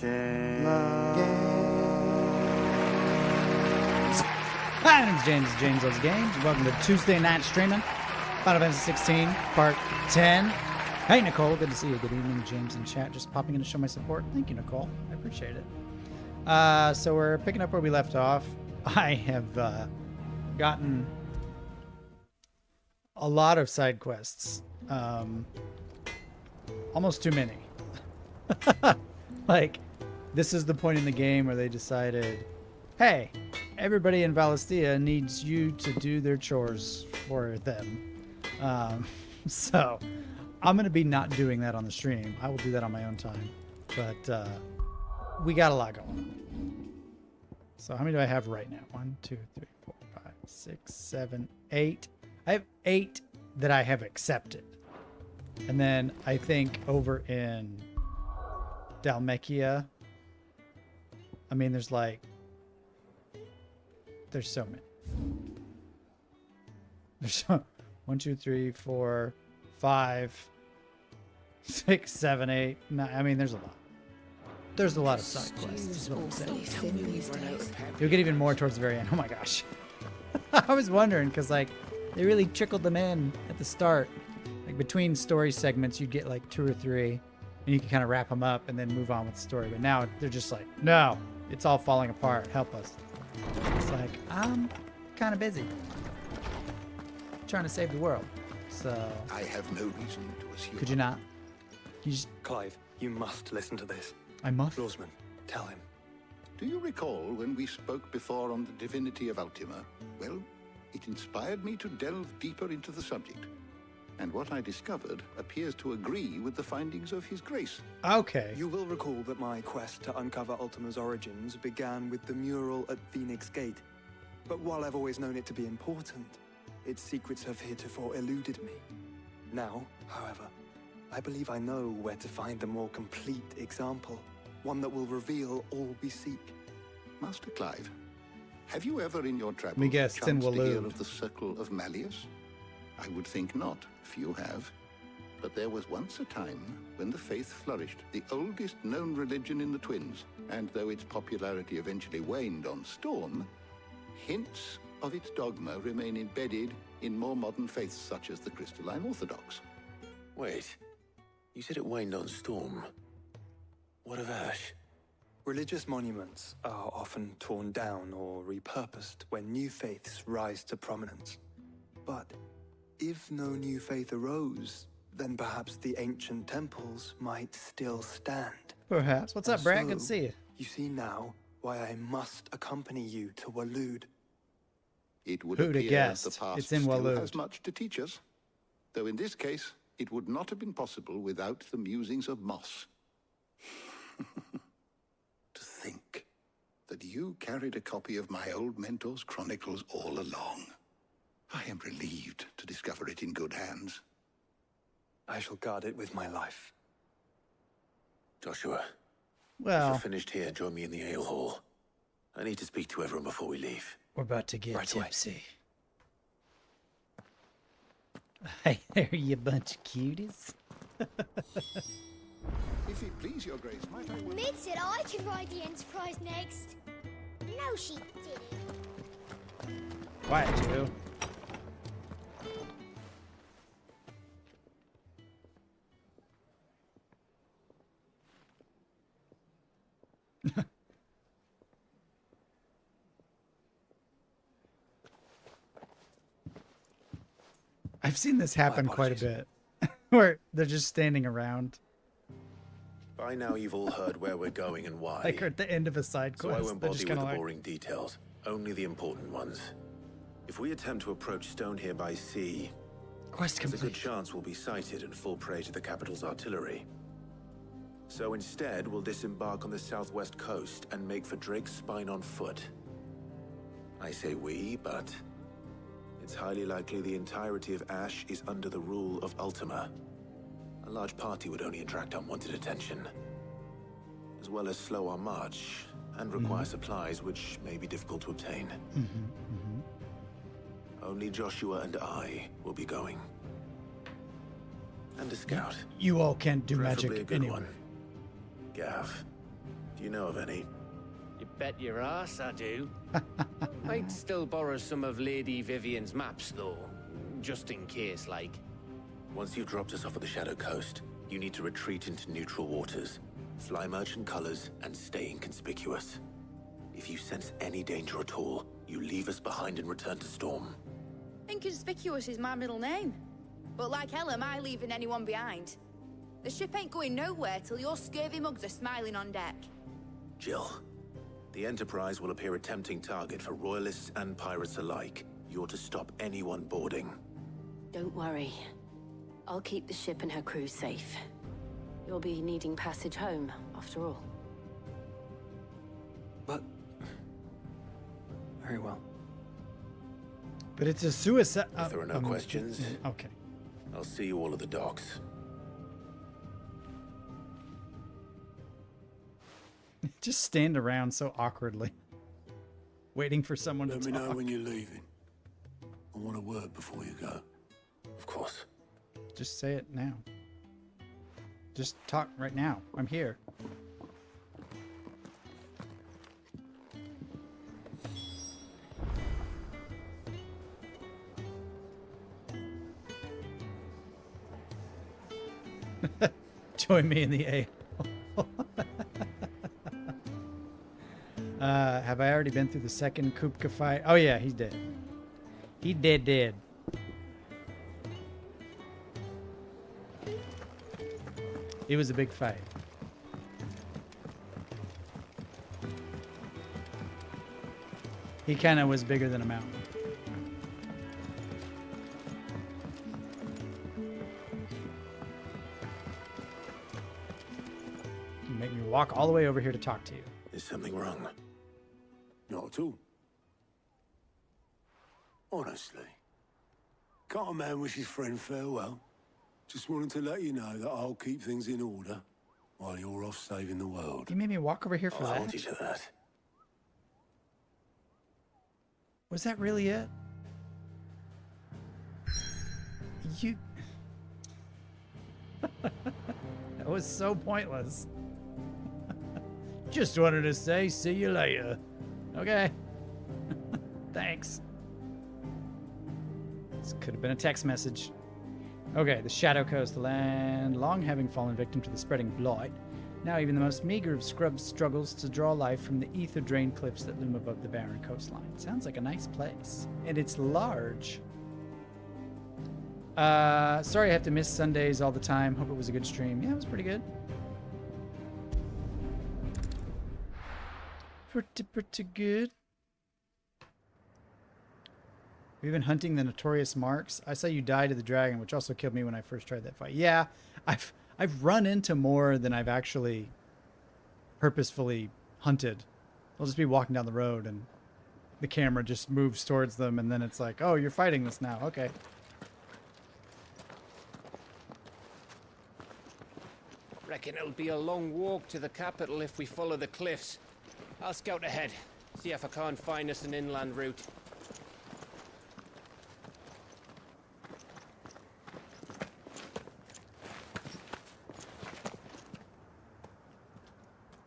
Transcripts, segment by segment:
James. Hi, my name's James. James Loves Games. Welcome to Tuesday Night Streaming. Final Fantasy 16, Part 10. Hey, Nicole. Good to see you. Good evening, James in chat. Just popping in to show my support. Thank you, Nicole. I appreciate it. So we're picking up where we left off. I have gotten a lot of side quests. Almost too many. Like, this is the point in the game where they decided, hey, everybody in Valisthea needs you to do their chores for them. So I'm going to be not doing that on the stream. I will do that on my own time. But we got a lot going on. So how many do I have right now? 1, 2, 3, 4, 5, 6, 7, 8. I have 8 that I have accepted. And then I think over in Dalmekia, I mean, there's so many. There's so 1, 2, 3, 4, 5, 6, 7, 8, 9. I mean, there's a lot. There's a lot of side quests. Is what I'm saying. You'll get even more towards the very end. Oh my gosh. I was wondering because like they really trickled them in at the start. Like between story segments, you'd get like 2 or 3, and you can kind of wrap them up and then move on with the story. But now they're just like, no, it's all falling apart. Help us. It's like, I'm kind of busy trying to save the world. So I have no reason to assume. Could you not? You just... Clive, you must listen to this. I must. Lawsman, tell him. Do you recall when we spoke before on the divinity of Ultima? Well, it inspired me to delve deeper into the subject. And what I discovered appears to agree with the findings of His Grace. Okay. You will recall that my quest to uncover Ultima's origins began with the mural at Phoenix Gate. But while I've always known it to be important, its secrets have heretofore eluded me. Now, however, I believe I know where to find the more complete example, one that will reveal all we seek. Master Clive, have you ever in your travels Me guess it's in chanced to hear Waloed. of the Circle of Malleus? I would think not, if you have. But there was once a time when the faith flourished, the oldest known religion in the Twins, and though its popularity eventually waned on Storm, hints of its dogma remain embedded in more modern faiths such as the Crystalline Orthodox. Wait, you said it waned on Storm. What of Ash? Religious monuments are often torn down or repurposed when new faiths rise to prominence. But if no new faith arose, then perhaps the ancient temples might still stand. Perhaps. What's up, Brad? Good to see you. You see now why I must accompany you to Waloed. It would Who'd have appear guessed? the past It's in still Waloed. has much to teach us, though in this case, it would not have been possible without the musings of Moss. To think that you carried a copy of my old mentor's chronicles all along. I am relieved to discover it in good hands. I shall guard it with my life. Joshua, if Well, you're finished here, join me in the ale hall. I need to speak to everyone before we leave. we're about to get Right away. tipsy. Hey there, you bunch of cuties. If it please your grace, might I... Mid said I can ride the Enterprise next. No, she didn't. Quiet, too. I've seen this happen quite a bit, where they're just standing around, By now you've all heard where we're going and why. like at the end of a side So I quest. won't They're bother just you with kind the of like, boring details, only the important ones. If we attempt to approach Stonehere by sea, quest there's a good complete. chance we'll be sighted and fall prey to the capital's artillery. So instead, we'll disembark on the southwest coast and make for Drake's Spine on foot. I say we, but it's highly likely the entirety of Ash is under the rule of Ultima. A large party would only attract unwanted attention, as well as slow our march and require supplies which may be difficult to obtain. Only Joshua and I will be going. And a scout. You all can't do Preferably magic a good anyway. one. Gav. Do you know of any? You bet your ass I do. I'd still borrow some of Lady Vivian's maps, though. Just in case, like. Once you've dropped us off at the Shadow Coast, you need to retreat into neutral waters. Fly merchant colors and stay inconspicuous. If you sense any danger at all, you leave us behind and return to Storm. Inconspicuous is my middle name. But like hell am I leaving anyone behind. The ship ain't going nowhere till your scurvy mugs are smiling on deck. Jill, the Enterprise will appear a tempting target for royalists and pirates alike. You're to stop anyone boarding. Don't worry. I'll keep the ship and her crew safe. You'll be needing passage home, after all. But... very well. But it's a suicide. If there are no questions, okay. I'll see you all at the docks. Just stand around so awkwardly, waiting for someone to talk. Let me know when you're leaving. I want a word before you go. Of course. Just say it now. Just talk right now. I'm here. Join me in the A. Have I already been through the second Kupka fight? Oh yeah, he's dead. He dead. It was a big fight. He kind of was bigger than a mountain. You make me walk all the way over here to talk to you. Is something wrong? Not at all. Honestly. Can't a man wish his friend farewell? Just wanted to let you know that I'll keep things in order while you're off saving the world. You made me walk over here for I'll that? hold you to that. Was that really it? You... That was so pointless. Just wanted to say, see you later. Okay. Thanks. This could have been a text message. Okay, the Shadow Coast, the land long having fallen victim to the spreading blight. Now even the most meager of scrubs struggles to draw life from the ether-drained cliffs that loom above the barren coastline. Sounds like a nice place. And it's large. Sorry I have to miss Sundays all the time. Hope it was a good stream. Yeah, it was pretty good. Pretty good. We've been hunting the notorious marks. I saw you die to the dragon, which also killed me when I first tried that fight. Yeah, I've run into more than I've actually purposefully hunted. I'll just be walking down the road and the camera just moves towards them, and then it's like, oh, you're fighting this now. Okay. Reckon it'll be a long walk to the capital if we follow the cliffs. I'll scout ahead, see if I can't find us an inland route.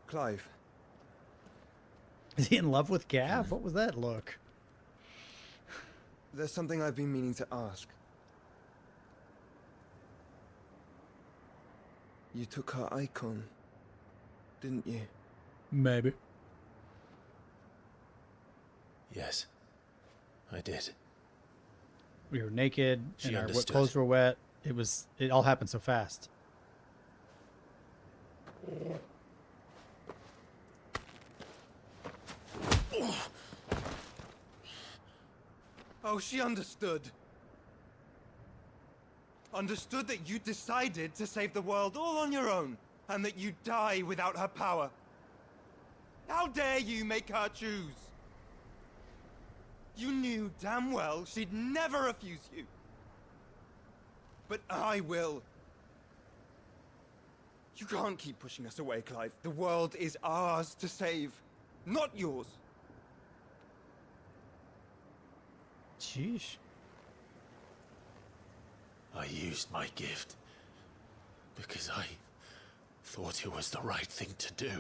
Clive. Is he in love with Gav? What was that look? There's something I've been meaning to ask. You took her icon, didn't you? Maybe. Yes, I did. We were naked, She and our understood. clothes were wet. It all happened so fast. Oh, she understood. Understood that you decided to save the world all on your own, and that you'd die without her power. How dare you make her choose? You knew damn well she'd never refuse you. But I will. You can't keep pushing us away, Clive. The world is ours to save, not yours. Sheesh. I used my gift because I thought it was the right thing to do.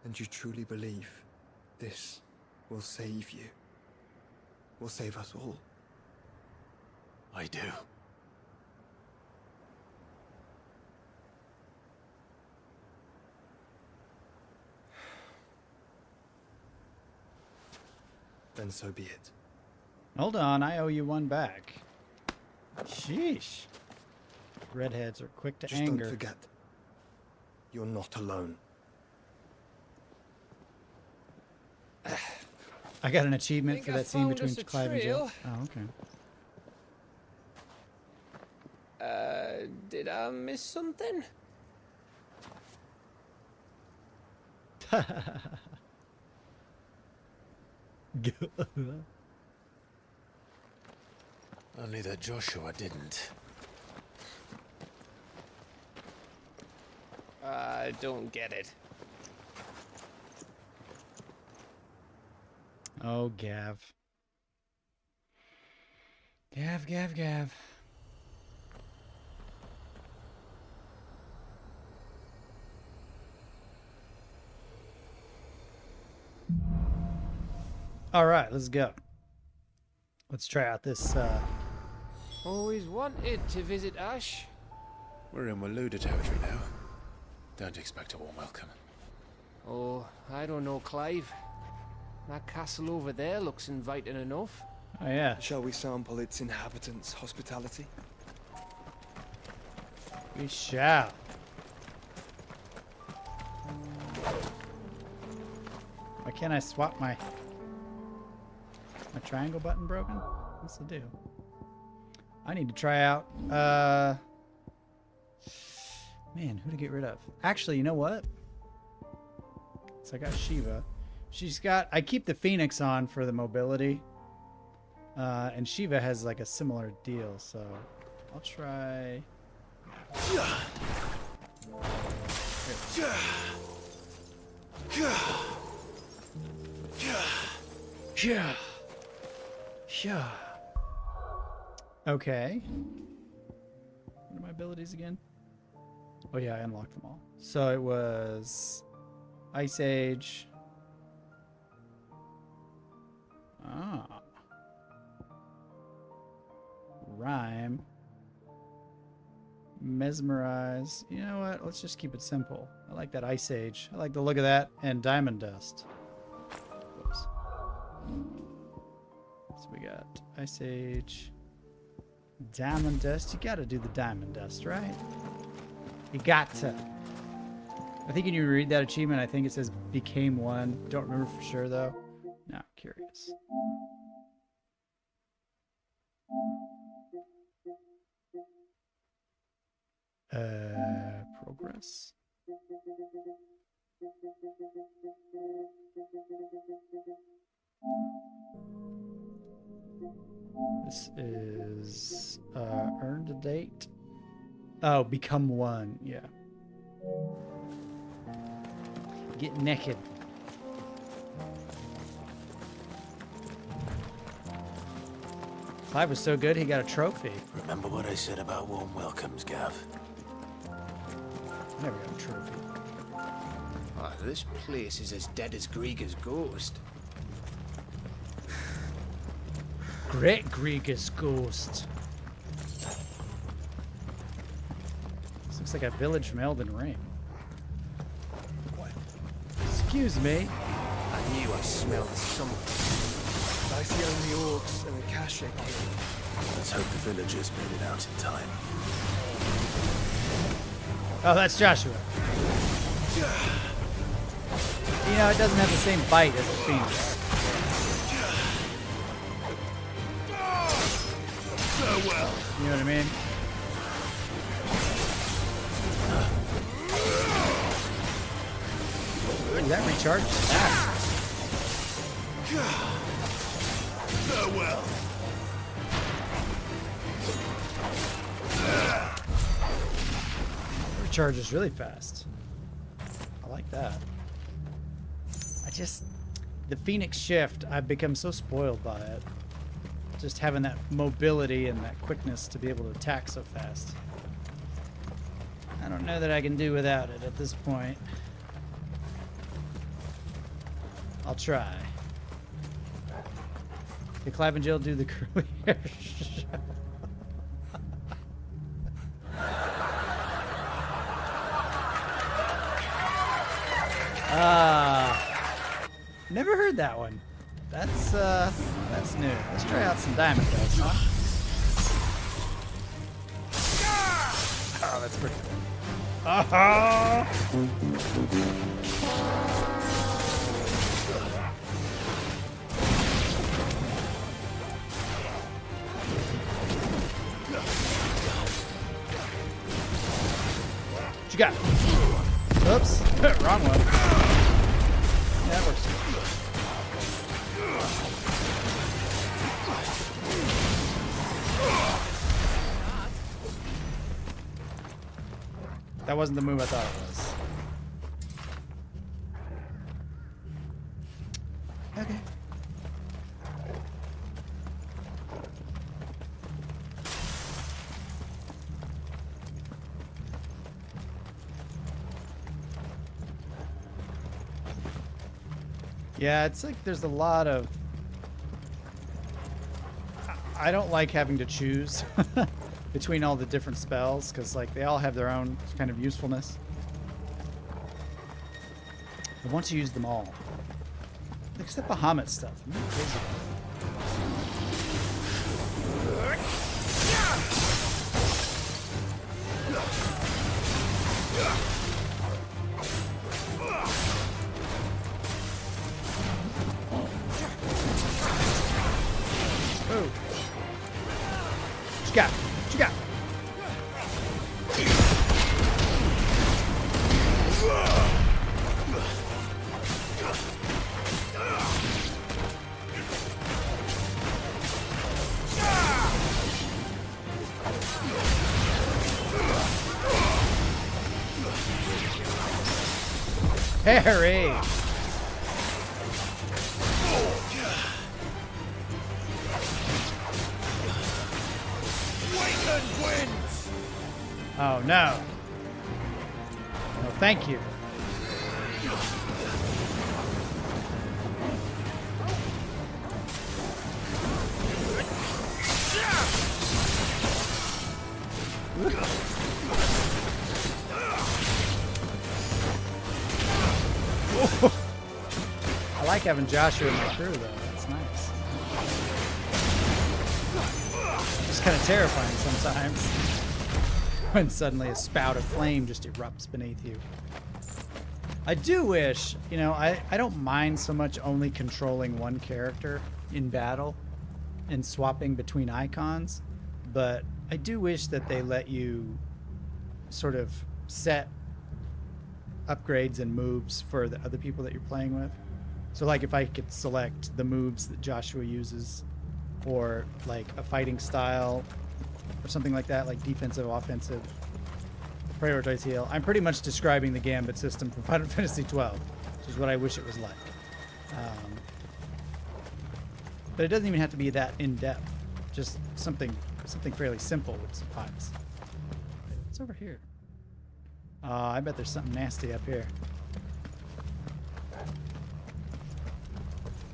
And you truly believe this will save you? Will save us all? I do. Then so be it. Hold on, I owe you one back. Sheesh. Redheads are quick to Just anger. don't forget, you're not alone. I got an achievement Think for I that scene found between us a Clive and Jill. trail. Oh, okay. Did I miss something? Only that Joshua didn't. I don't get it. Oh, Gav. Gav. All right, let's go. Let's try out this. Always wanted to visit Ash. We're in Waloed territory now. Don't expect a warm welcome. Oh, I don't know, Clive. That castle over there looks inviting enough. Oh yeah, Shall we sample its inhabitants' hospitality? we shall. Why can't I swap my triangle button broken? What's the deal? I need to try out man, who to get rid of? Actually, you know what? So I got Shiva. She's got, I keep the Phoenix on for the mobility. And Shiva has like a similar deal, so I'll try. Okay. What are my abilities again? Oh yeah, I unlocked them all. So it was Ice Age. Ah. Rhyme. Mesmerize. You know what? Let's just keep it simple. I like that Ice Age. I like the look of that. And Diamond Dust. Whoops. So we got Ice Age. Diamond Dust. You gotta do the Diamond Dust, right? You got to. I think when you read that achievement, I think it says became one. Don't remember for sure though. Now, curious. Progress. This is earned a date. Oh, become one. Yeah. Get naked. Clive was so good, he got a trophy. Remember what I said about warm welcomes, Gav? I never got a trophy. Oh, this place is as dead as Grega's ghost. Great Grega's ghost. This looks like a village from Elden Ring. Excuse me. I knew I smelled something. I see only orcs and a cache here. Let's hope the villagers made it out in time. Oh, that's Joshua. You know, it doesn't have the same bite as the Phoenix. Farewell. You know what I mean? Ooh, that recharges fast. Farewell. Recharges really fast. I like that. The Phoenix Shift, I've become so spoiled by it. Just having that mobility and that quickness to be able to attack so fast. I don't know that I can do without it at this point. I'll try. Did Clive and Jill do the curly hair show? Never heard that one. That's new. Let's try out some diamond bells, huh? Oh, that's pretty cool. What you got? Oops, wrong one. Yeah, that works. That wasn't the move I thought it was. Okay. Yeah, it's like there's a lot of... I don't like having to choose between all the different spells, because like they all have their own kind of usefulness. I want to use them all. Except Bahamut stuff. I'm not crazy about it. Oh. What you got? What you got? Harry! Oh no. No, thank you. I like having Joshua in my crew though, that's nice. It's kind of terrifying sometimes. When suddenly a spout of flame just erupts beneath you. I do wish, you know, I don't mind so much only controlling one character in battle and swapping between icons, but I do wish that they let you sort of set upgrades and moves for the other people that you're playing with. So like if I could select the moves that Joshua uses, or like a fighting style, or something like that, like defensive, offensive, prioritize heal. I'm pretty much describing the Gambit system from Final Fantasy XII, which is what I wish it was like. But it doesn't even have to be that in-depth. Just something fairly simple would suffice. What's over here? I bet there's something nasty up here.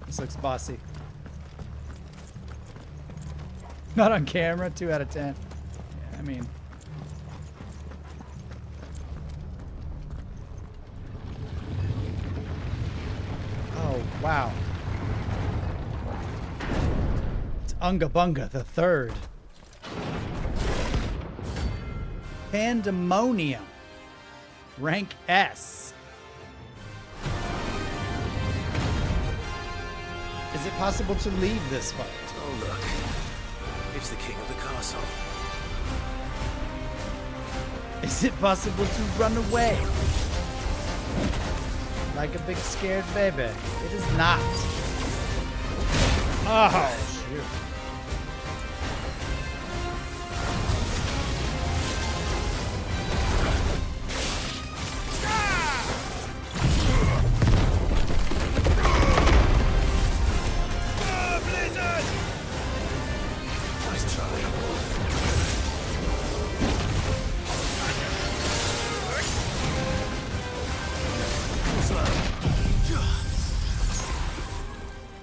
This looks bossy. Not on camera, 2 out of 10. Yeah, I mean... Oh, wow. It's Unga Bunga the Third. Pandemonium. Rank S. Is it possible to leave this fight? Oh, look. It's the king of the castle. Is it possible to run away? Like a big scared baby. It is not. Oh, shoot.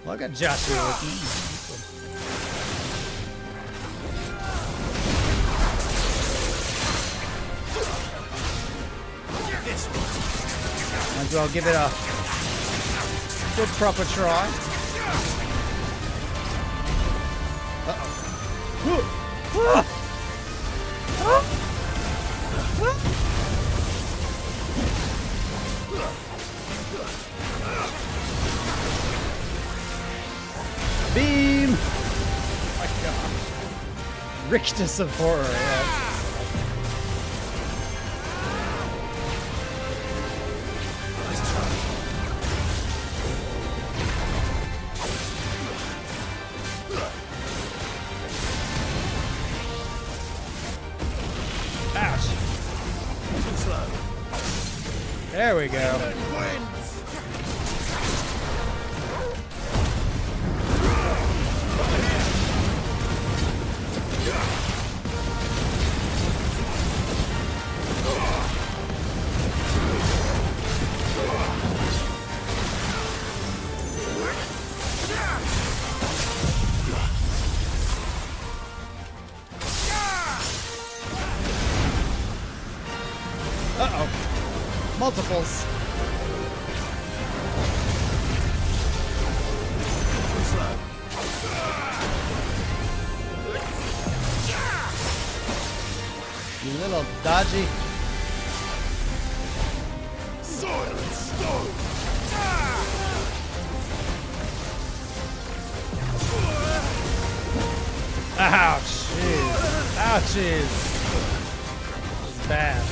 Well, I got Joshua with me. Might as well give it a good proper try. Uh-oh. Beam! Oh my god. Rictus of horror, yes. Ouch. There we go. Uh-oh. Multiples. You little dodgy. Ouch, jeez. Ouchies. This is bad.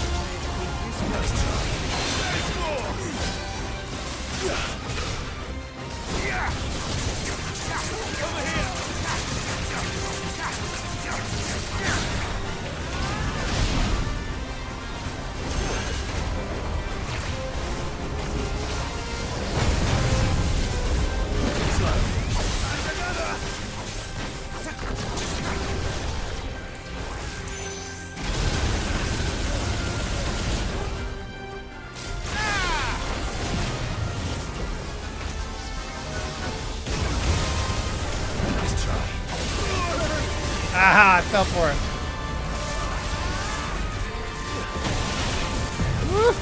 Aha, I fell for it. Woo.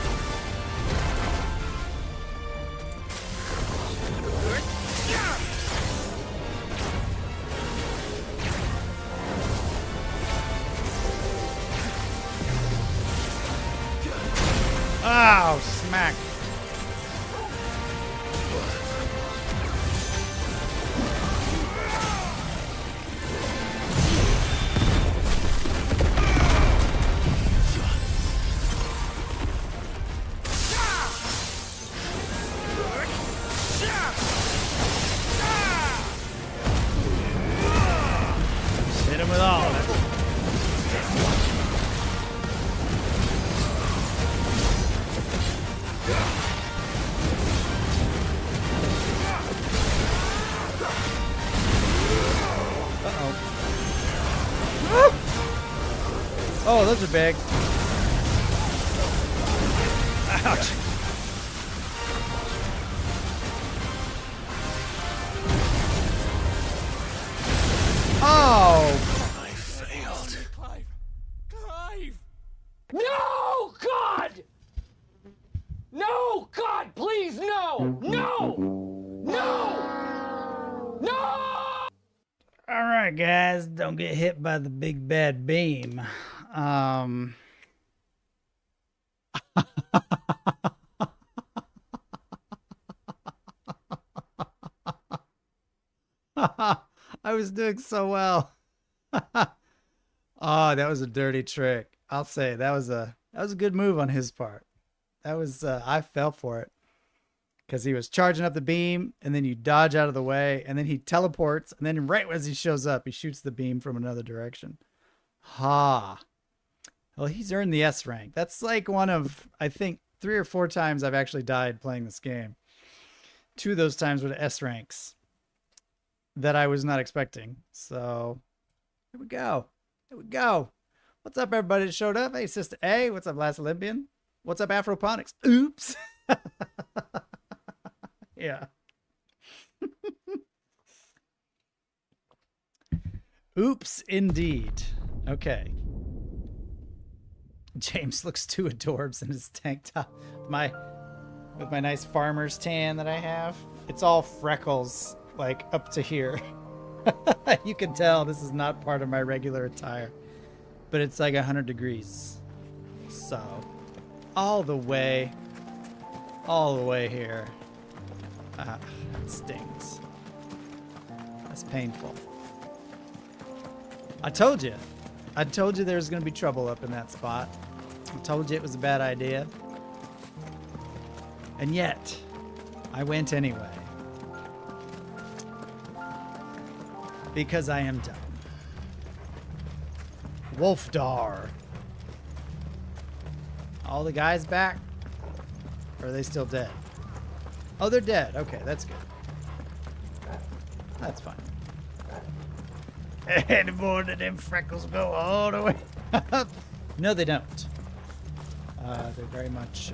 Oh, smack. Hit him with all of it. Uh-oh. Oh, those are big. Ouch. Oh! I failed. Clive! No, God! No, God, please, no! No! No! No! Alright, guys, don't get hit by the big bad beam. I was doing so well. Oh, that was a dirty trick. I'll say that was a good move on his part. That was I fell for it because he was charging up the beam, and then you dodge out of the way, and then he teleports, and then right as he shows up, he shoots the beam from another direction. Ha! Well, he's earned the S rank. That's like one of, I think, 3 or 4 times I've actually died playing this game. 2 of those times were S ranks that I was not expecting. So here we go. Here we go. What's up, everybody that showed up? Hey, Sister A. What's up, Last Olympian? What's up, Afroponics? Oops. Yeah. Oops, indeed. Okay. James looks too adorbs in his tank top. With my nice farmer's tan that I have. It's all freckles, like up to here. You can tell this is not part of my regular attire. But it's like 100 degrees. So, all the way here. Ah, it stings. That's painful. I told you there was going to be trouble up in that spot. I told you it was a bad idea. And yet, I went anyway. Because I am dumb. Wolfdar. All the guys back? Or are they still dead? Oh, they're dead. Okay, that's good. That's fine. And more than them freckles go all the way up. No, they don't. They're very much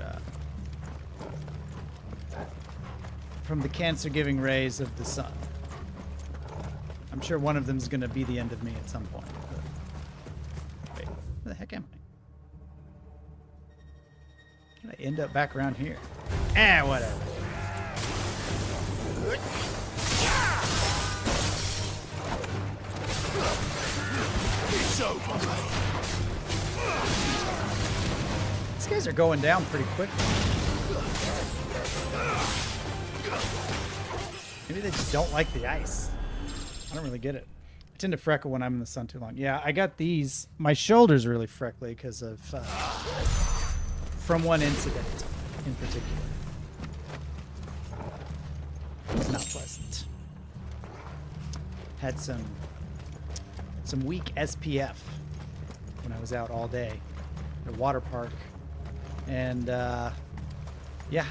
from the cancer-giving rays of the sun. I'm sure one of them is going to be the end of me at some point. Wait, where the heck am I? How did I end up back around here? Whatever. It's over. These guys are going down pretty quickly. Maybe they just don't like the ice. I don't really get it. I tend to freckle when I'm in the sun too long. Yeah, I got these. My shoulders are really freckly because of from one incident in particular. It was not pleasant. Had some weak SPF when I was out all day at a water park. And yeah,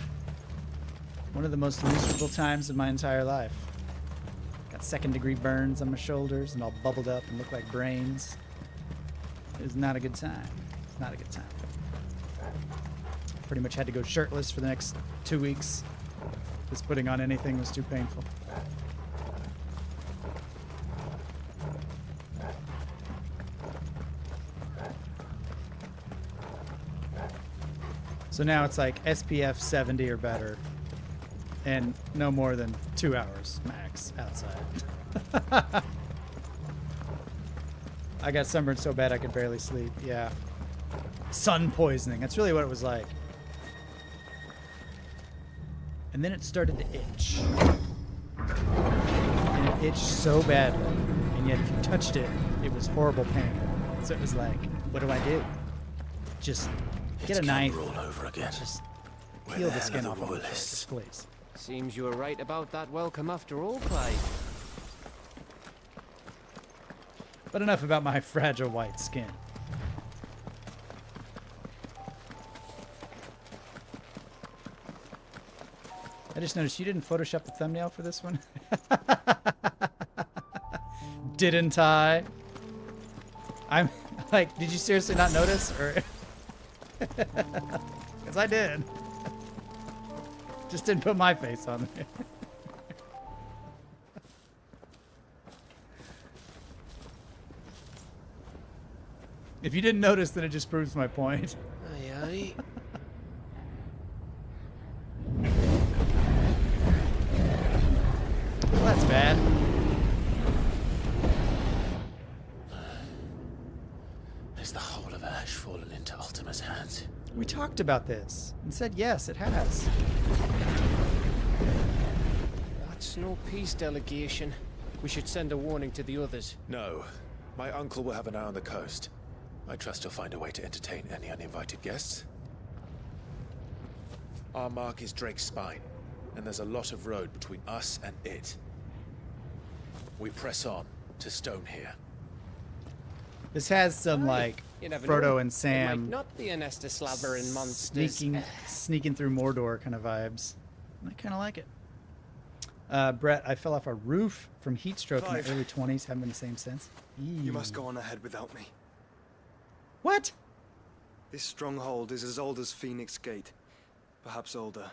one of the most miserable times of my entire life. Got second-degree burns on my shoulders and all bubbled up and looked like brains. It was not a good time. It's not a good time. Pretty much had to go shirtless for the next 2 weeks. Just putting on anything was too painful. So now it's like SPF 70 or better, and no more than 2 hours max outside. I got sunburned so bad I could barely sleep. Yeah. Sun poisoning. That's really what it was like. And then it started to itch. And it itched so badly. And yet if you touched it, it was horrible pain. So it was like, what do I do? Just get a knife. All over again. Just peel the skin off of the shoulders, please. Seems you were right about that welcome after all, Clyde. But enough about my fragile white skin. I just noticed you didn't Photoshop the thumbnail for this one. Didn't I? I'm like, did you seriously not notice? Or because I did. Just didn't put my face on there. If you didn't notice, then it just proves my point. Aye, aye. Well, that's bad. Has the whole of Ash fallen into Ultima's hands? We talked about this and said yes, it has. That's no peace delegation. We should send a warning to the others. No. My uncle will have an eye on the coast. I trust he'll find a way to entertain any uninvited guests. Our mark is Drake's Spine, and there's a lot of road between us and it. We press on to Stonehere. This has some like You never Frodo know. and It Sam might not be an Estes Slavering monster. sneaking through Mordor kind of vibes. I kind of like it. Brett, I fell off a roof from heat stroke in my Clive. early 20s. Haven't been the same since. You must go on ahead without me. What? This stronghold is as old as Phoenix Gate. Perhaps older.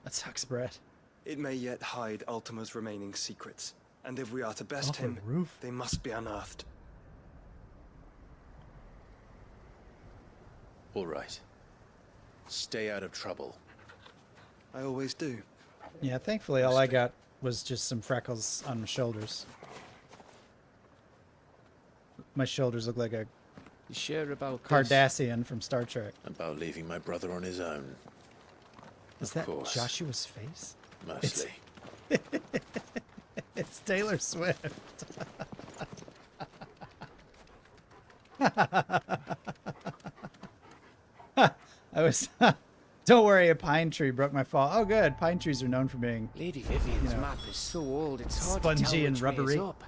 That sucks, Brett. It may yet hide Ultima's remaining secrets. And if we are to best Off a him, roof? they must be unearthed. All right. Stay out of trouble. I always do. Yeah, thankfully all I got was just some freckles on my shoulders. My shoulders look like a You sure about this? Cardassian from Star Trek. About leaving my brother on his own. Is that Joshua's face? Mostly. It's Taylor Swift. I was... Don't worry, a pine tree broke my fall. Oh, good. Pine trees are known for being... Lady Vivian's map is so old, it's hard to tell spongy and which way is rubbery. up.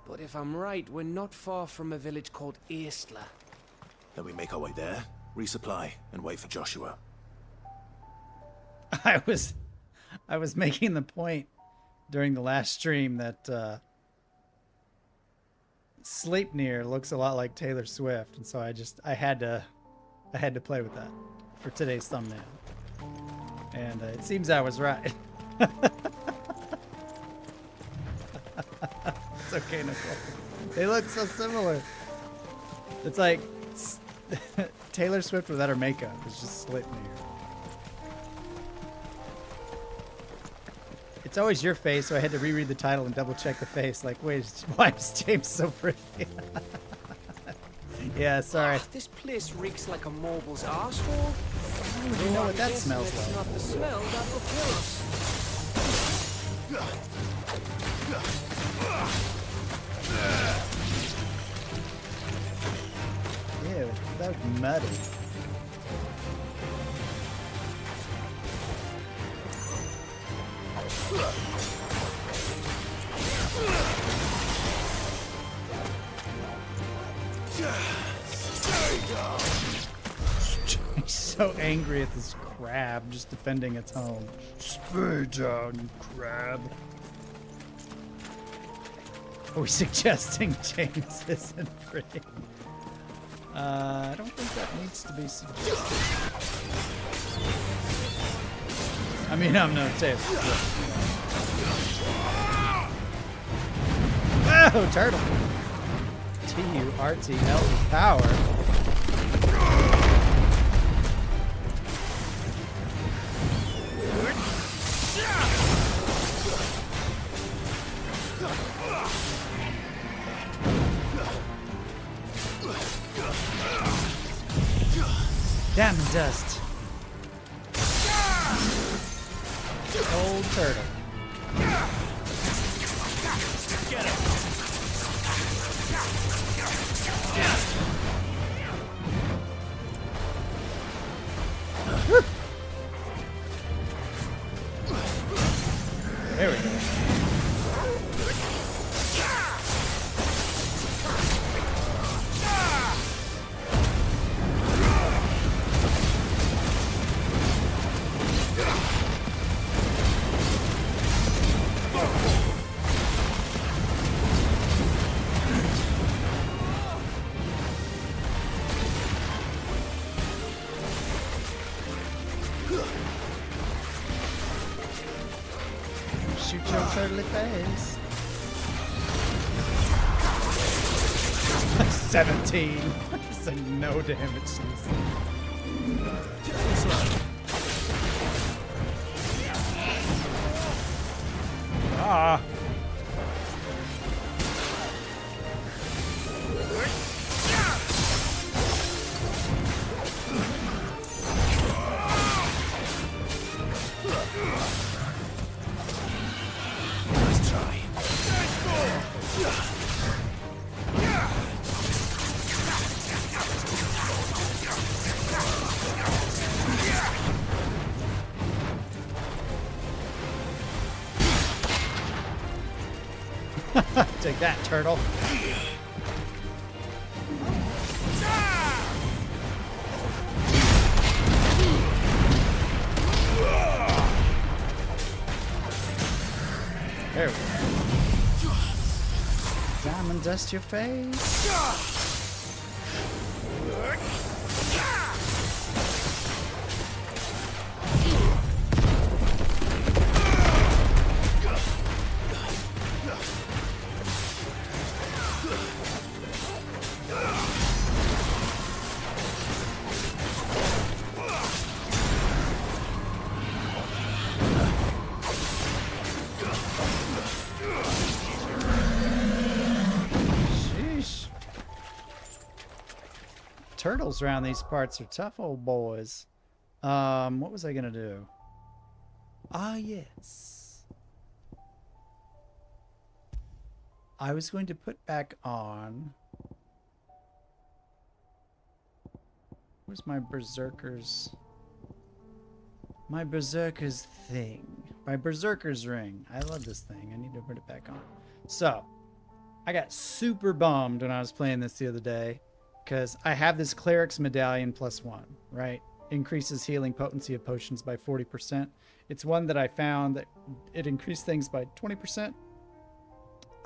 But if I'm right, we're not far from a village called Aesther. Then we make our way there, resupply, and wait for Joshua. I was making the point during the last stream that Sleipnir looks a lot like Taylor Swift, and so I had to play with that for today's thumbnail, and it seems I was right. It's okay, Nicole. They look so similar. It's like Taylor Swift without her makeup. It's just Sleipnir. It's always your face, so I had to reread the title and double check the face. Like, wait, why is James so pretty? Yeah, sorry. This place reeks like a mobile's arsehole. How would you know what that smells It's like? not the smell that will kill us. Ew, that was muddy. He's so angry at this crab just defending its home. Stay down, you crab. Are we suggesting James isn't pretty? I don't think that needs to be suggested. I mean, I'm no Taylor. Oh, turtle. T-U-R-T-L power. Damn dust. Old turtle. Get it. There we go. Shoot your turtly face. 17. So no damage. Ah. Take that, turtle. There we go. Diamond dust your face. trails around these parts are tough old boys. What was I gonna do? Ah, yes. I was going to put back on... Where's my berserker's... My berserker's thing. My berserker's ring. I love this thing. I need to put it back on. So, I got super bummed when I was playing this the other day, because I have this cleric's medallion +1, right? Increases healing potency of potions by 40%. It's one that I found that it increased things by 20%.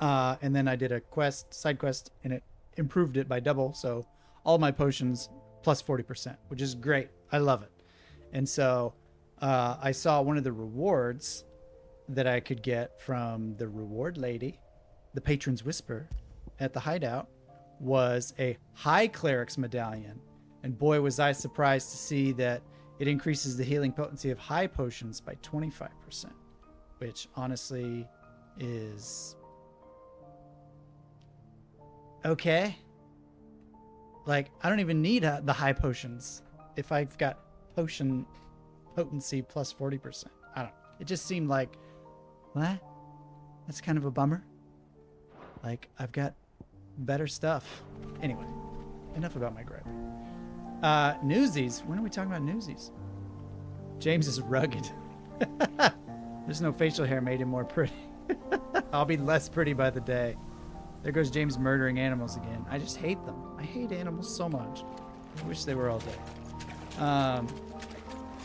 And then I did a side quest, and it improved it by double. So all my potions plus 40%, which is great. I love it. And so I saw one of the rewards that I could get from the reward lady, the Patron's Whisper, at the hideout, was a high cleric's medallion. And boy, was I surprised to see that it increases the healing potency of high potions by 25%, which honestly is okay. Like, I don't even need the high potions if I've got potion potency plus 40%. I don't know. It just seemed like, what? That's kind of a bummer. Like, I've got better stuff. Anyway, enough about my gripe. Newsies. When are we talking about newsies? James is rugged. There's no facial hair made him more pretty. I'll be less pretty by the day. There goes James murdering animals again. I just hate them. I hate animals so much. I wish they were all dead.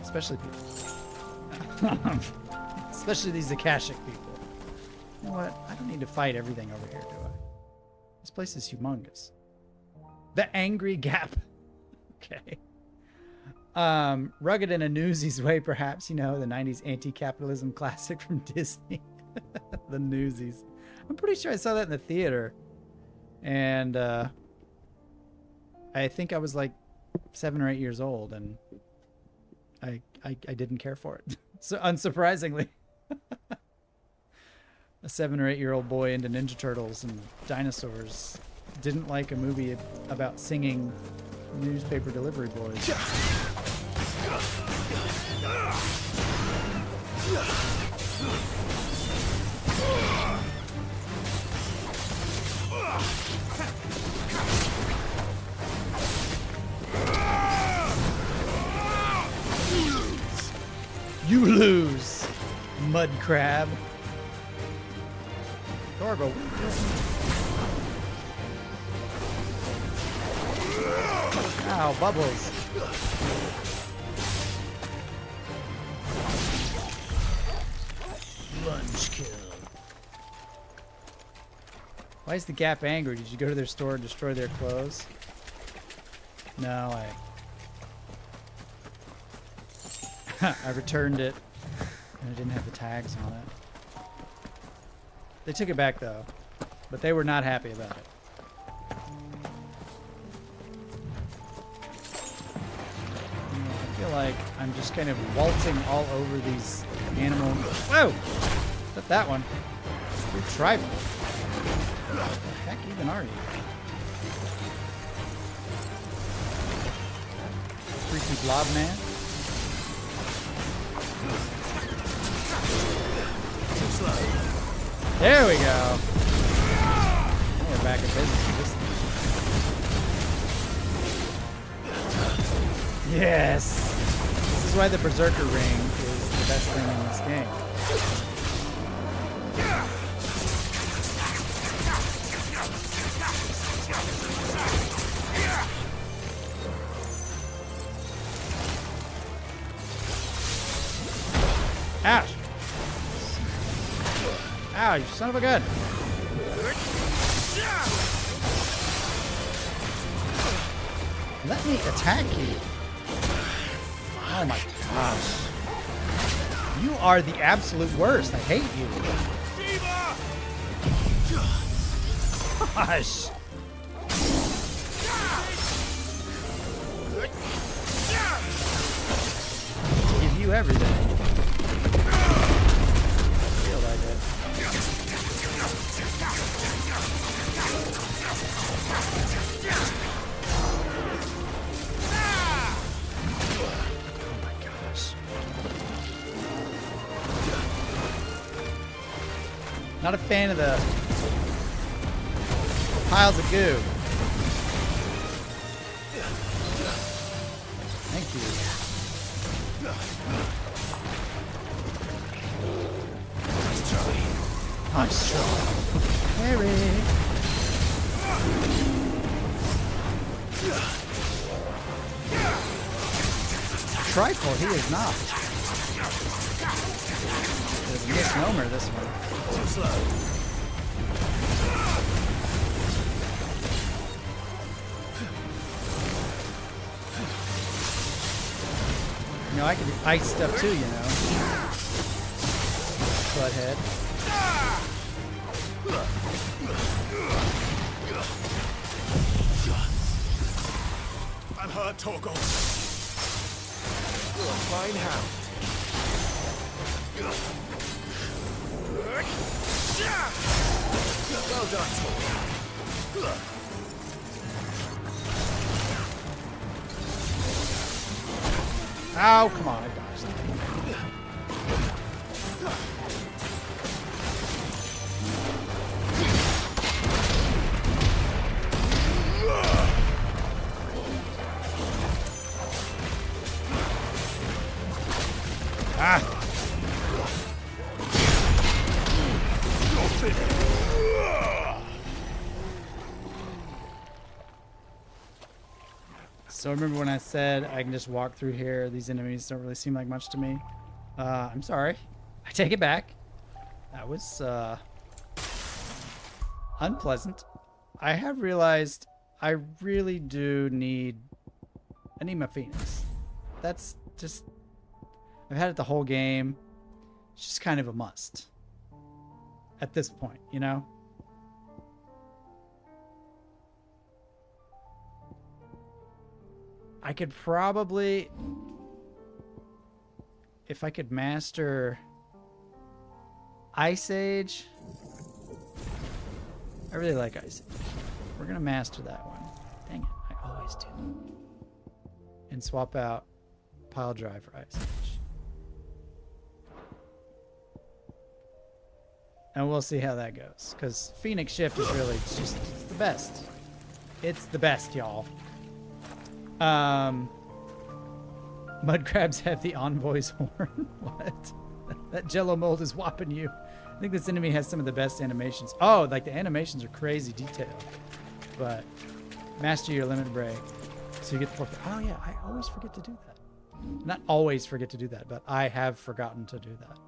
Especially people. Especially these Akashic people. You know what? I don't need to fight everything over here, do I? This place is humongous. The Angry Gap. Okay. Rugged in a Newsies way, perhaps. You know, the 90s anti-capitalism classic from Disney. The Newsies. I'm pretty sure I saw that in the theater. And I think I was like 7 or 8 years old, and I didn't care for it. So unsurprisingly. A 7 or 8 year old boy into Ninja Turtles and dinosaurs didn't like a movie about singing newspaper delivery boys. You lose, mud crab. Gargle. Ow, bubbles. Lunge kill. Why is the Gap angry? Did you go to their store and destroy their clothes? No, I returned it, and it didn't have the tags on it. They took it back, though, but they were not happy about it. I feel like I'm just kind of waltzing all over these animals. Whoa! Not that one. You're tribal. What the heck even are you? Freaky blob man? There we go. Now we're back in business with this thing. Yes! This is why the Berserker ring is the best thing in this game. Ouch! Ow, you son of a gun! Let me attack you! Oh my gosh. You are the absolute worst. I hate you. Gosh! Give you everything. I feel like it. Not a fan of the piles of goo. Thank you. Nice try. Harry. Trifle, he is not. It's a misnomer, this one. You know, I can do ice stuff too, you know. Butthead. I'm hurt, Torgal. You're a fine hound. Well done, Torgal. Oh, come on, I dodged. Ah! So remember when I said I can just walk through here? These enemies don't really seem like much to me. I'm sorry. I take it back. That was unpleasant. I have realized I really do need... I need my Phoenix. That's just... I've had it the whole game. It's just kind of a must. At this point, you know? I could probably... If I could master... Ice Age... I really like Ice Age. We're gonna master that one. Dang it, I always do. And swap out Pile Drive for Ice Age. And we'll see how that goes. Because Phoenix Shift is really it's the best. It's the best, y'all. Mud crabs have the envoy's horn. What? That jello mold is whopping you. I think this enemy has some of the best animations. Oh, like the animations are crazy detailed. But master your limit break. So you get the... Oh yeah, I always forget to do that. Not always forget to do that, but I have forgotten to do that.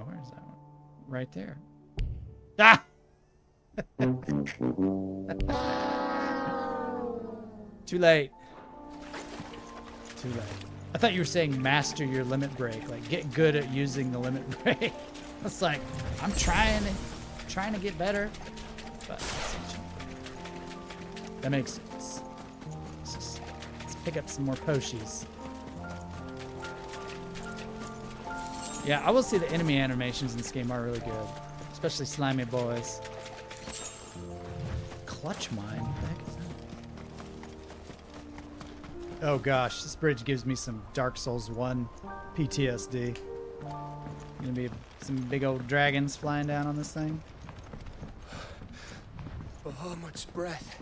Where is that one? Right there. Ah! Too late. Too late. I thought you were saying master your limit break, like get good at using the limit break. It's like I'm trying to get better, but that makes sense. Let's pick up some more Poshies. Yeah, I will say the enemy animations in this game are really good, especially slimy boys. Clutch mine. What the heck is that? Oh gosh, this bridge gives me some Dark Souls 1 PTSD. Gonna be some big old dragons flying down on this thing. Oh, much breath.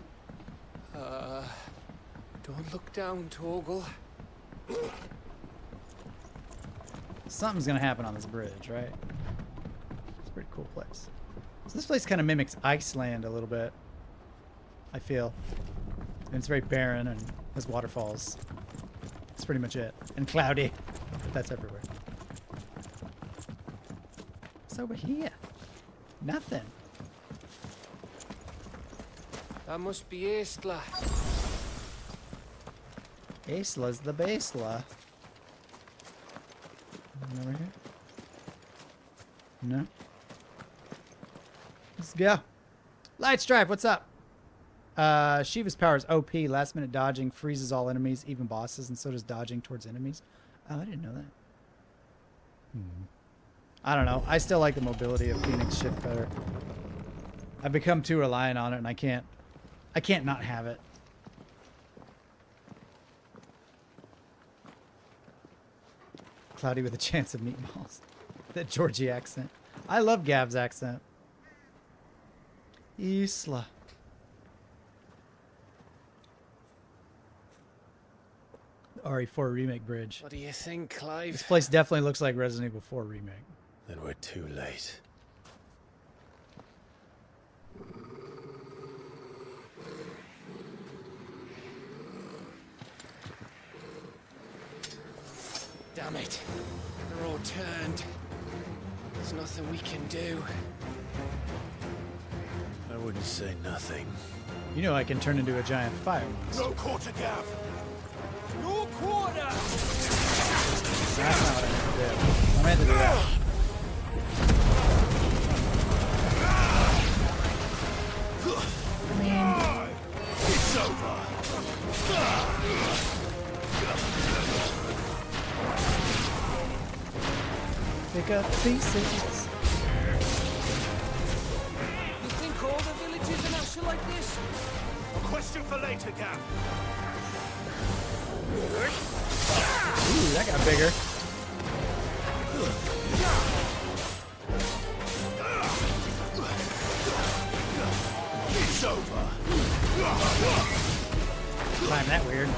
Don't look down, Torgal. Something's gonna happen on this bridge, right? It's a pretty cool place. So this place kind of mimics Iceland a little bit, I feel. And it's very barren and has waterfalls. That's pretty much it. And cloudy, but that's everywhere. What's over here? Nothing. That must be Aestla. Aesla's the Basela. Over here? No. Let's go. Light Strife, what's up? Shiva's power is OP. Last minute dodging freezes all enemies, even bosses, and so does dodging towards enemies. Oh, I didn't know that. I don't know. I still like the mobility of Phoenix Shift better. I've become too reliant on it, and I can't not have it. Cloudy with a chance of meatballs. That Georgie accent. I love Gav's accent. Isla. RE4 Remake Bridge. What do you think, Clive? This place definitely looks like Resident Evil 4 Remake. Then we're too late. Damn it. They're all turned. There's nothing we can do. I wouldn't say nothing. You know I can turn into a giant fire monster. No quarter, Gav. No quarter. That's not what I meant to do. I meant to do that. I mean, It's over. pick up pieces. You think all the villages in Asher like this? A question for later, Gav. Ooh, that got bigger. It's over. Time that weird.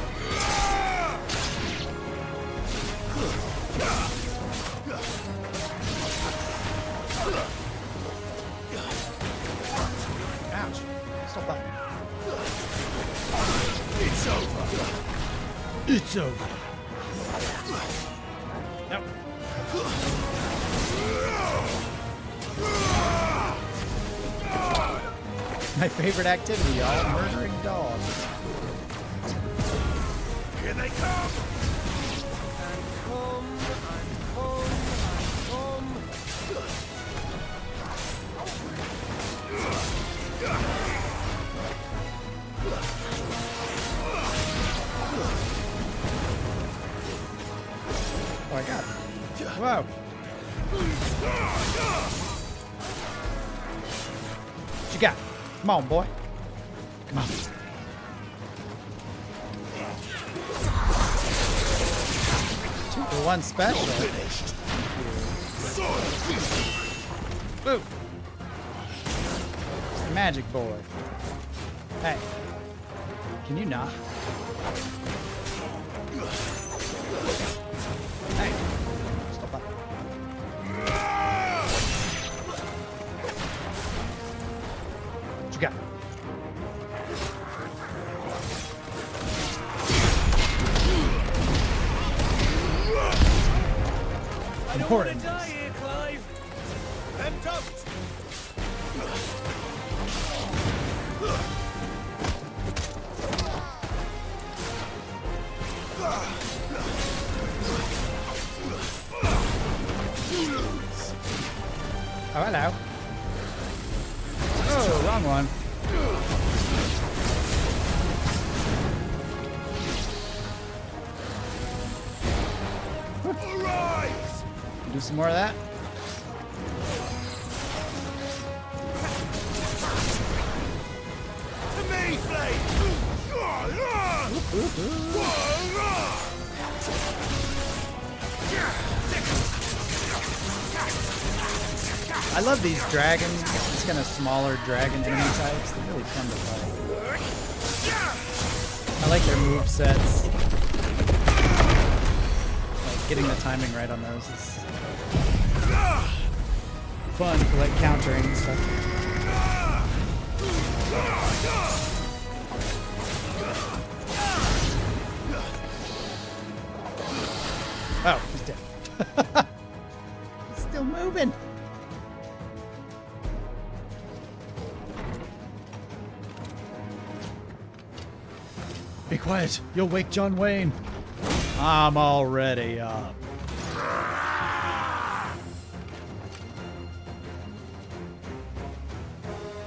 Ouch. Stop that. It's over. It's over. Nope. My favorite activity, y'all. Murdering dogs. Here they come. Oh, I got it. Whoa. What you got? Come on, boy. Come on. 2-for-1 special. Boom. It's the magic boy. Hey. Can you not? Hey. Stop that. What you got? I don't want to die here, Clive. Then don't. Oh, hello. Oh, wrong one. Arise! Do some more of that. To me, Blade! I love these dragons, these kind of smaller dragon enemy types. They're really fun to fight. I like their movesets. Like getting the timing right on those is fun for like countering and stuff. Oh, he's dead. He's still moving. Be quiet. You'll wake John Wayne. I'm already up.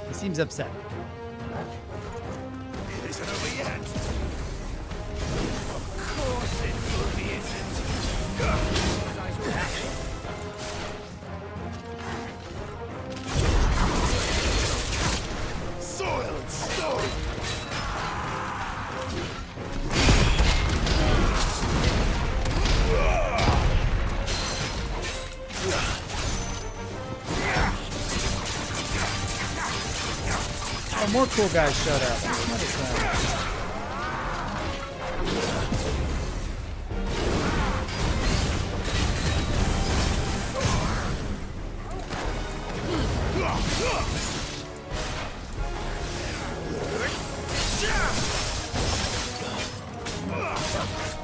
He seems upset. It isn't over yet. Of course it bloody isn't. Soiled stone. more cool guys showed up. What is that?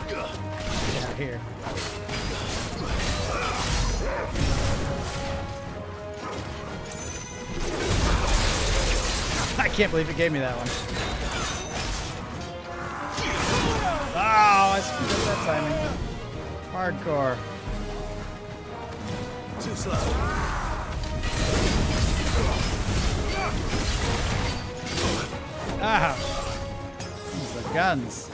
Get out of here. I can't believe it gave me that one. Oh, I screwed up that timing. Hardcore. Too slow. Ah! The guns.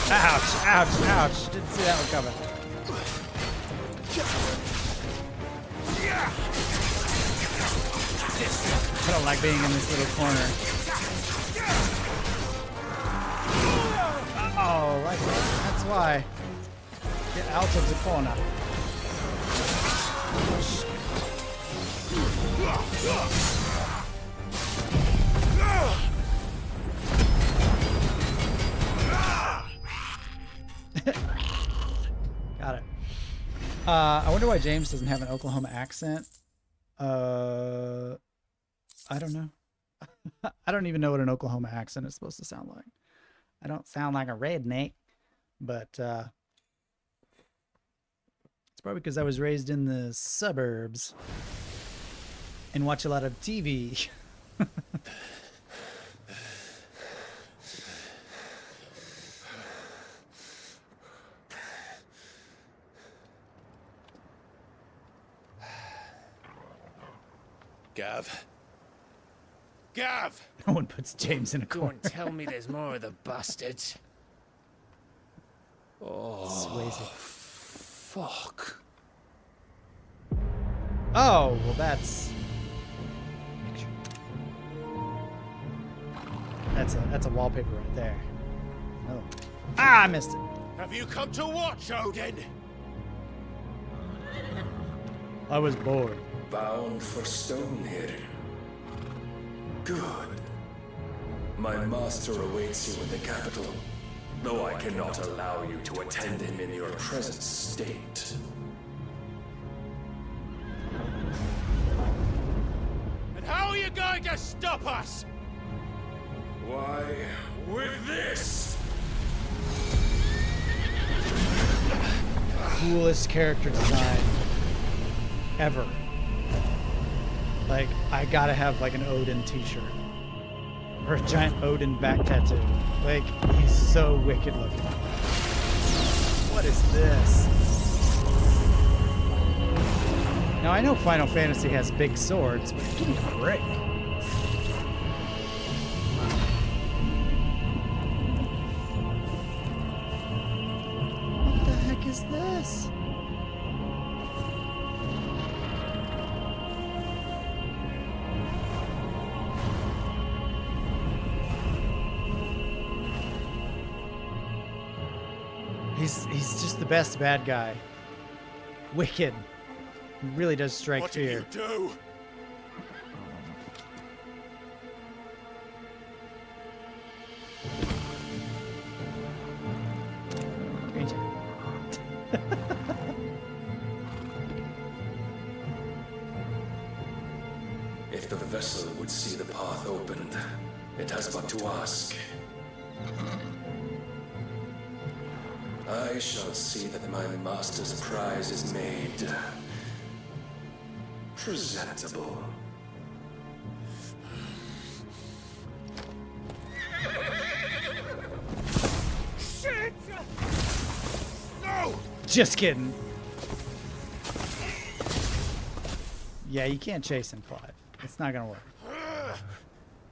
Ouch, ouch, ouch. Didn't see that one coming. I don't like being in this little corner. Oh, right there. That's why. Get out of the corner. Got it. I wonder why James doesn't have an Oklahoma accent. I don't know. I don't even know what an Oklahoma accent is supposed to sound like. I don't sound like a redneck, but it's probably because I was raised in the suburbs and watch a lot of TV. Gav. Gav! No one puts James in a corner. Don't tell me there's more of the bastards. Oh, Swayze. fuck. Oh, well that's a wallpaper right there. Oh. Ah, I missed it. Have you come to watch, Odin? I was bored. Bound for Stonehill. Good. My master awaits you in the capital, though I cannot allow you to attend him in your present state. And how are you going to stop us? Why, with this! Coolest character design ever. Like, I gotta have like an Odin t-shirt. Or a giant Odin back tattoo. Like, he's so wicked looking. What is this? Now, I know Final Fantasy has big swords, but give me a break. What the heck is this? He's just the best bad guy. Wicked. He really does strike fear. What did you do? If the vessel would see the path opened, it has but to ask. I shall see that my master's prize is made presentable. Shit! No! Just kidding. Yeah, you can't chase him, Clive. It's not gonna work.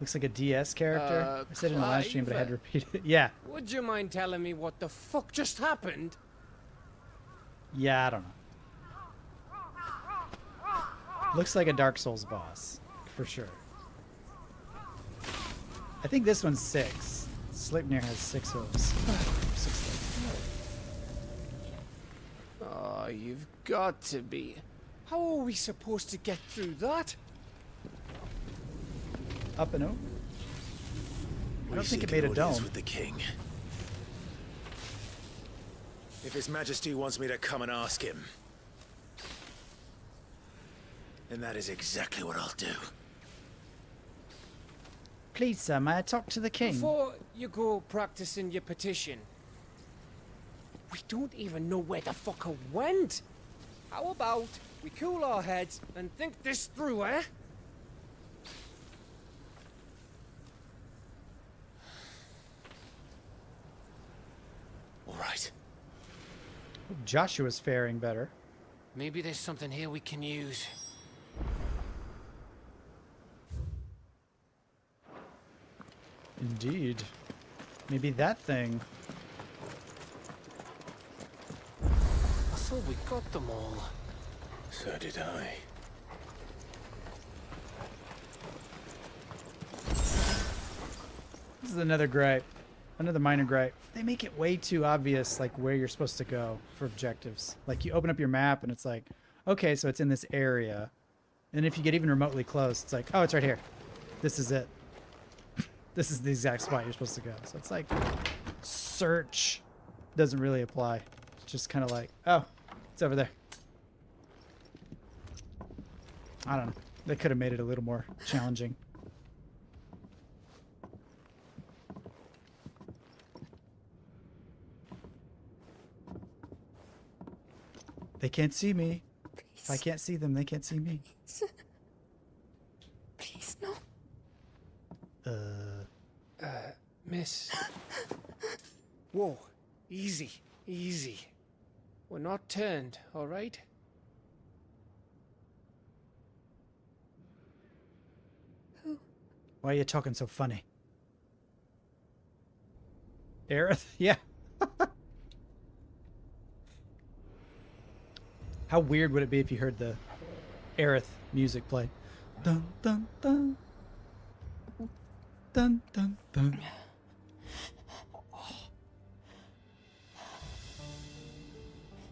Looks like a DS character. I said it in the live stream, but I had to repeat it. Yeah. Would you mind telling me what the fuck just happened? Yeah, I don't know. Looks like a Dark Souls boss, for sure. I think this one's 6. Sleipnir has 6 of those. 6 Oh, you've got to be. How are we supposed to get through that? Up and over. I don't think it made a dome. With the king. If His Majesty wants me to come and ask him, then that is exactly what I'll do. Please, sir, may I talk to the king? Before you go practicing your petition, we don't even know where the fucker went. How about we cool our heads and think this through, eh? All right. Joshua's faring better. Maybe there's something here we can use. Indeed. Maybe that thing. I thought we got them all. So did I. This is another gripe. Another minor gripe. They make it way too obvious, like, where you're supposed to go for objectives. Like, you open up your map and it's like, okay, so it's in this area. And if you get even remotely close, it's like, oh, it's right here. This is it. This is the exact spot you're supposed to go. So it's like, search doesn't really apply. It's just kind of like, oh, it's over there. I don't know. They could have made it a little more challenging. They can't see me. Please. If I can't see them, they can't see me. Please, no. Miss. Whoa. Easy. Easy. We're not turned, all right? Who? Why are you talking so funny? Aerith? Yeah. How weird would it be if you heard the Aerith music play? Dun dun dun. Dun dun dun.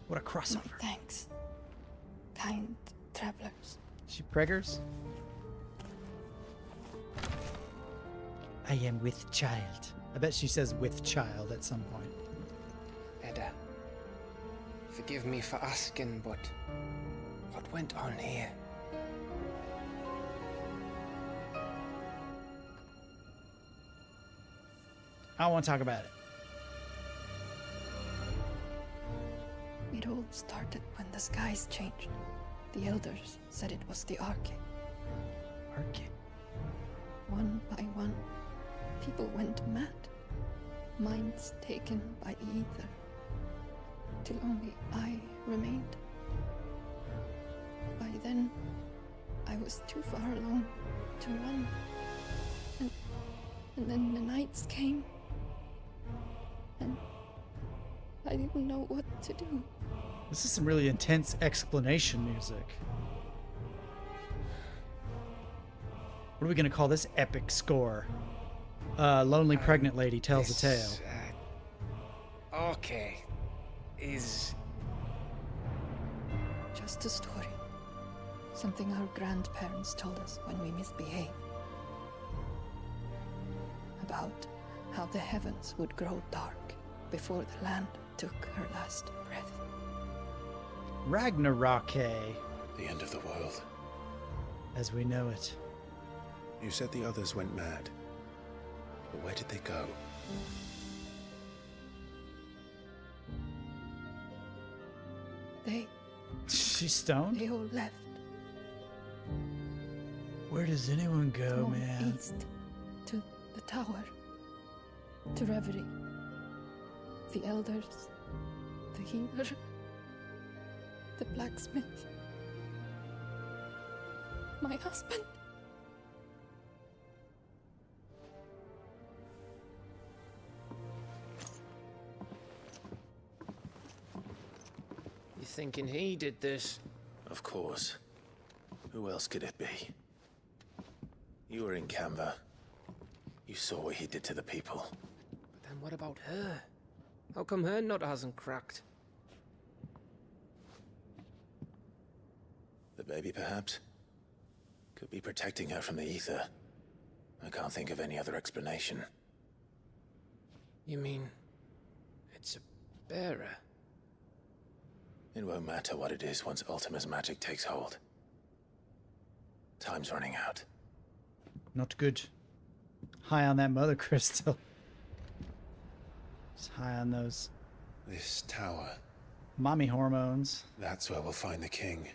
What a crossover. Thanks, kind travelers. She preggers? I am with child. I bet she says with child at some point. Edda, forgive me for asking, but what went on here? I don't want to talk about it. It all started when the skies changed. The elders said it was the Arche. Arche? One by one, people went mad. Minds taken by aether. Till only I remained. By then, I was too far along to run. And then the nights came. And I didn't know what to do. This is some really intense explanation music. What are we going to call this epic score? Lonely pregnant lady tells a tale. Okay. Is... Just a story. Something our grandparents told us when we misbehaved. About how the heavens would grow dark before the land took her last breath. Ragnarake. The end of the world. As we know it. You said the others went mad. But where did they go? She's stoned? They all left. Where does anyone go, Come man? east to the tower. To Reverie. The elders. The healer. The blacksmith. My husband. You thinking he did this? Of course. Who else could it be? You were in Canva. You saw what he did to the people. But then what about her? How come her nut hasn't cracked? The baby, perhaps? Could be protecting her from the aether. I can't think of any other explanation. You mean... it's a bearer? It won't matter what it is once Ultima's magic takes hold. Time's running out. Not good. High on that mother crystal. Just high on those This tower. mommy hormones. That's where we'll find the king.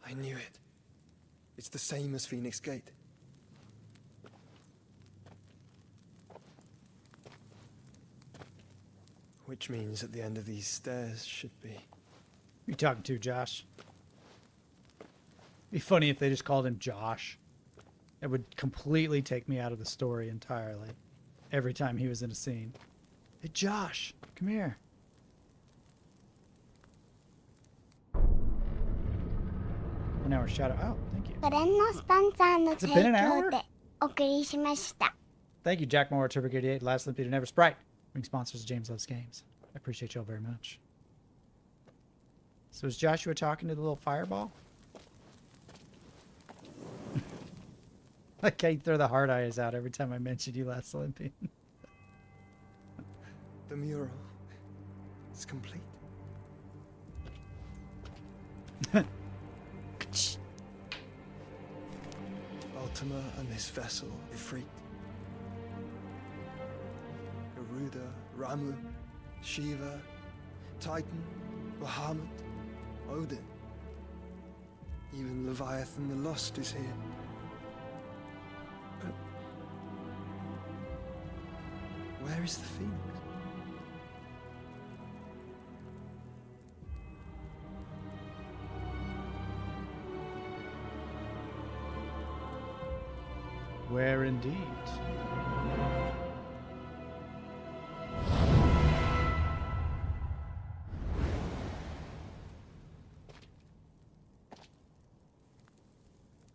I knew it. It's the same as Phoenix Gate. Which means at the end of these stairs should be... Who you talking to, Josh? Be funny if they just called him Josh. It would completely take me out of the story entirely. Every time he was in a scene. Hey, Josh, come here. An hour shadow. Oh, thank you. Has it been an hour? Thank you, Jack Moore, Turbo 88, Last Olympian, and Ever Sprite. Being sponsors of James Loves Games. I appreciate y'all very much. So is Joshua talking to the little fireball? Like I throw the hard eyes out every time I mention you, Last Olympian. The mural is complete. Ultima and this vessel, Ifrit. Garuda, Ramu, Shiva, Titan, Bahamut, Odin. Even Leviathan the Lost is here. But where is the Phoenix? Where indeed?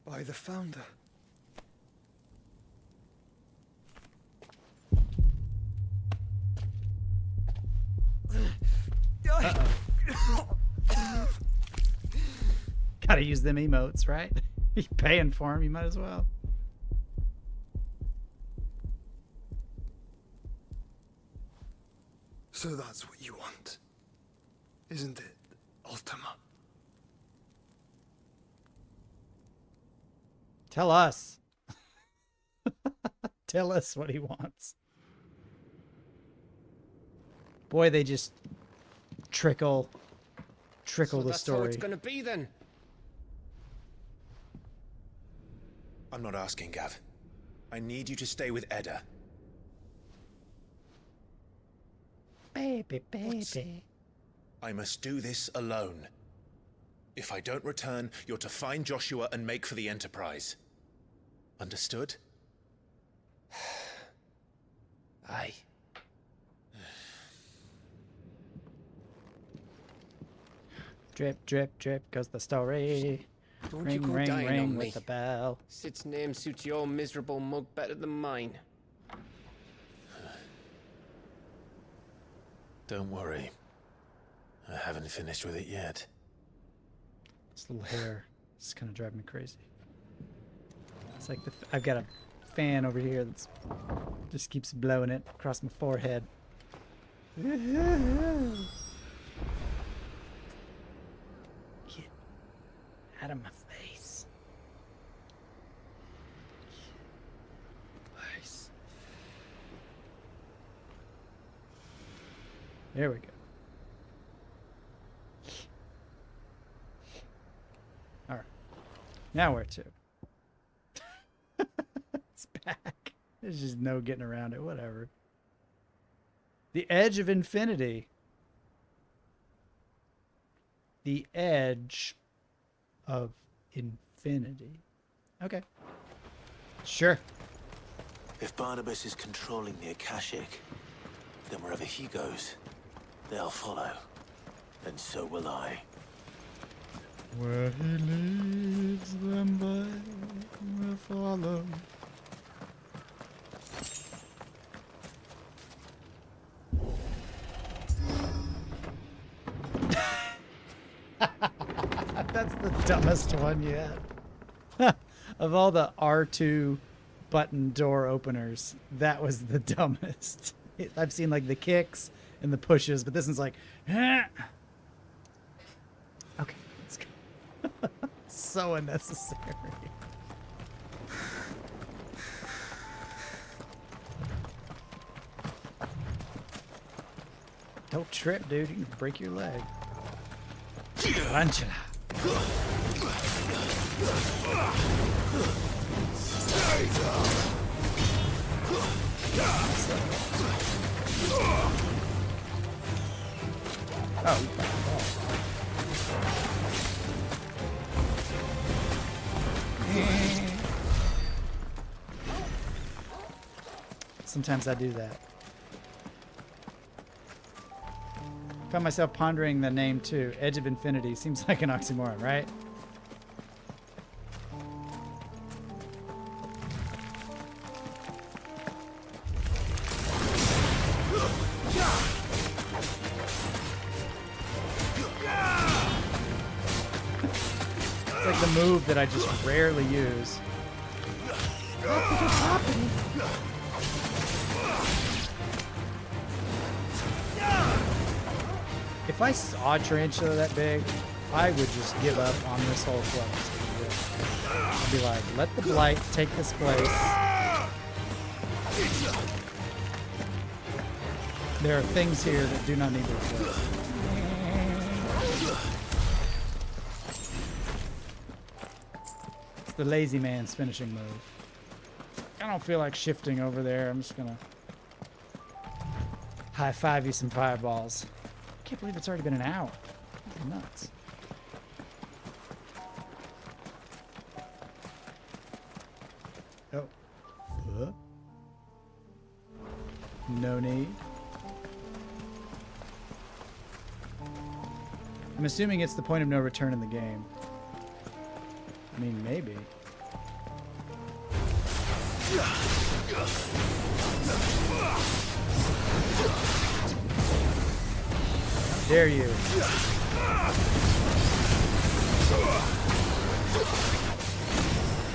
By the Founder. Gotta use them emotes, right? You're paying for them, you might as well. So that's what you want, isn't it, Ultima? Tell us. Tell us what he wants. Boy, they just trickle So the that's story. how it's gonna be then. I'm not asking, Gav. I need you to stay with Edda. Baby. I must do this alone. If I don't return, you're to find Joshua and make for the Enterprise. Understood? Aye. Drip, drip, drip goes the story. Don't Ring, you go ring, dying ring on me. with the bell. Sid's name suits your miserable mug better than mine. Don't worry. I haven't finished with it yet. This little hair is kind of driving me crazy. It's like I've got a fan over here that's just keeps blowing it across my forehead. Get out of my face. Nice. There we go. All right. Now where to? It's back. There's just no getting around it. Whatever. The edge of infinity. The edge of infinity. Okay. Sure. If Barnabas is controlling the Akashic, then wherever he goes, they'll follow. And so will I. Where he leads them by will follow. That's the dumbest one yet. Of all the R2 button door openers, that was the dumbest. I've seen like the kicks and the pushes, but this one's like, okay, let's go. So unnecessary. Don't trip, dude. You can break your leg. Tarantula. Oh, you fucking ball. Sometimes I do that. Found myself pondering the name too. Edge of Infinity seems like an oxymoron, right? It's like the move that I just rarely use. If I saw a tarantula that big, I would just give up on this whole quest. I'd be like, let the Blight take this place. There are things here that do not need to exist. It's the lazy man's finishing move. I don't feel like shifting over there. I'm just gonna high-five you some fireballs. I can't believe it's already been an hour. That's nuts. Oh. No need. I'm assuming it's the point of no return in the game. I mean, maybe. How dare you?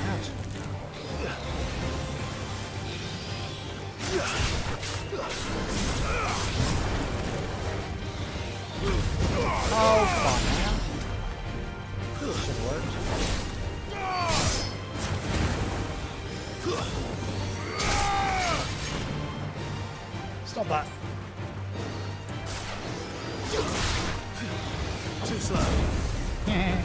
Ouch. Oh, come on, man. Should work. Stop that. Too slow. Hey.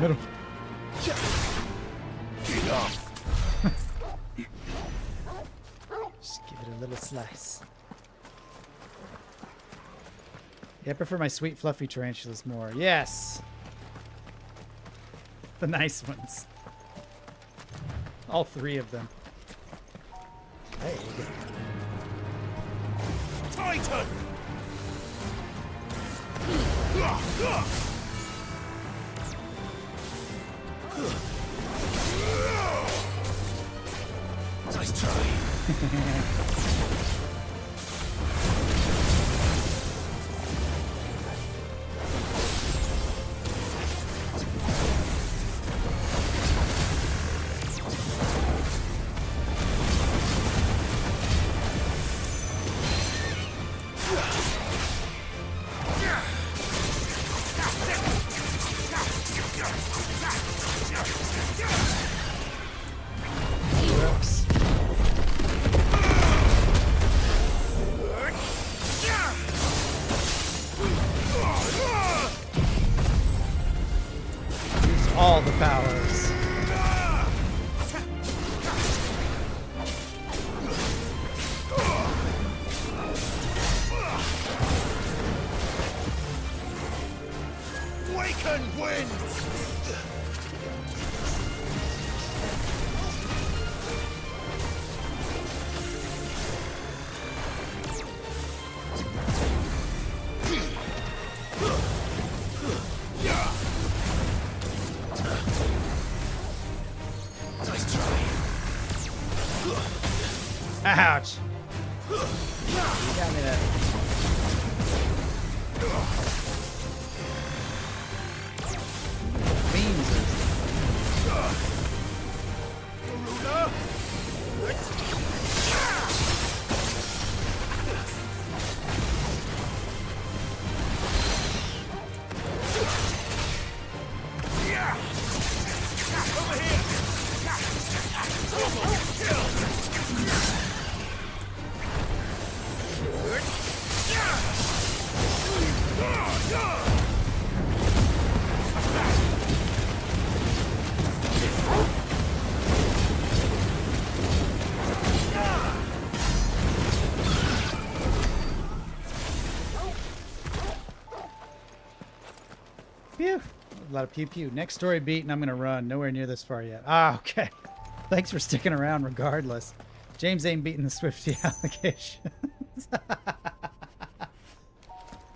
Middle. Get off. Just give it a little slice. Yeah, I prefer my sweet fluffy tarantulas more. Yes! The nice ones. All three of them. Hey. Titan! Nice try. all the powers. Waken wind! Nice try. Ouch. You got me there. Beams Phew. A lot of pew pew. Next story beat, and I'm gonna run. Nowhere near this far yet. Ah, okay. Thanks for sticking around regardless. James ain't beating the Swifty allegations.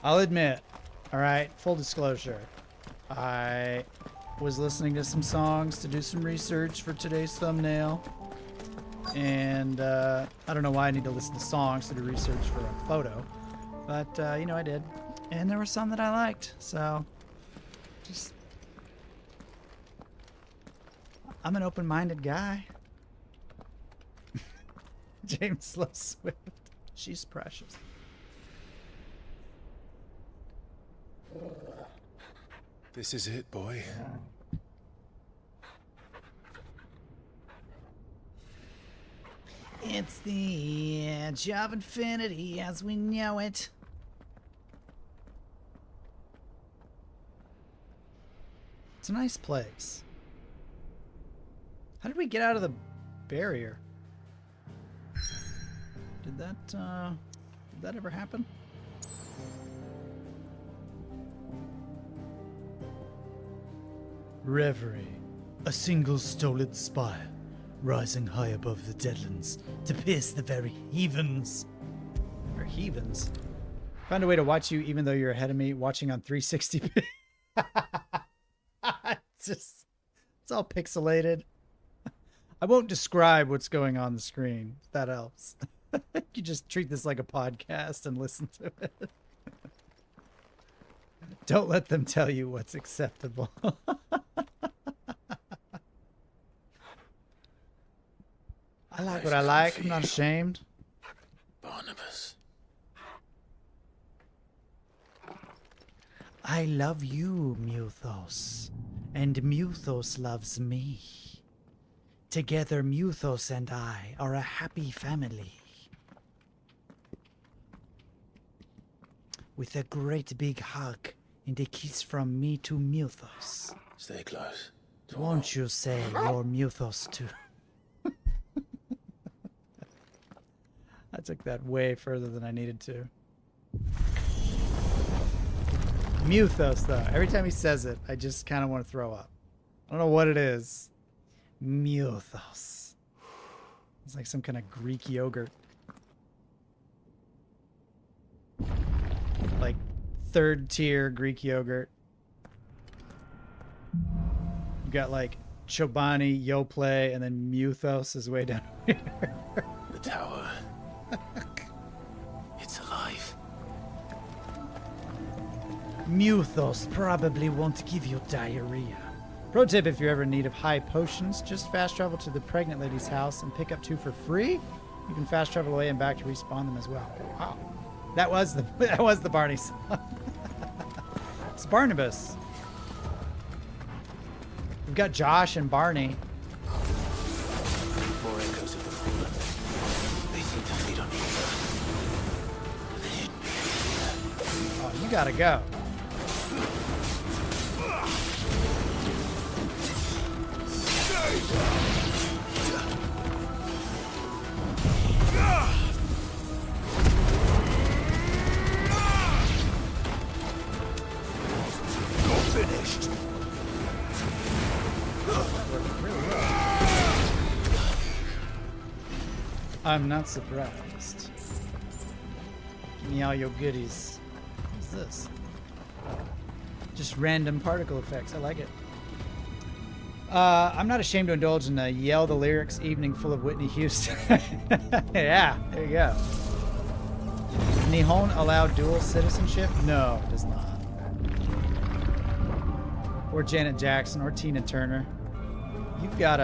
I'll admit, alright, full disclosure. I was listening to some songs to do some research for today's thumbnail. And I don't know why I need to listen to songs to do research for a photo. But, you know, I did. And there were some that I liked, so just... I'm an open-minded guy. James loves Swift. She's precious. This is it, boy. It's the edge of infinity as we know it. It's a nice place. How did we get out of the barrier? Did that ever happen? Reverie, a single stolid spire, rising high above the deadlands to pierce the very heavens. Or heavens? Found a way to watch you even though you're ahead of me, watching on 360p. It's all pixelated. I won't describe what's going on the screen, if that helps. You just treat this like a podcast and listen to it. Don't let them tell you what's acceptable. I like what I like. I'm not ashamed. Barnabas. I love you, Muthos. And Muthos loves me. Together, Muthos and I are a happy family. With a great big hug and a kiss from me to Muthos. Stay close. Won't you say you're Muthos too? I took that way further than I needed to. Muthos, though. Every time he says it, I just kind of want to throw up. I don't know what it is. Muthos. It's like some kind of Greek yogurt. Like third tier Greek yogurt. You got like Chobani, Yoplait, and then Muthos is way down here. The tower. It's alive. Muthos probably won't give you diarrhea. Pro tip, if you're ever in need of high potions, just fast travel to the pregnant lady's house and pick up 2 for free. You can fast travel away and back to respawn them as well. Wow. That was the Barney song. It's Barnabas. We've got Josh and Barney. More echoes of the fallen. They seem to feed on ether. Oh, you gotta go. finished. I'm not surprised. Give me all your goodies. What's this? Just random particle effects. I like it. I'm not ashamed to indulge in a yell the lyrics evening full of Whitney Houston. Yeah, there you go. Does Nihon allow dual citizenship? No, it does not. Or Janet Jackson or Tina Turner. You've got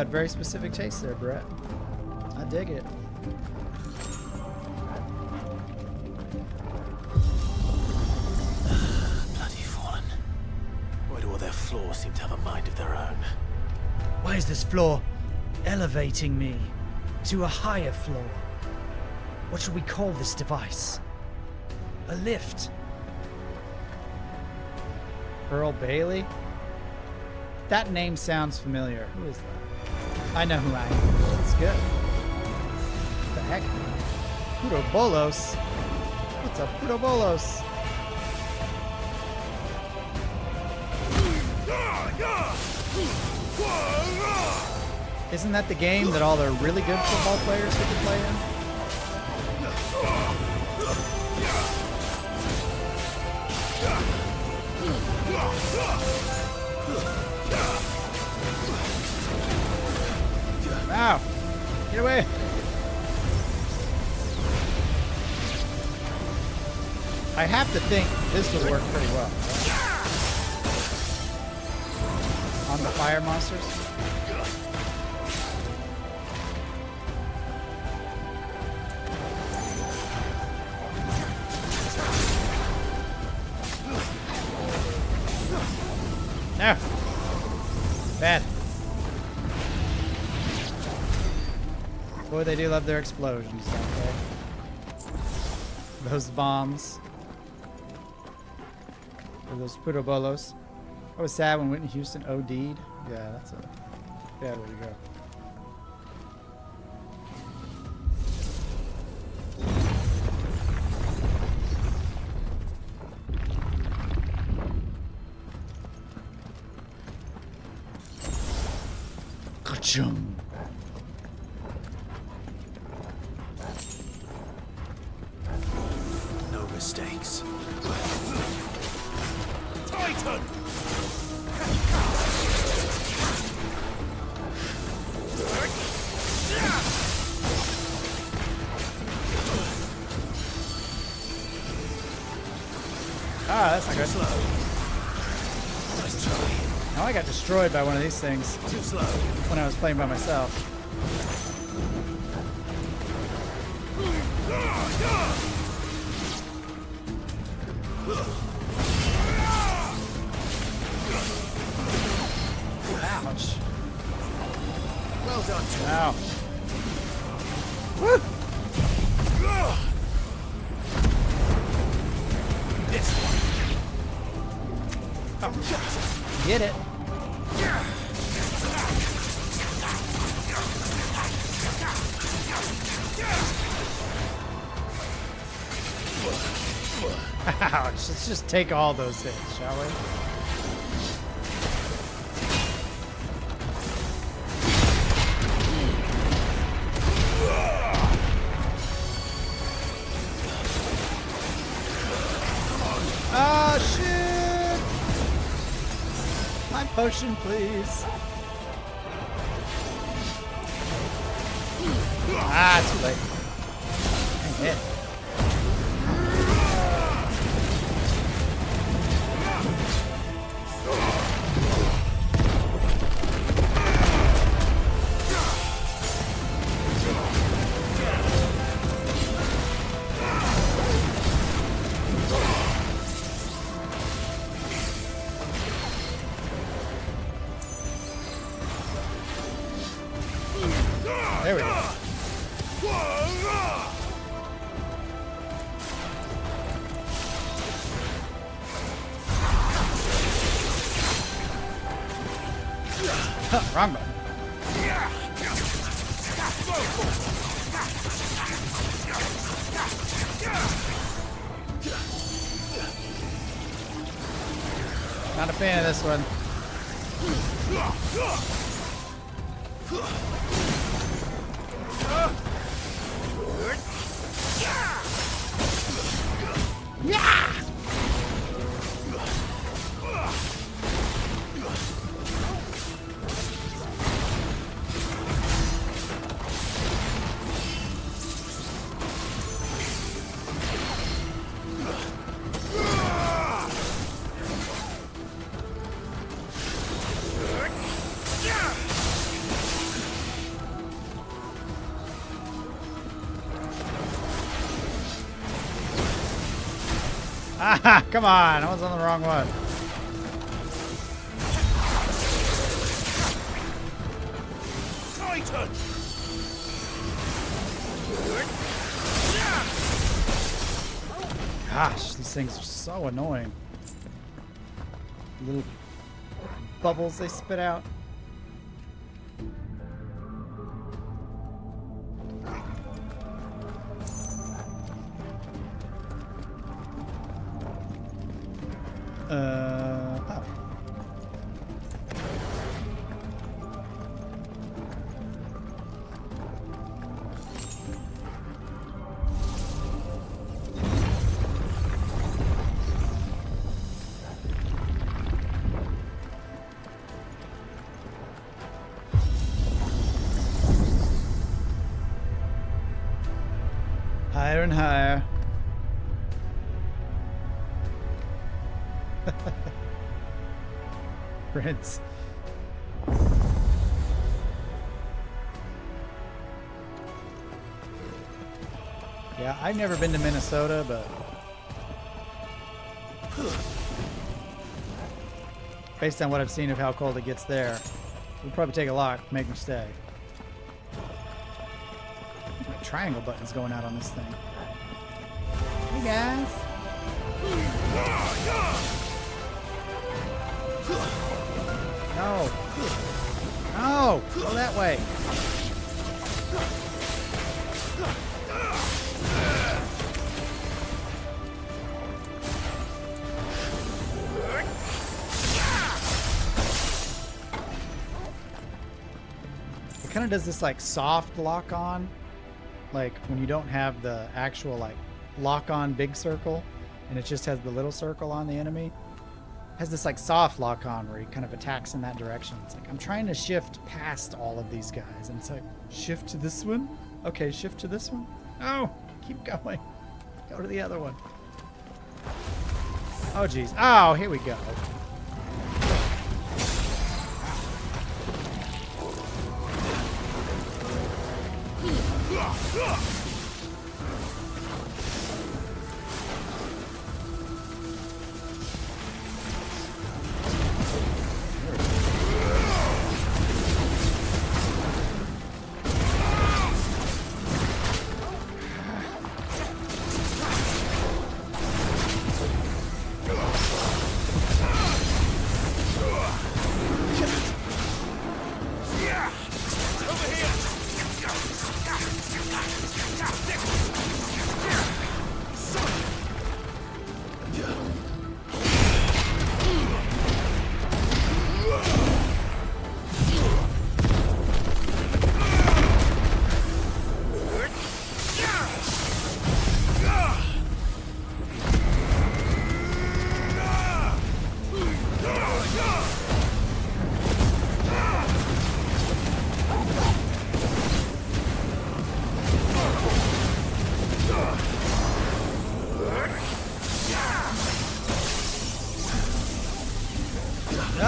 very specific taste there, Brett. I dig it. Bloody fallen. Why do all their floors seem to have a mind of their own? Why is this floor elevating me to a higher floor? What should we call this device? A lift? Earl Bailey? That name sounds familiar. Who is that? I know who I am. It's good. What the heck? Puro Bolos? What's up, Puro Bolos? Isn't that the game that all the really good football players get to play in? Ow! Get away! I have to think this would work pretty well. On the fire monsters? No! Bad. Boy, they do love their explosions, don't they? Those bombs. Or those putobolos. I was sad when Whitney Houston OD'd. Yeah, that's a bad way to go. Ka-chung. No mistakes. Titan! Ah, that's not good. Slow. Nice try. Now I got destroyed by one of these things Too slow. when I was playing by myself. Ouch. Well done, Tom. Ow. Woo! This one. Oh. Get it. Ouch. Let's just take all those hits, shall we? Oh, shit! My potion, please. Ah, too late. Dang it. There we go. Wrong button. Not a fan of this one. Yeah! Ah, come on, I was on the wrong one. Titan! Gosh, these things are so annoying. Little bubbles they spit out. Oh. Higher and higher. Prince. Yeah, I've never been to Minnesota, but based on what I've seen of how cold it gets there, it would probably take a lot to make me stay. My triangle button's going out on this thing. Hey guys. No. No. Go that way. It kind of does this like soft lock on, like when you don't have the actual like lock on big circle and it just has the little circle on the enemy. Has this like soft lock on where he kind of attacks in that direction. It's like I'm trying to shift past all of these guys and it's like shift to this one. Okay, shift to this one. No, keep going. Go to the other one. Oh geez. Oh, here we go.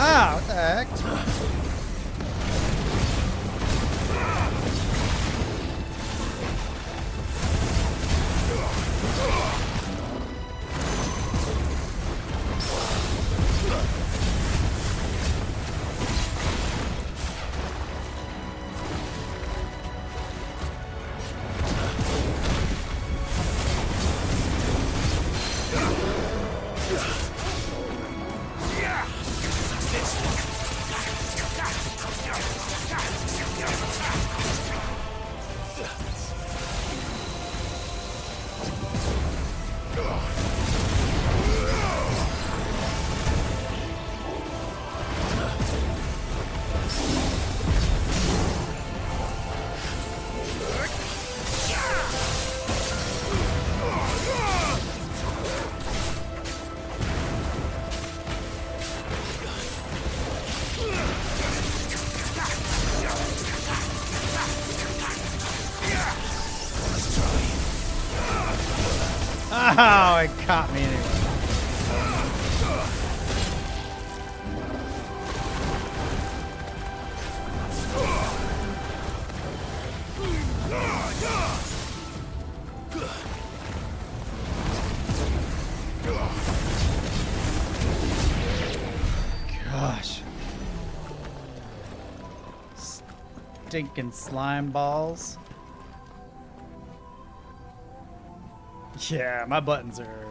Ah, what the heck? Oh, it caught me anyway. Gosh. Stinking slime balls. Yeah, my buttons are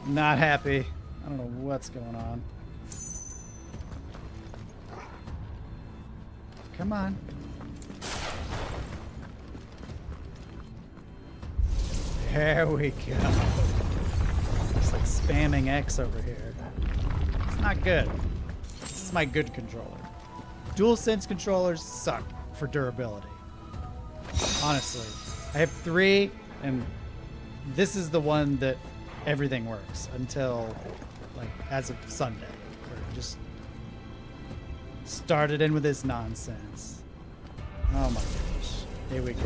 not happy. I don't know what's going on. Come on. There we go. It's like spamming X over here. It's not good. This is my good controller. DualSense controllers suck for durability. Honestly. I have 3, and this is the one that everything works until, like, as of Sunday. Where it just started in with this nonsense. Oh my gosh. Here we go.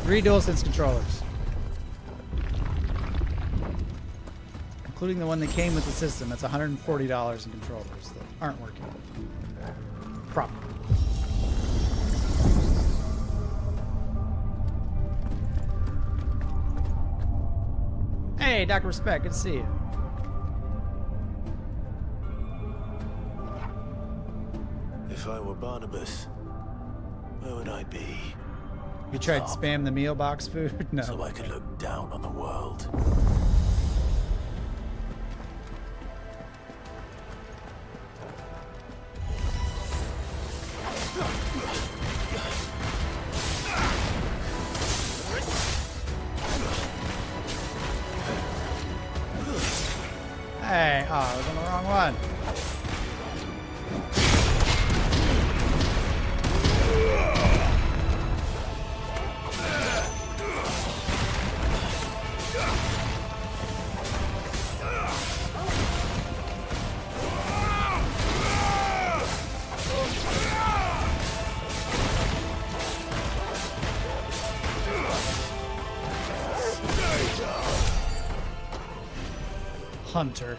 3 DualSense controllers. Including the one that came with the system. That's $140 in controllers that aren't working properly. Hey, Dr. Respect, good to see you. If I were Barnabas, where would I be? You tried to spam the meal box food? No. So I could look down on the world. Hey, oh, I was on the wrong one. Hunter.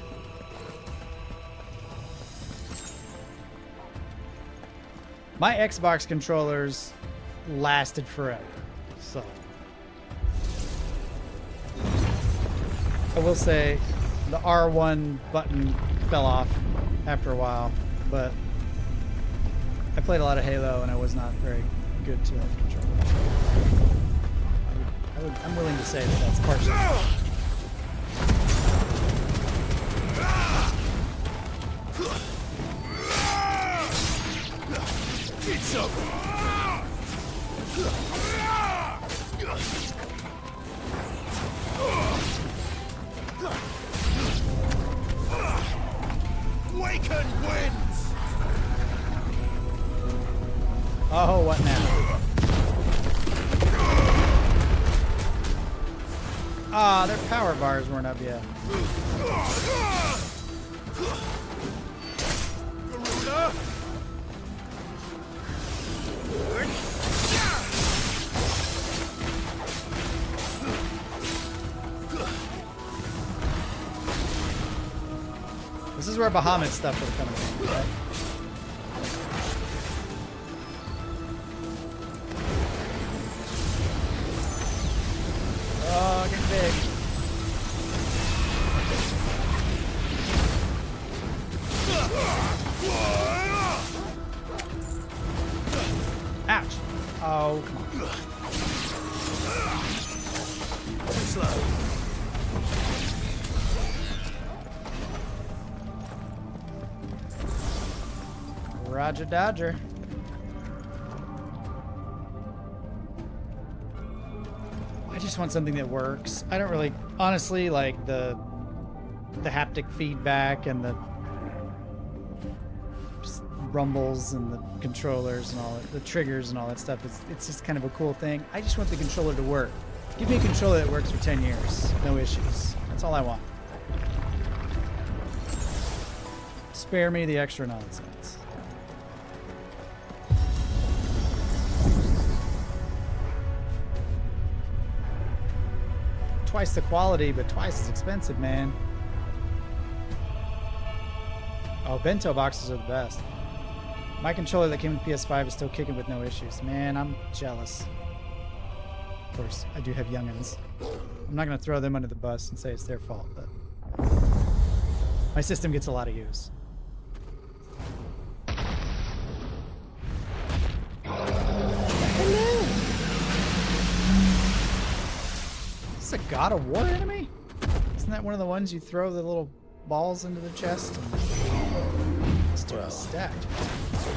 My Xbox controllers lasted forever, so I will say the R1 button fell off after a while, but I played a lot of Halo and I was not very good to that controller. I'm willing to say that that's partially. It's up. Waken winds. Oh, what now? Ah, their power bars weren't up yet. Garuda. This is where Bahamut stuff would come in, right? Oh, getting big. Ouch. Oh, come on. Too slow. Roger Dodger. I just want something that works. I don't really, honestly, like the haptic feedback and the rumbles and the controllers and all that, the triggers and all that stuff. It's just kind of a cool thing. I just want the controller to work. Give me a controller that works for 10 years. No issues. That's all I want. Spare me the extra nonsense. twice the quality, but twice as expensive, man. Oh, bento boxes are the best. My controller that came with PS5 is still kicking with no issues. Man, I'm jealous. Of course, I do have youngins. I'm not going to throw them under the bus and say it's their fault, but my system gets a lot of use. Hello! Is this a God of War enemy? Isn't that one of the ones you throw the little balls into the chest? Let's do a stack.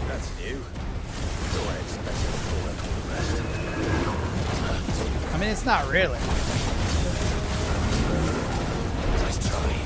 That's new. So I expected to pull up all the rest. I mean, it's not really. Nice try.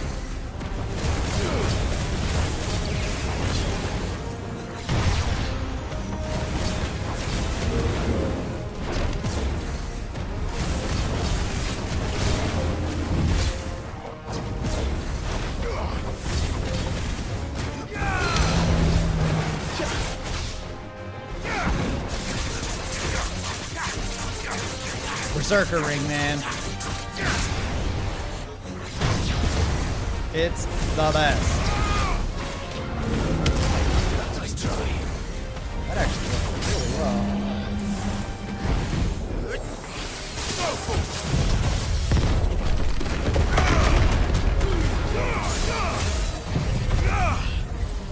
Berserker ring, man. It's the best. Nice try. That actually worked really well.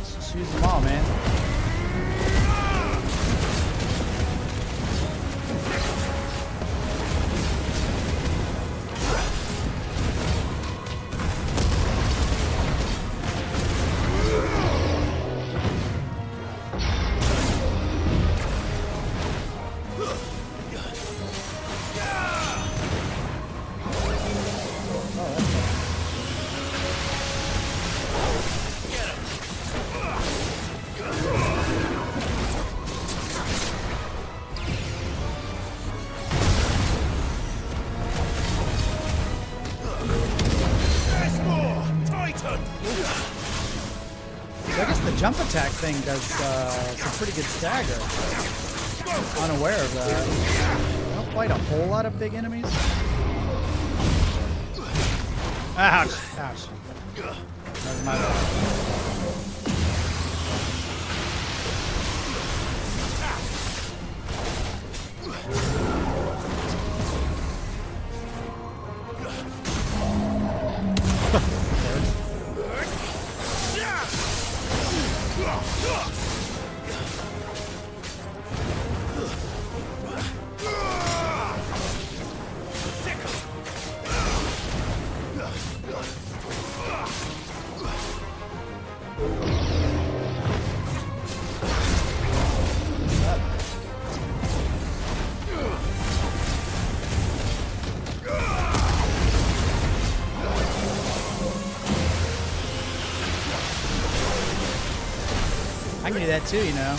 Just use them all, man. Jump attack thing does some pretty good stagger. Unaware of that. I don't fight a whole lot of big enemies. Ouch! Ouch. That was my bad. I can do that too, you know.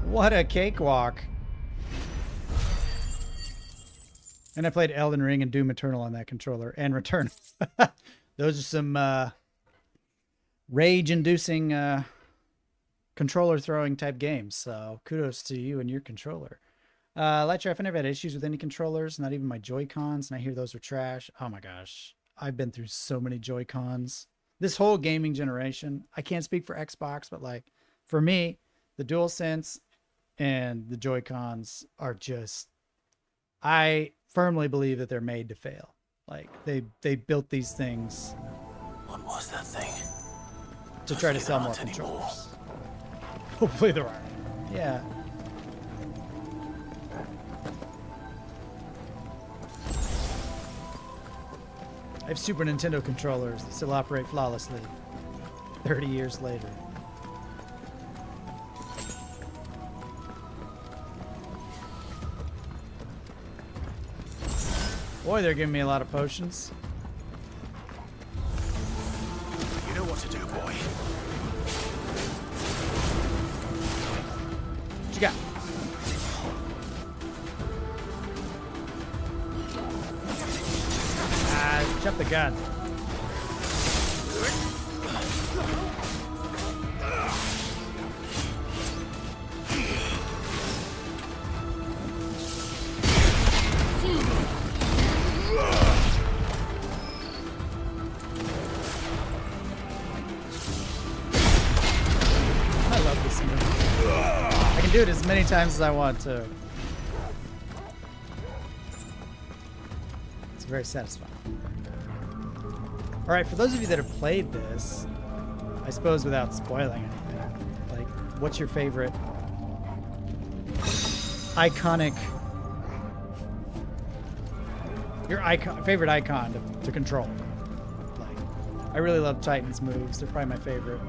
What a cakewalk. And I played Elden Ring and Doom Eternal on that controller and Return. Those are some rage-inducing controller throwing type games. So kudos to you and your controller. Lightshare, I've never had issues with any controllers, not even my Joy-Cons, and I hear those are trash. Oh my gosh. I've been through so many Joy-Cons. This whole gaming generation, I can't speak for Xbox, but like for me, the DualSense and the Joy-Cons are just, I firmly believe that they're made to fail. Like they built these things. What was that thing? To try to sell more controllers. Hopefully there are. Yeah. I have Super Nintendo controllers that still operate flawlessly 30 years later. Boy, they're giving me a lot of potions. You know what to do, boy. What you got? Jump the gun. it as many times as I want to. It's very satisfying. Alright, for those of you that have played this, I suppose without spoiling anything, like, what's your favorite iconic... favorite icon to control? Like, I really love Titan's moves. They're probably my favorite.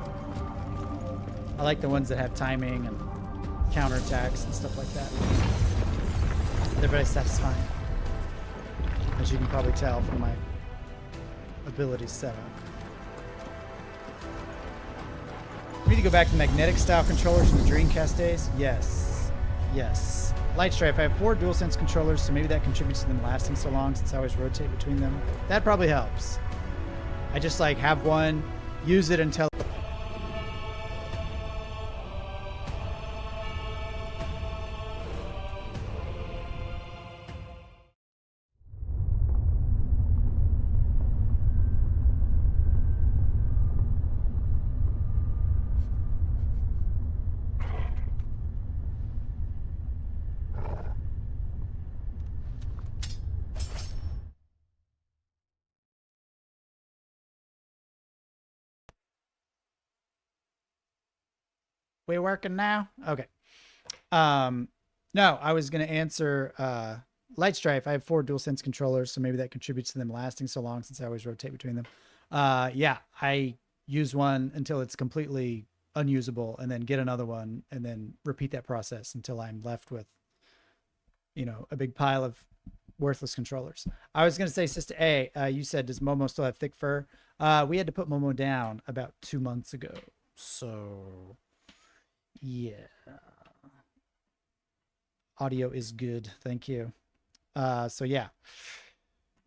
I like the ones that have timing and counterattacks and stuff like that. They're very satisfying, as you can probably tell from my ability setup. We need to go back to magnetic style controllers from the Dreamcast days. Yes. Yes. Light Strife. I have 4 DualSense controllers, so maybe that contributes to them lasting so long since I always rotate between them. That probably helps. I just like have one, use it until... We working now? Okay. No, I was going to answer Light Strife. I have 4 DualSense controllers, so maybe that contributes to them lasting so long since I always rotate between them. Yeah, I use one until it's completely unusable and then get another one and then repeat that process until I'm left with, you know, a big pile of worthless controllers. I was going to say, Sister A, you said, does Momo still have thick fur? We had to put Momo down about 2 months ago. So... yeah. Audio is good. Thank you. So yeah.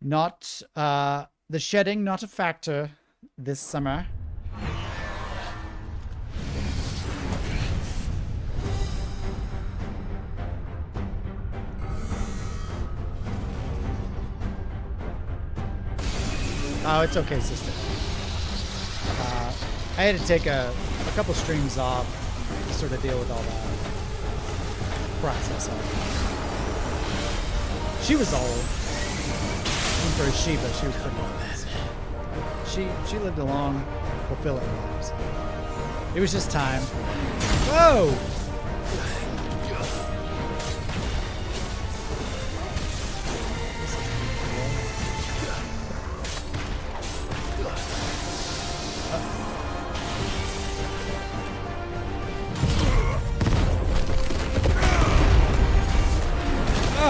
Not the shedding, not a factor this summer. Oh, it's okay, sister. I had to take a couple streams off to sort of deal with all that process. She was old. Even for a Shiva, she was pretty old. She lived a long, fulfilling life. So it was just time. Whoa!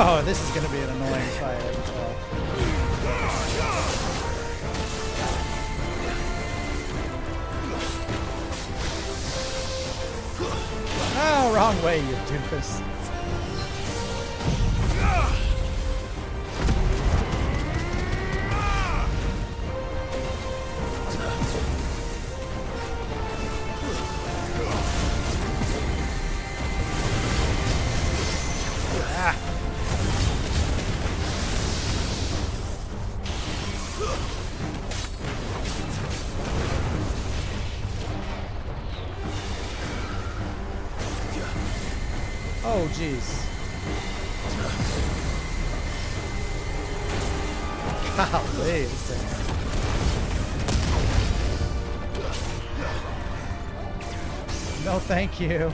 Oh, this is going to be an annoying fight. Oh, wrong way, you doofus. Oh, jeez. Golly, no, thank you.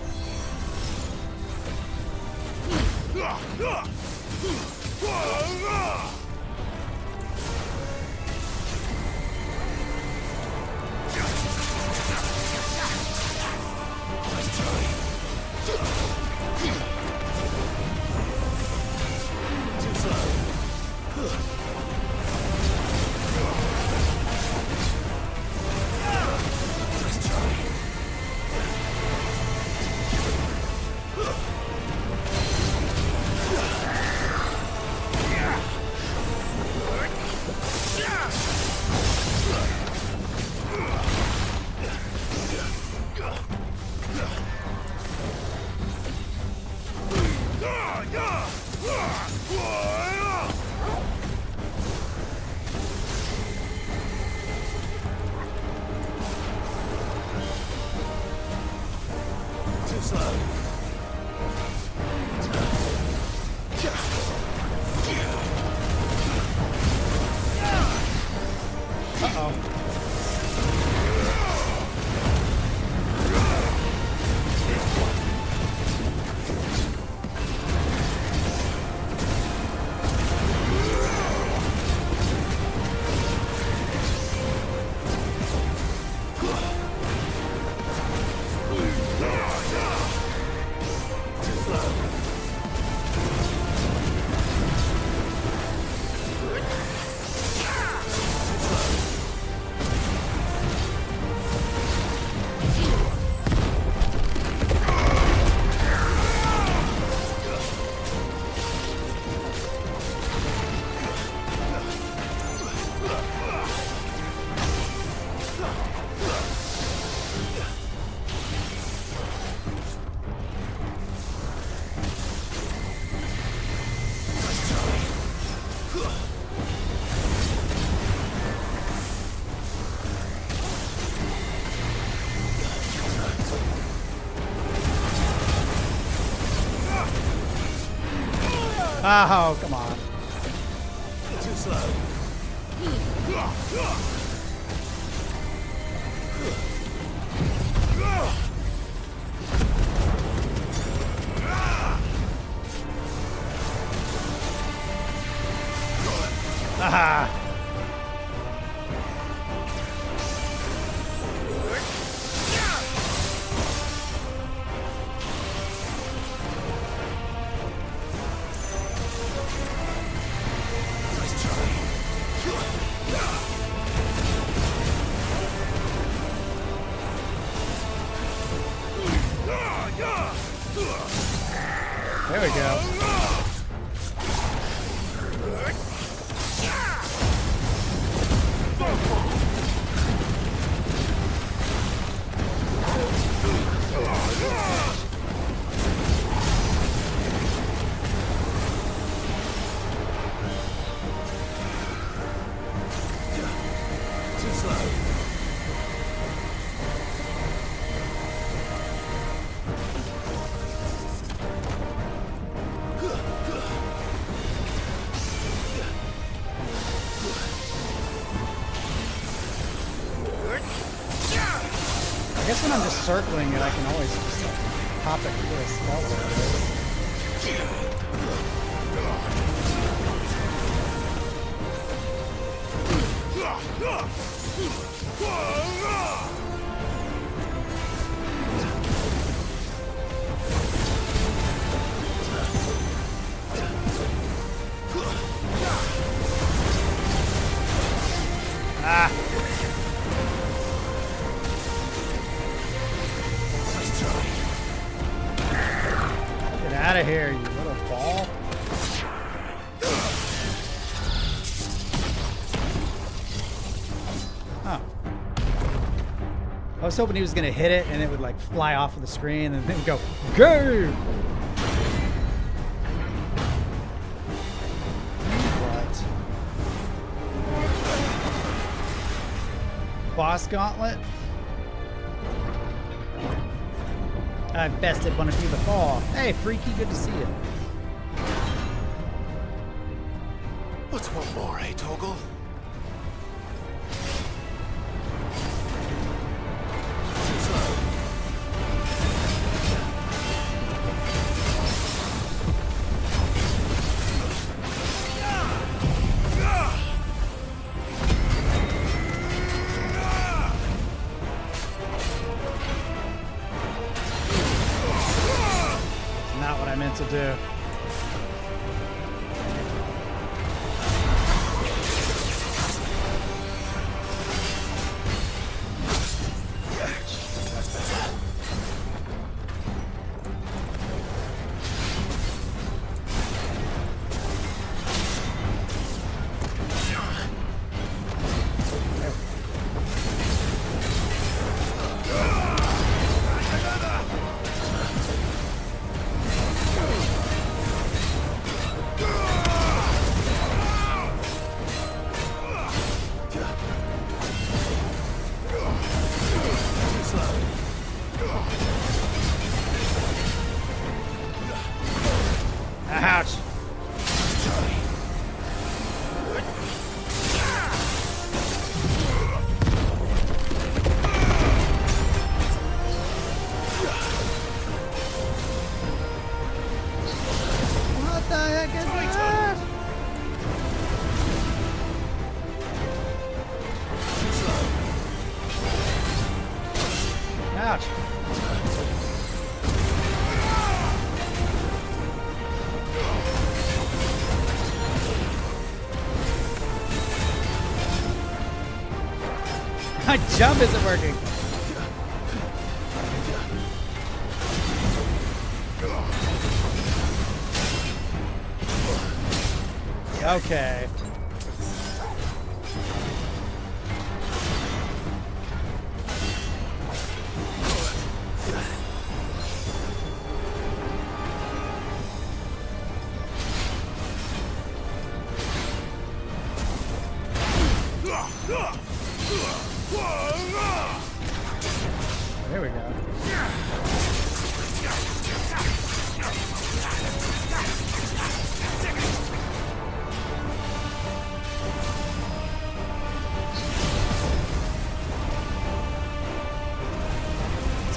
Oh, come on. Too slow. Aha! There we go. I guess when I'm just circling it, I can always just pop it for a spell. Ah! Get out of here, you little ball. Oh. I was hoping he was going to hit it and it would like fly off of the screen and then go, go! What? Boss gauntlet? I've bested one of you before. Hey, Freaky, good to see you. What's one more, eh, Toggle? Not what I meant to do. Ouch. What the heck is that? Ouch. My jump isn't working. Okay. There we go.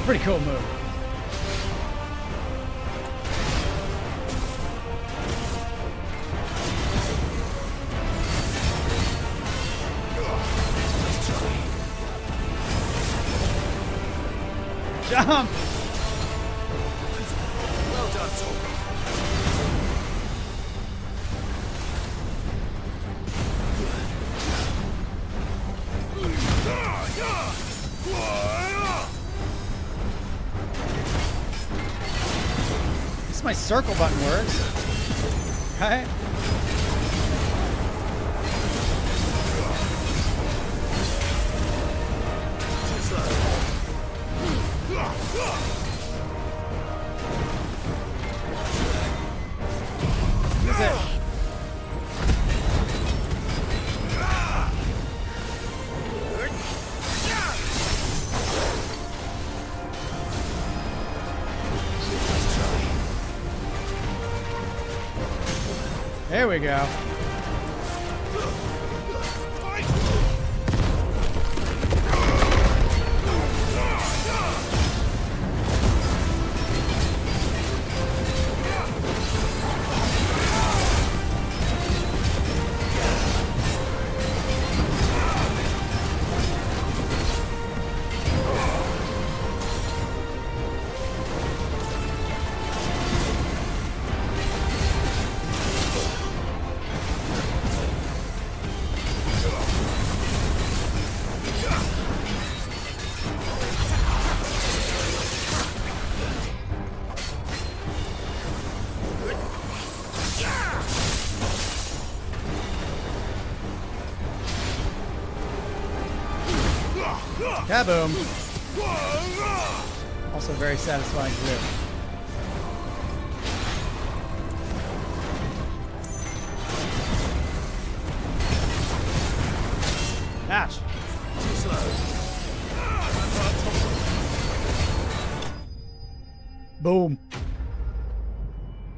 Pretty cool move. Jump! Well done, Torgal. This my circle button works. Right? Use it. There we go. Kaboom! Also very satisfying to do. Ouch! Too slow. Boom.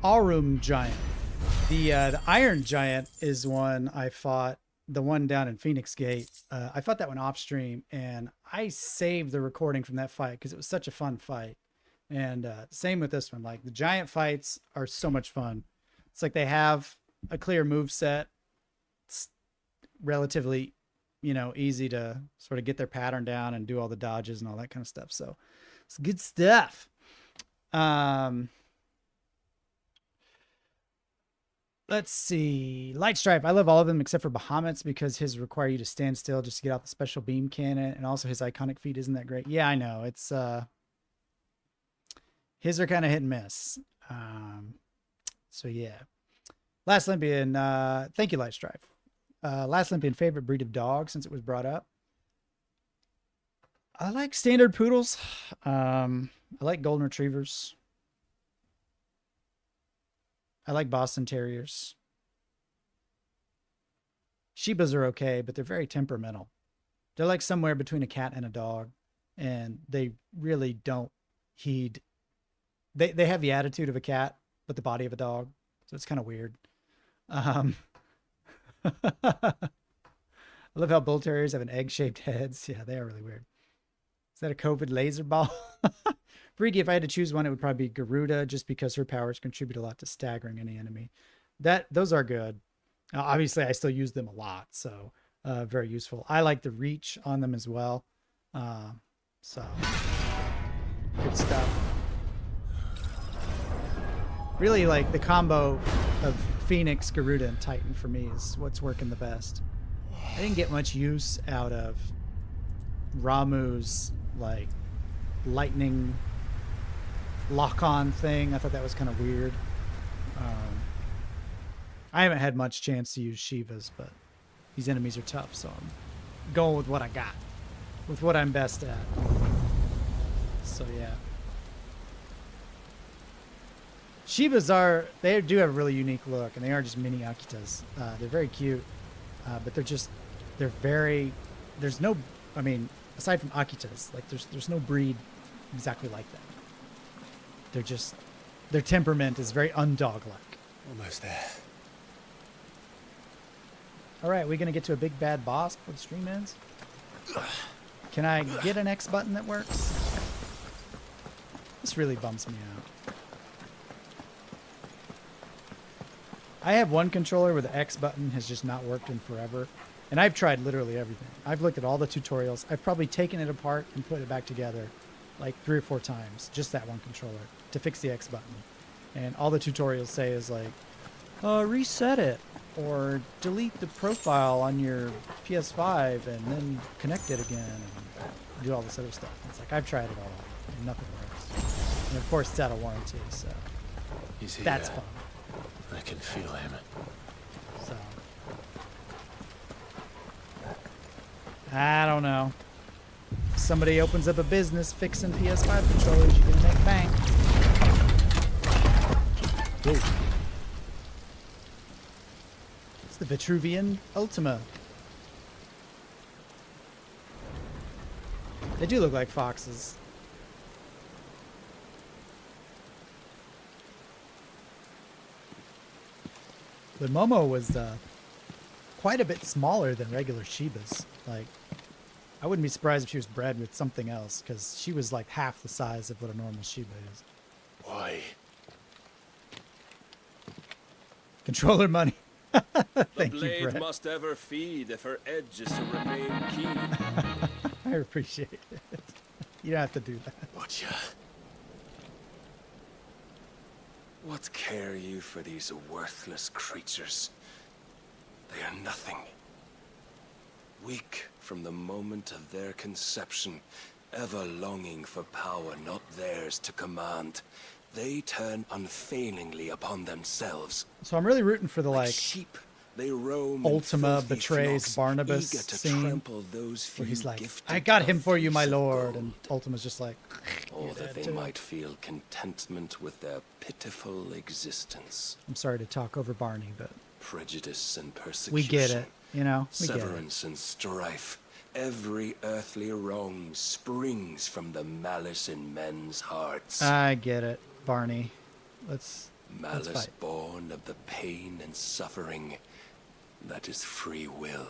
Aurum Giant. The Iron Giant is one I fought. The one down in Phoenix Gate. I fought that one off stream, and I saved the recording from that fight because it was such a fun fight. And same with this one. Like, the giant fights are so much fun. It's like they have a clear move set. It's relatively, you know, easy to sort of get their pattern down and do all the dodges and all that kind of stuff. So it's good stuff. Let's see. Light Stripe. I love all of them except for Bahamut's because his require you to stand still just to get out the special beam cannon. And also his iconic feat isn't that great. Yeah, I know. It's his are kind of hit and miss. So yeah. Last Olympian. Thank you, Light Stripe. Last Olympian favorite breed of dog since it was brought up. I like standard poodles. I like golden retrievers. I like Boston Terriers. Shibas are okay, but they're very temperamental. They're like somewhere between a cat and a dog, and they really don't heed. They have the attitude of a cat, but the body of a dog, so it's kind of weird. I love how bull terriers have an egg-shaped heads. Yeah, they are really weird. Is that a COVID laser ball? Brigi, if I had to choose one, it would probably be Garuda, just because her powers contribute a lot to staggering any enemy. Those are good. Obviously, I still use them a lot, so very useful. I like the reach on them as well. So good stuff. Really, like the combo of Phoenix, Garuda, and Titan for me is what's working the best. I didn't get much use out of Ramuh's like lightning lock-on thing. I thought that was kind of weird. I haven't had much chance to use Shivas, but these enemies are tough, so I'm going with what I got, with what I'm best at. So yeah. Shivas they do have a really unique look, and they are just mini Akitas. They're very cute, but they're very, there's no, I mean, aside from Akitas, like there's no breed exactly like that. They're just, their temperament is very undog-like. Almost there. All right, we're going to get to a big bad boss before the stream ends. Can I get an X button that works? This really bums me out. I have one controller where the X button has just not worked in forever. And I've tried literally everything. I've looked at all the tutorials. I've probably taken it apart and put it back together like 3 or 4 times. Just that one controller to fix the X button. And all the tutorials say is like, reset it. Or delete the profile on your PS5 and then connect it again. And do all this other stuff. It's like, I've tried it all. And nothing works. And of course it's out of warranty, so that's fun. I can feel him. So I don't know. If somebody opens up a business fixing PS5 controllers, you're gonna make bank. Whoa. It's the Vitruvian Ultima. They do look like foxes. But Momo was quite a bit smaller than regular Shibas. Like, I wouldn't be surprised if she was bred with something else, because she was like half the size of what a normal Shiba is. Why? Controller money. The blade must ever feed if her edge is to remain keen. I appreciate it. You don't have to do that. Watcha. What care you for these worthless creatures? They are nothing. Weak from the moment of their conception, ever longing for power not theirs to command, they turn unfailingly upon themselves. So I'm really rooting for the like sheep. They roam Ultima betrays Barnabas scene where he's like, I got him for you, my lord. And Ultima's just like, or that they might feel contentment with their pitiful existence. I'm sorry to talk over Barney, but prejudice and persecution. We get it, you know? We get it. Severance and strife. Every earthly wrong springs from the malice in men's hearts. I get it, Barney. Let's Malice born of the pain and suffering. That is free will.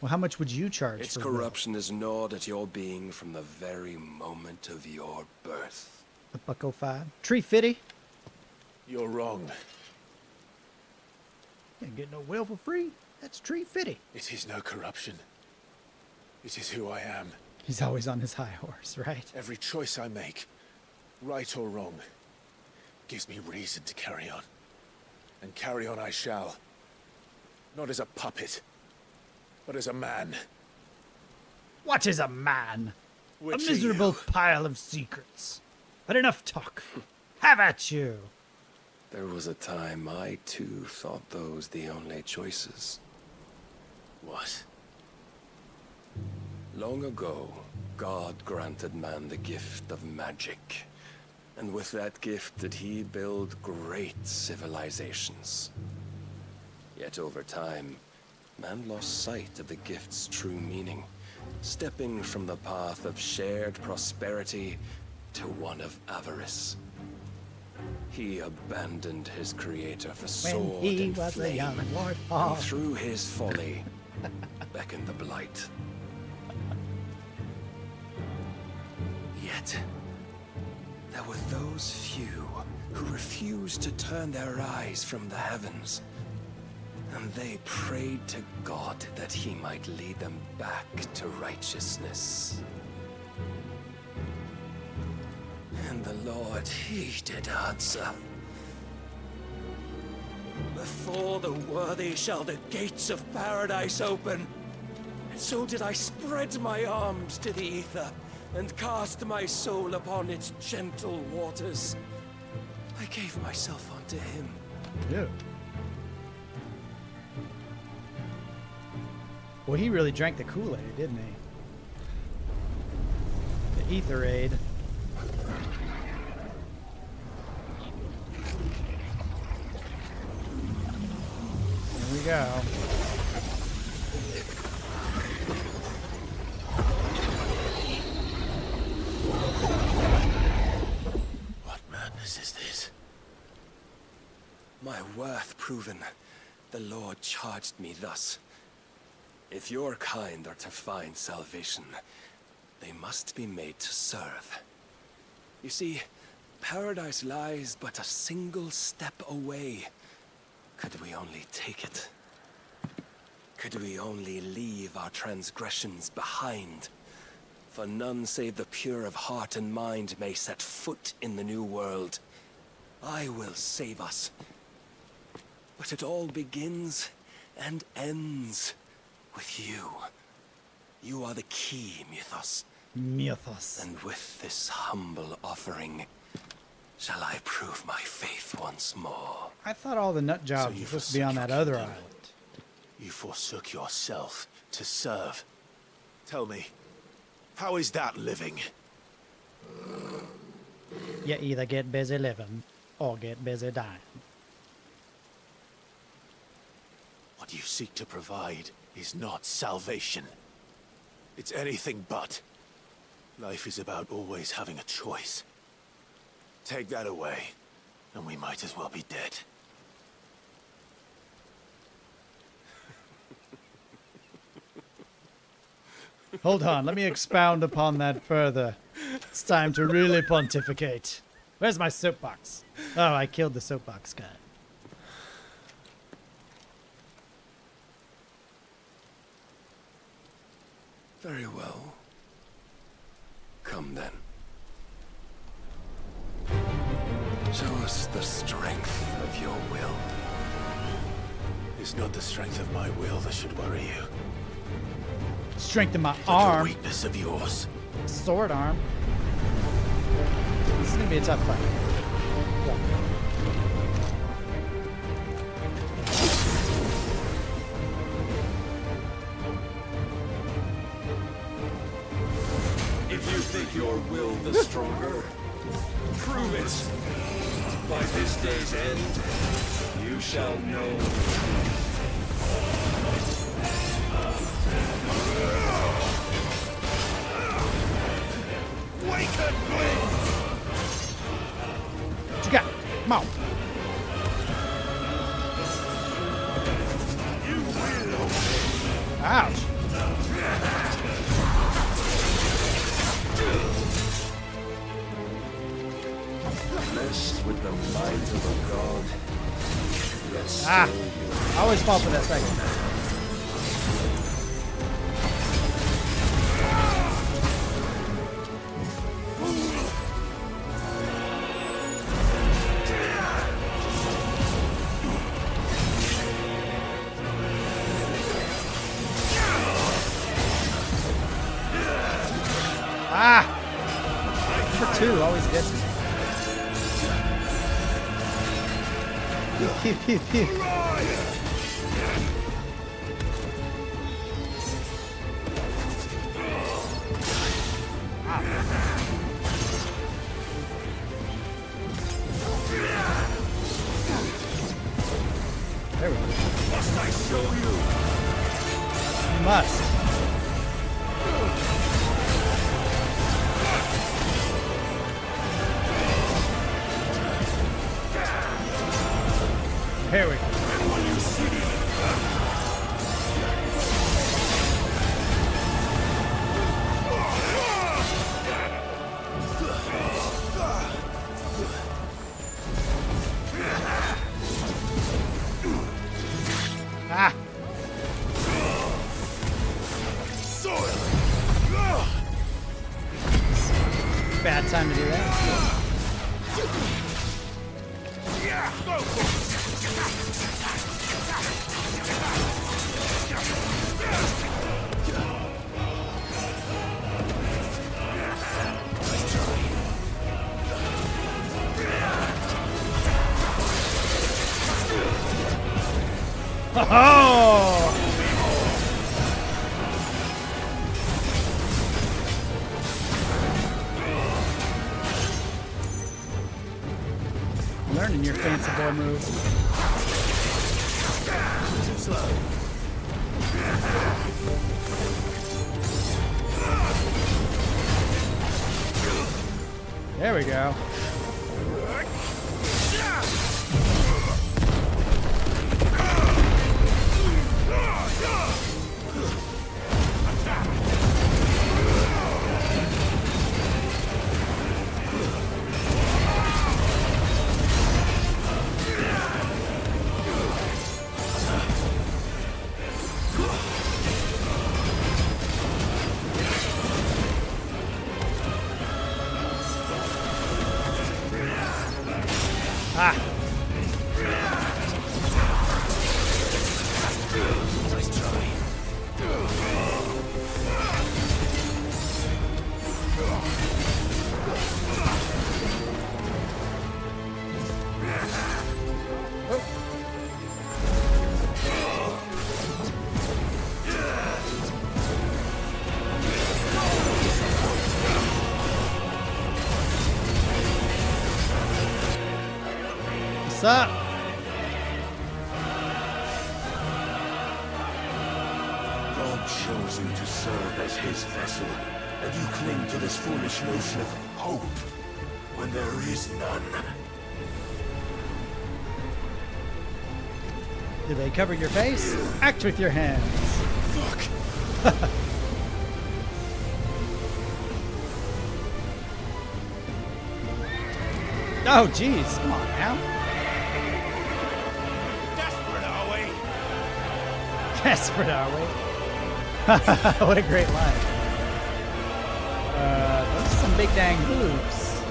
Well, how much would you charge its for corruption is gnawed at your being from the very moment of your birth. $1.05. Tree fitty. You're wrong. Can't get no will for free. That's tree fitty. It is no corruption. It is who I am. He's always on his high horse, right? Every choice I make, right or wrong, gives me reason to carry on. And carry on I shall. Not as a puppet, but as a man. What is a man? Which a miserable pile of secrets. But enough talk. Have at you. There was a time I too thought those the only choices. What? Long ago, God granted man the gift of magic. And with that gift did he build great civilizations. Yet over time, man lost sight of the gift's true meaning, stepping from the path of shared prosperity to one of avarice. He abandoned his creator for sword and flame, and through his folly beckoned the Blight. Yet, there were those few who refused to turn their eyes from the heavens, and they prayed to God that he might lead them back to righteousness. And the Lord, he did answer. Before the worthy shall the gates of paradise open. And so did I spread my arms to the aether, and cast my soul upon its gentle waters. I gave myself unto him. Yeah. Well, he really drank the Kool-Aid, didn't he? The Ether Aid. Here we go. What madness is this? My worth proven, the Lord charged me thus. If your kind are to find salvation, they must be made to serve. You see, paradise lies but a single step away. Could we only take it? Could we only leave our transgressions behind? For none save the pure of heart and mind may set foot in the new world. I will save us. But it all begins and ends with you. You are the key, Mythos. Mythos. And with this humble offering, shall I prove my faith once more? I thought all the nut jobs were supposed to be on that other island. You forsook yourself to serve. Tell me, how is that living? You either get busy living or get busy dying. What you seek to provide is not salvation. It's anything but. Life is about always having a choice. Take that away, and we might as well be dead. Hold on, let me expound upon that further. It's time to really pontificate. Where's my soapbox? Oh, I killed the soapbox guy. Very well. Come then. Show us the strength of your will. It's not the strength of my will that should worry you. Strength in my but arm. the weakness of yours. Sword arm. This is gonna be a tough fight. Yeah. If you think your will the stronger, prove it. By this day's end, you shall know. What you got? Come on. Ouch. Blessed with the might of a god. I always fall for that second. Number 2 always gets me. Pew, pew, pew. There we go. Must I show you? You must. Here we go. And when you see Bad time to do that. Oh! Learning your fancy boy moves. Too slow. There we go. Ah. Nice try. What's up? God chose you to serve as his vessel, and you cling to this foolish notion of hope when there is none. Do they cover your face? Act with your hands. Fuck. Oh, jeez. Come on now. Desperate, are we? Desperate, are we? What a great line. Those are some big dang hoops.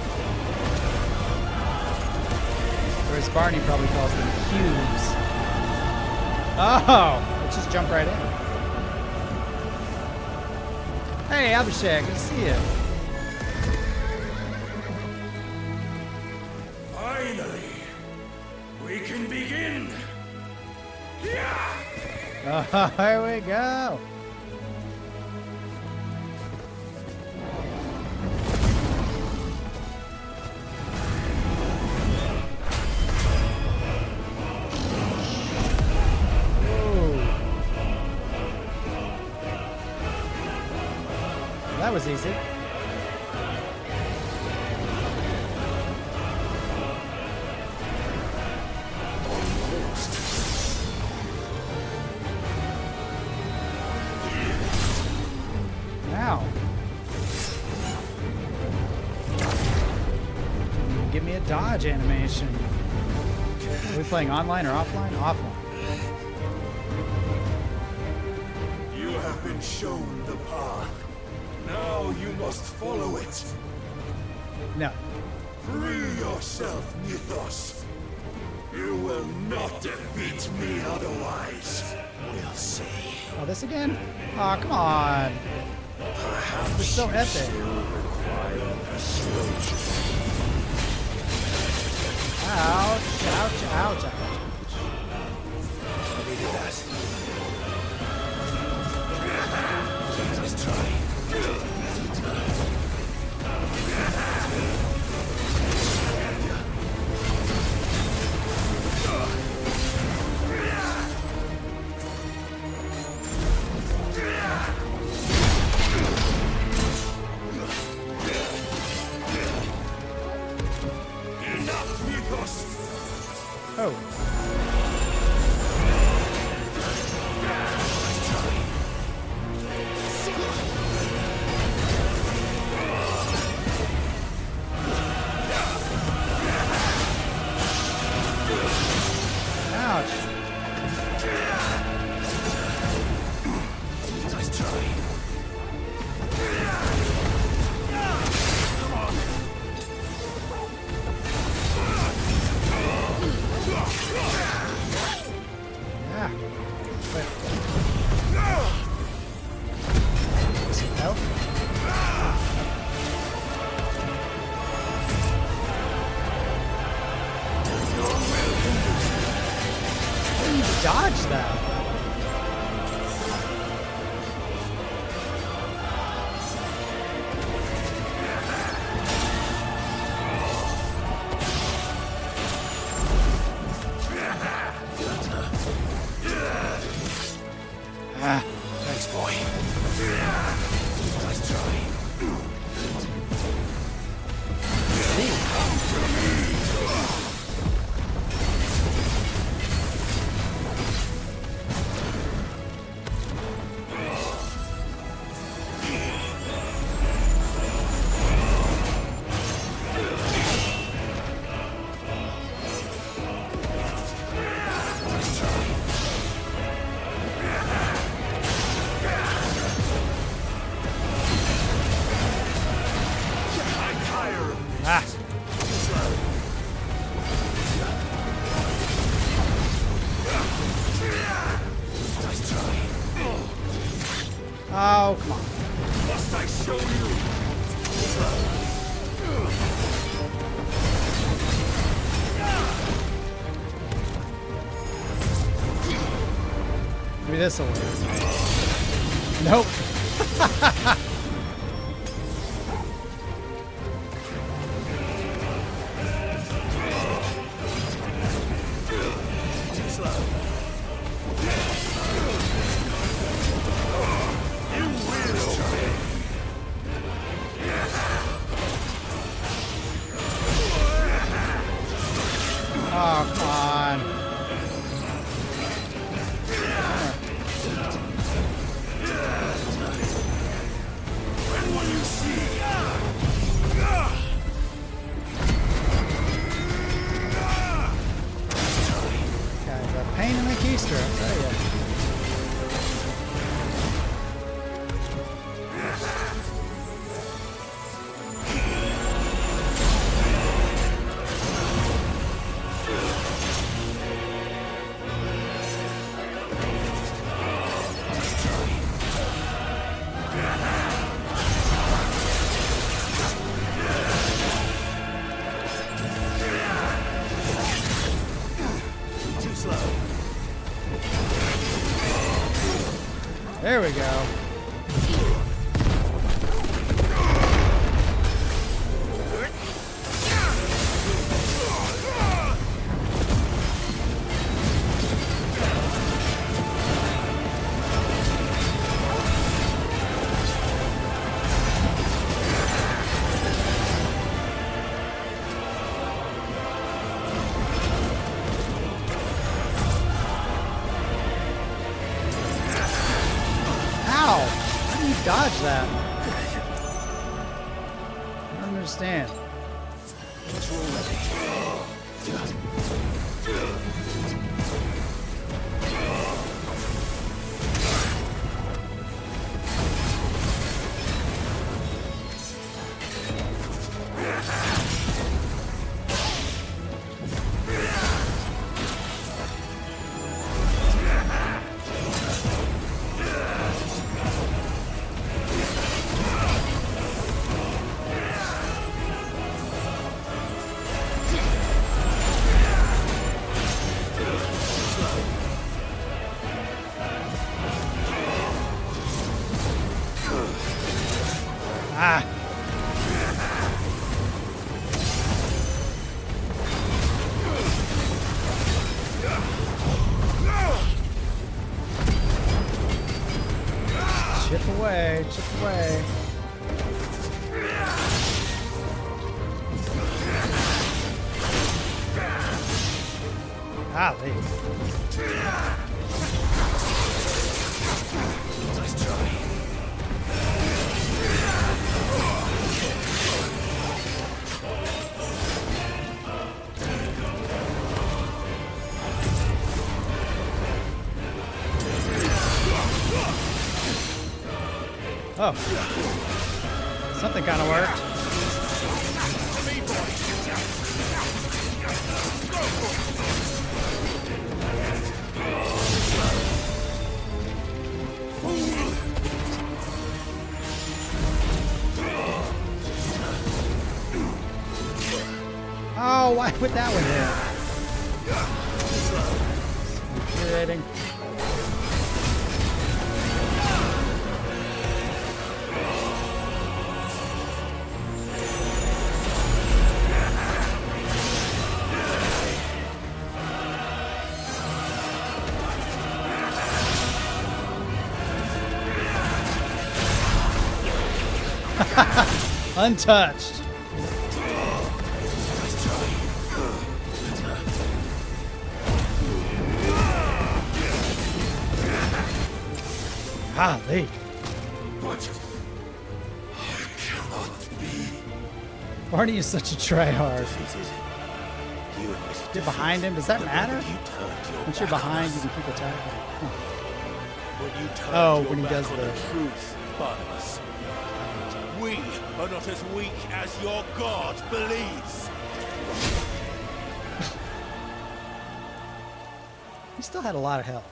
Or as Barney probably calls them, cubes. Oh, let's just jump right in. Hey, Abhishek, good to see you. Finally, we can begin. Oh, here we go. That was easy. Now. Give me a dodge animation. Are we playing online or offline? Offline. You have been shown the path. Now you must follow it. No. Free yourself, Mythos. You will not defeat me otherwise. We'll see. Oh, this again? Oh, come on. Perhaps It's so epic. require persuasion. Ouch, ouch, ouch, ouch. I needed that. Let's try. Enough, Mythos! Oh. Ouch. Nice try. Yeah. Wait. Some health? How do you dodge that? Ah. Thanks, boy. Nice try. Oh, come on. Must I show you? Maybe this will work. Nope. Oh, come on. Guy's a pain in the keister, I'll tell you. There we go. Dodge that. I don't understand. Ah. Chip away, chip away. Ah, leave. Nice try. Oh. Something kind of worked. Oh, why put that one there? Infuriating. Untouched. Golly. What? I cannot be. Barney is such a tryhard. You're behind him. Does that matter? Once you're behind, you can keep attacking. Oh, when he does the truth, Barnabas. We are not as weak as your God believes. He still had a lot of health.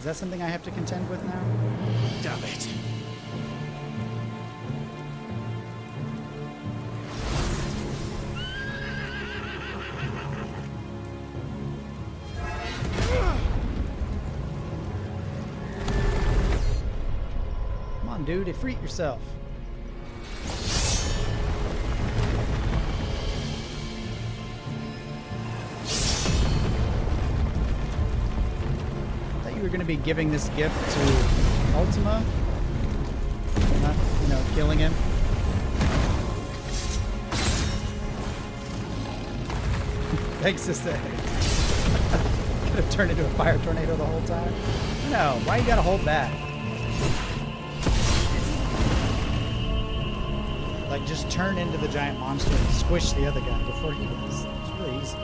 Is that something I have to contend with now? Damn it. Come on, dude, defeat yourself. We're going to be giving this gift to Ultima, not, you know, killing him. Thanks, sister. Could have turned into a fire tornado the whole time. No, why you gotta hold back? Like, just turn into the giant monster and squish the other guy before he does. It's really easy.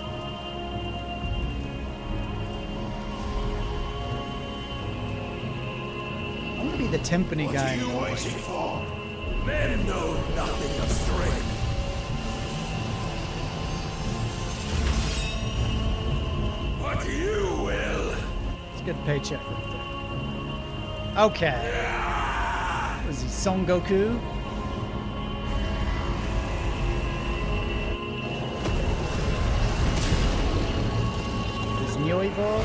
Be the timpani guy. What are you waiting for? Men know nothing of strength. What you will. It's a good paycheck right there. Okay. Was he Son Goku? Is Nyoibo?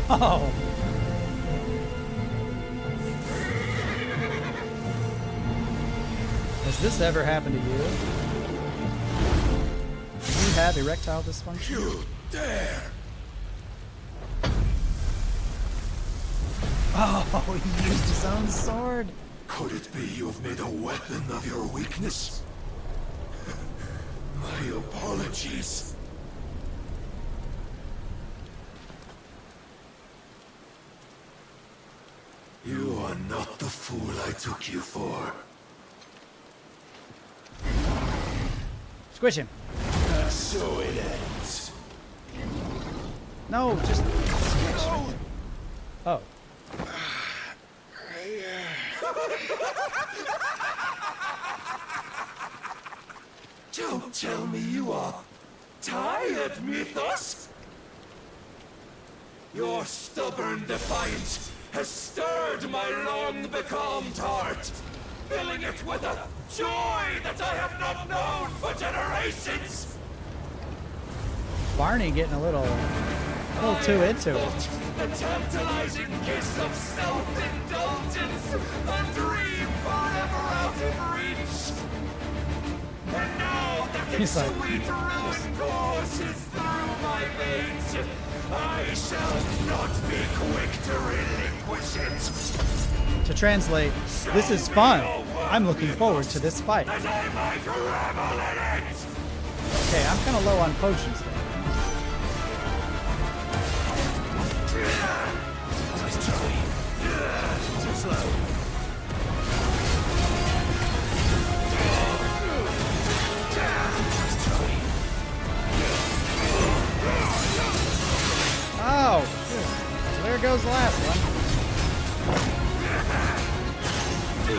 Oh. Has this ever happened to you? Do you have erectile dysfunction? You dare! Oh, he used his own sword. Could it be you've made a weapon of your weakness? My apologies. You are not the fool I took you for. Squish him. And so it ends. No, just squish him. Oh. Don't tell me you are tired, Mythos. Your stubborn defiance has stirred my long-becalmed heart, filling it with a joy that I have not known for generations. Barney getting a little too into it. The tantalizing kiss of self-indulgence, a dream forever out of reach. And now that the sweet ruin courses through my veins, I shall not be quick to relinquish it. To translate, this is fun. I'm looking forward to this fight. That I might revel in it. Okay, I'm kind of low on potions though. Nice try. Too slow. Oh, so there goes the last one. Too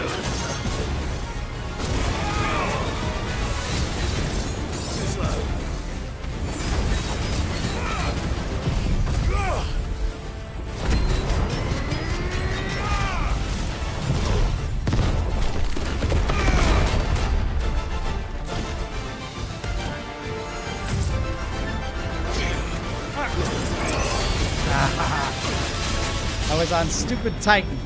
slow. I was on stupid Titan.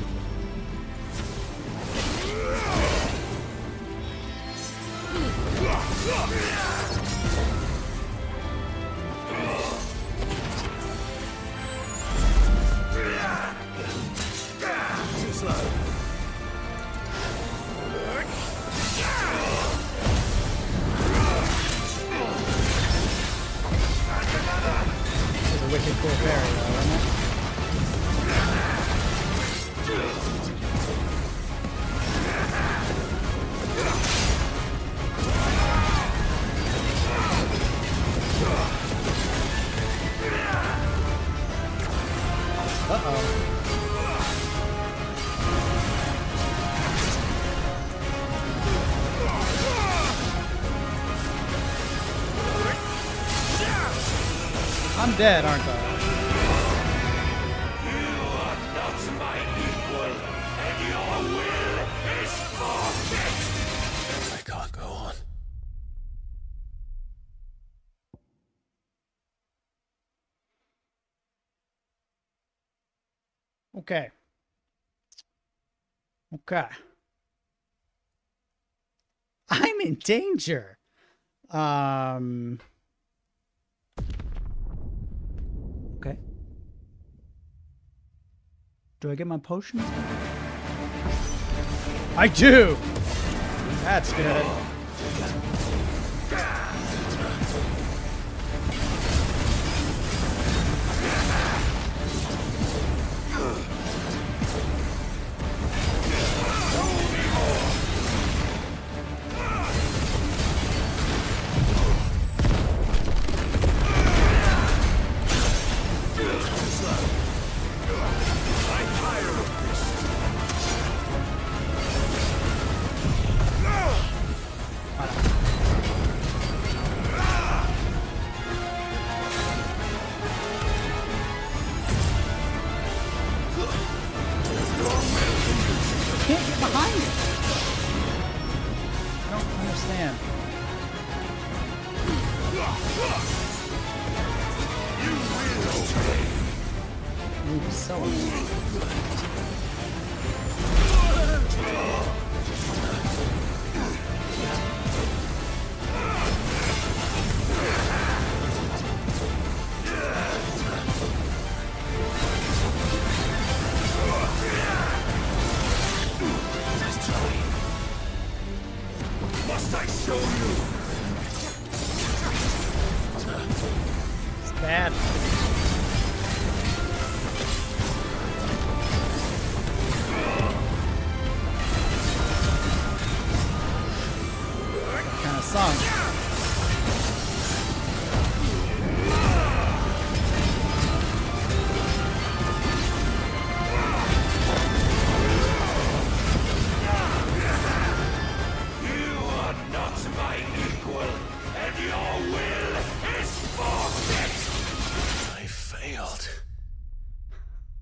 Too slow. This is a wicked cool parry, though, isn't it? Uh-oh. I'm dead, aren't I? You are not my equal, and your will is forfeit. I can't go on. Okay. Okay. I'm in danger. Okay. Do I get my potions? I do! That's good.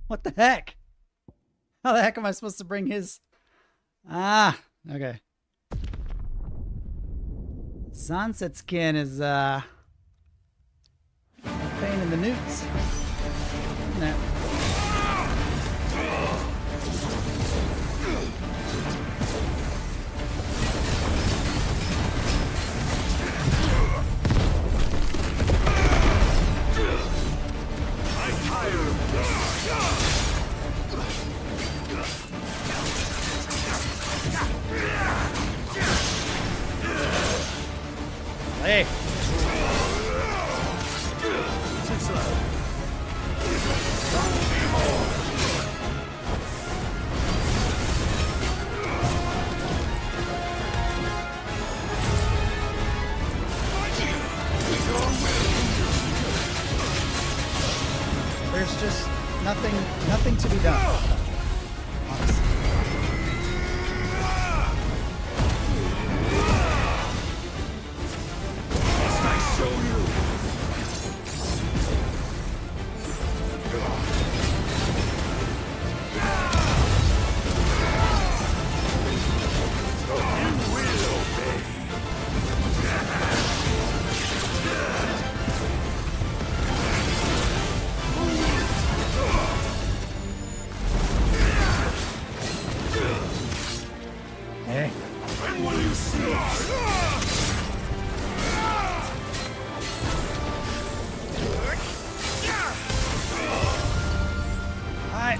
What the heck? How the heck am I supposed to bring his... Ah, okay. Sunset skin is, a pain in the newts. Isn't it? Hey. There's just nothing to be done. Honestly.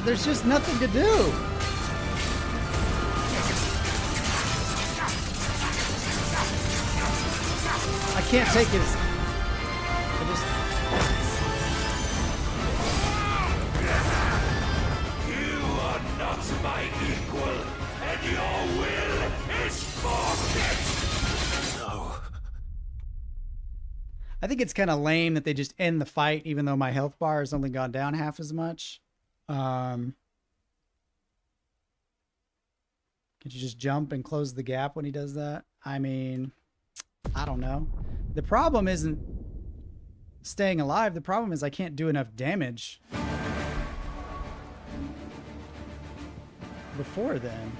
There's just nothing to do. I can't take his... You are not my equal, and your will is forfeit. No. I think it's kind of lame that they just end the fight even though my health bar has only gone down half as much. Could you just jump and close the gap when he does that? I mean, I don't know. The problem isn't staying alive. The problem is I can't do enough damage before then.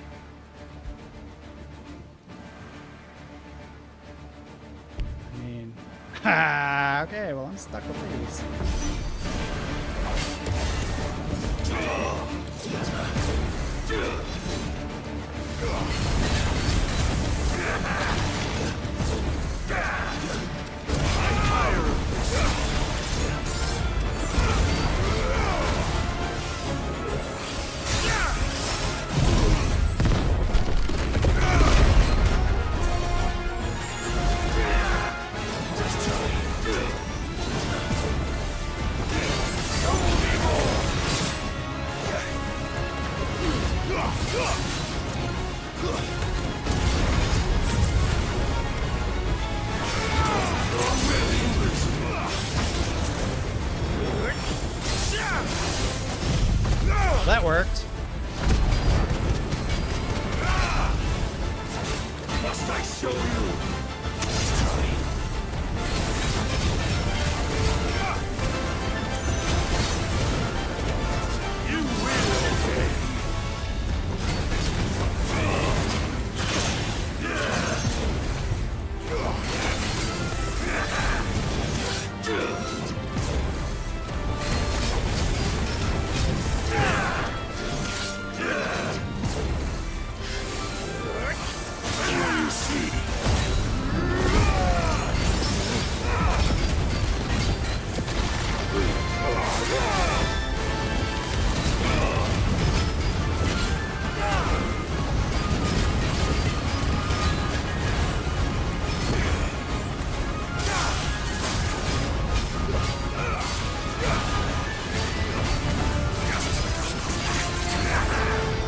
I mean, okay, well, I'm stuck with these. That worked. Must I show you? You will obey.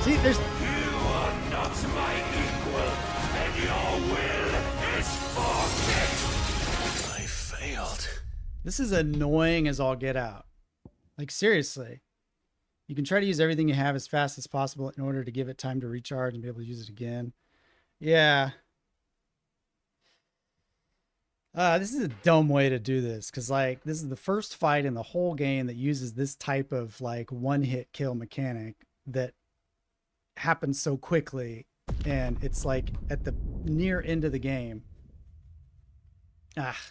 See, there's... You are not my equal, and your will is forfeit. I failed. This is annoying as all get out. Like, seriously. You can try to use everything you have as fast as possible in order to give it time to recharge and be able to use it again. Yeah. This is a dumb way to do this, because, like, this is the first fight in the whole game that uses this type of, like, one-hit kill mechanic that happens so quickly, and it's, like, at the near end of the game. Ah.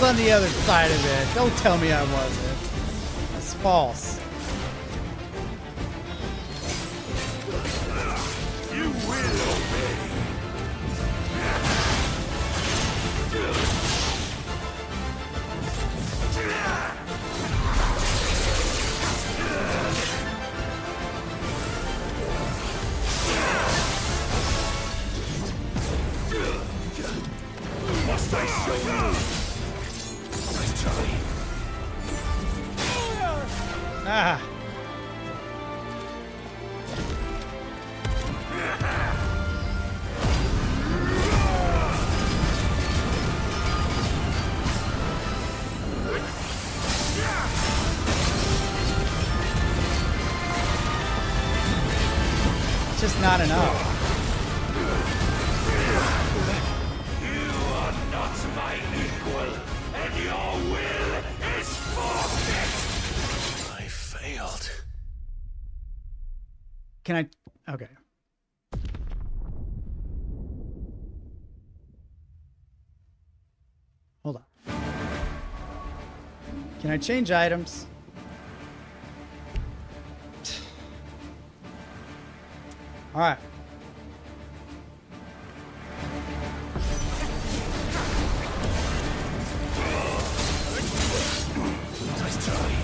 On the other side of it. Don't tell me I wasn't. That's false. You will obey. Must I show you? Ah. It's just not enough. You are not my equal, and your will is forfeit. I failed. Can I? Okay. Hold on. Can I change items? All right. Nice try.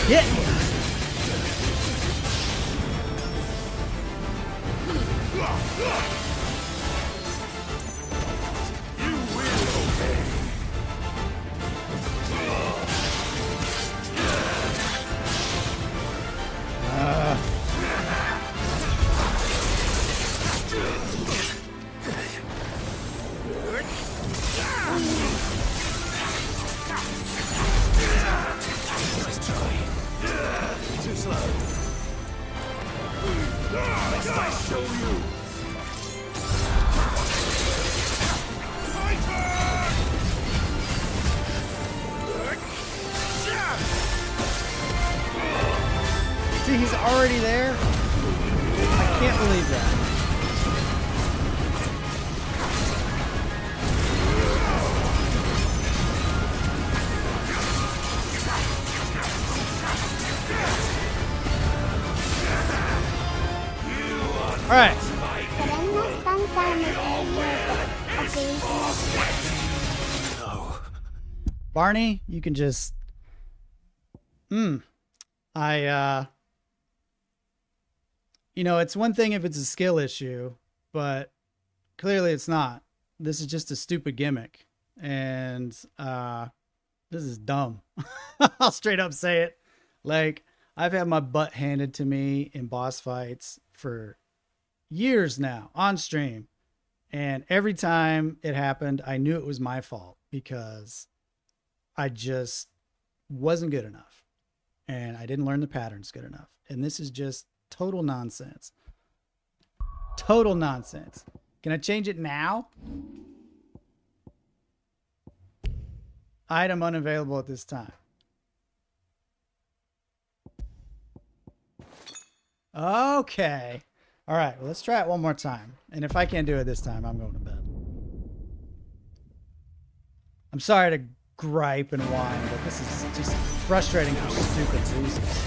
Yeah. See, he's already there. I can't believe that. All right. Barney, you can just... You know, it's one thing if it's a skill issue, but clearly it's not. This is just a stupid gimmick. And this is dumb. I'll straight up say it. Like, I've had my butt handed to me in boss fights for years now on stream. And every time it happened, I knew it was my fault because I just wasn't good enough. And I didn't learn the patterns good enough. And this is just total nonsense. Total nonsense. Can I change it now? Item unavailable at this time. Okay. All right. Well, let's try it one more time. And if I can't do it this time, I'm going to bed. I'm sorry to gripe and whine, but this is just frustrating for stupid reasons.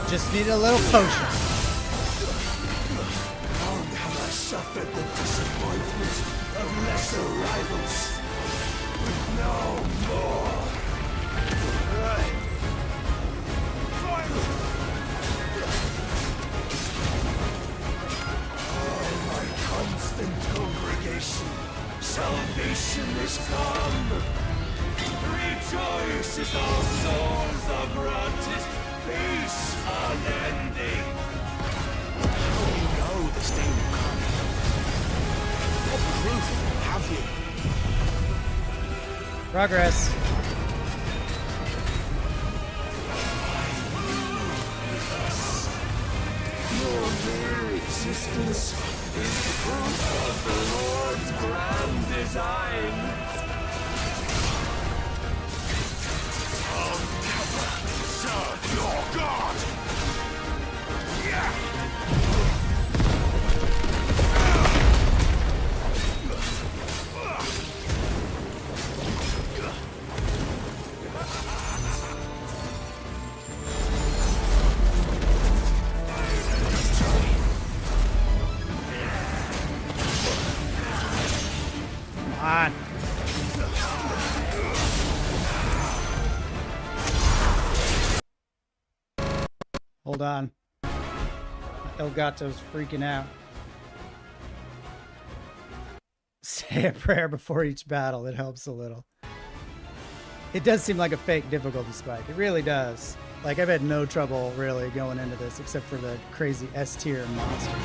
Just need a little potion. Long have I suffered the disappointment of lesser rivals, but no more. Oh, my constant places all souls are granted peace unending. How do you know this day will come? What proof have you? Progress. Your very existence is proof of the Lord's grand design. I'll never serve your God! Yeah! On. Hold on. Elgato's freaking out. Say a prayer before each battle. It helps a little. It does seem like a fake difficulty spike. It really does. Like, I've had no trouble really going into this except for the crazy S tier monster.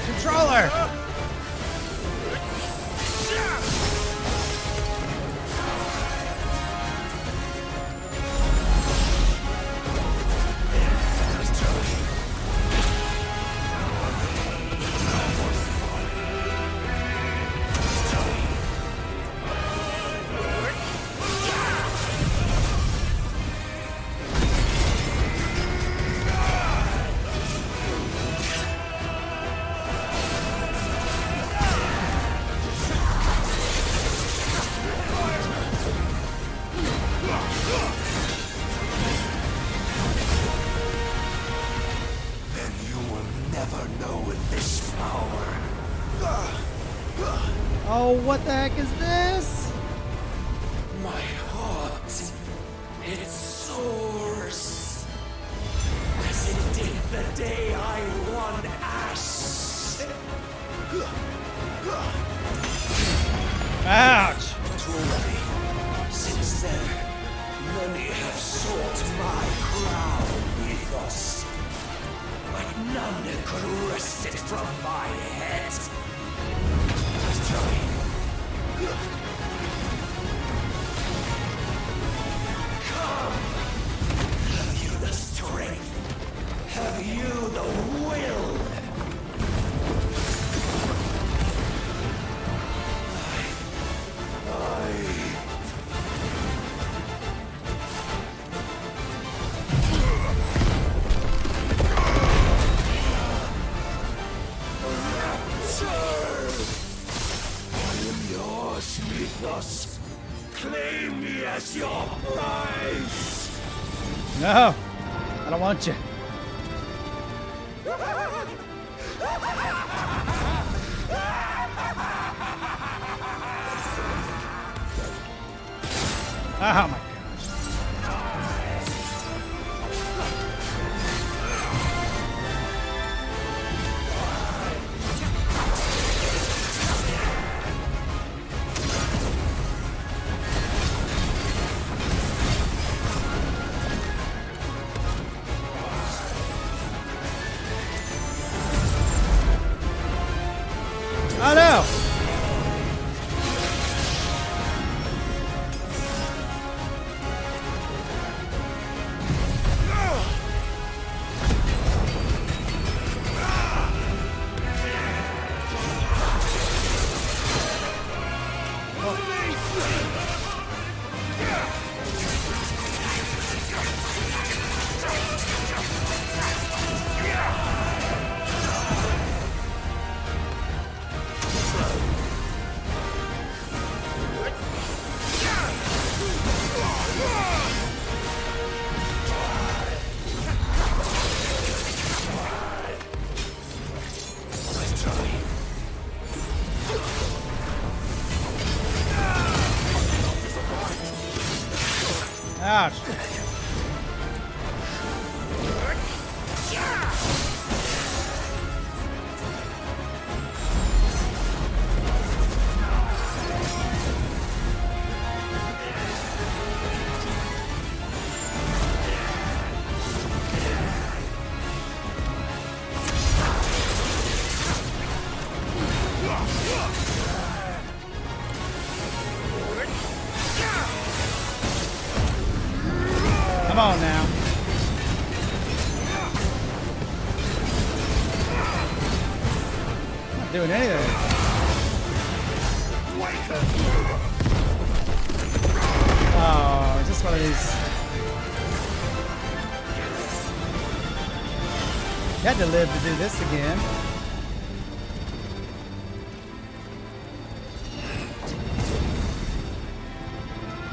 Controller! Oh, what the heck is this? My heart, it soars, as it did the day I won Ash. Ouch! But already, since then, many have sought my crown with us. But none could wrest it from my head. Come! Have you the strength? Have you the will? Us. Claim me as your prize! No! I don't want you. Oh my Ouch. Come on now. Not doing anything. Oh, is this one of these? You had to live to do this again.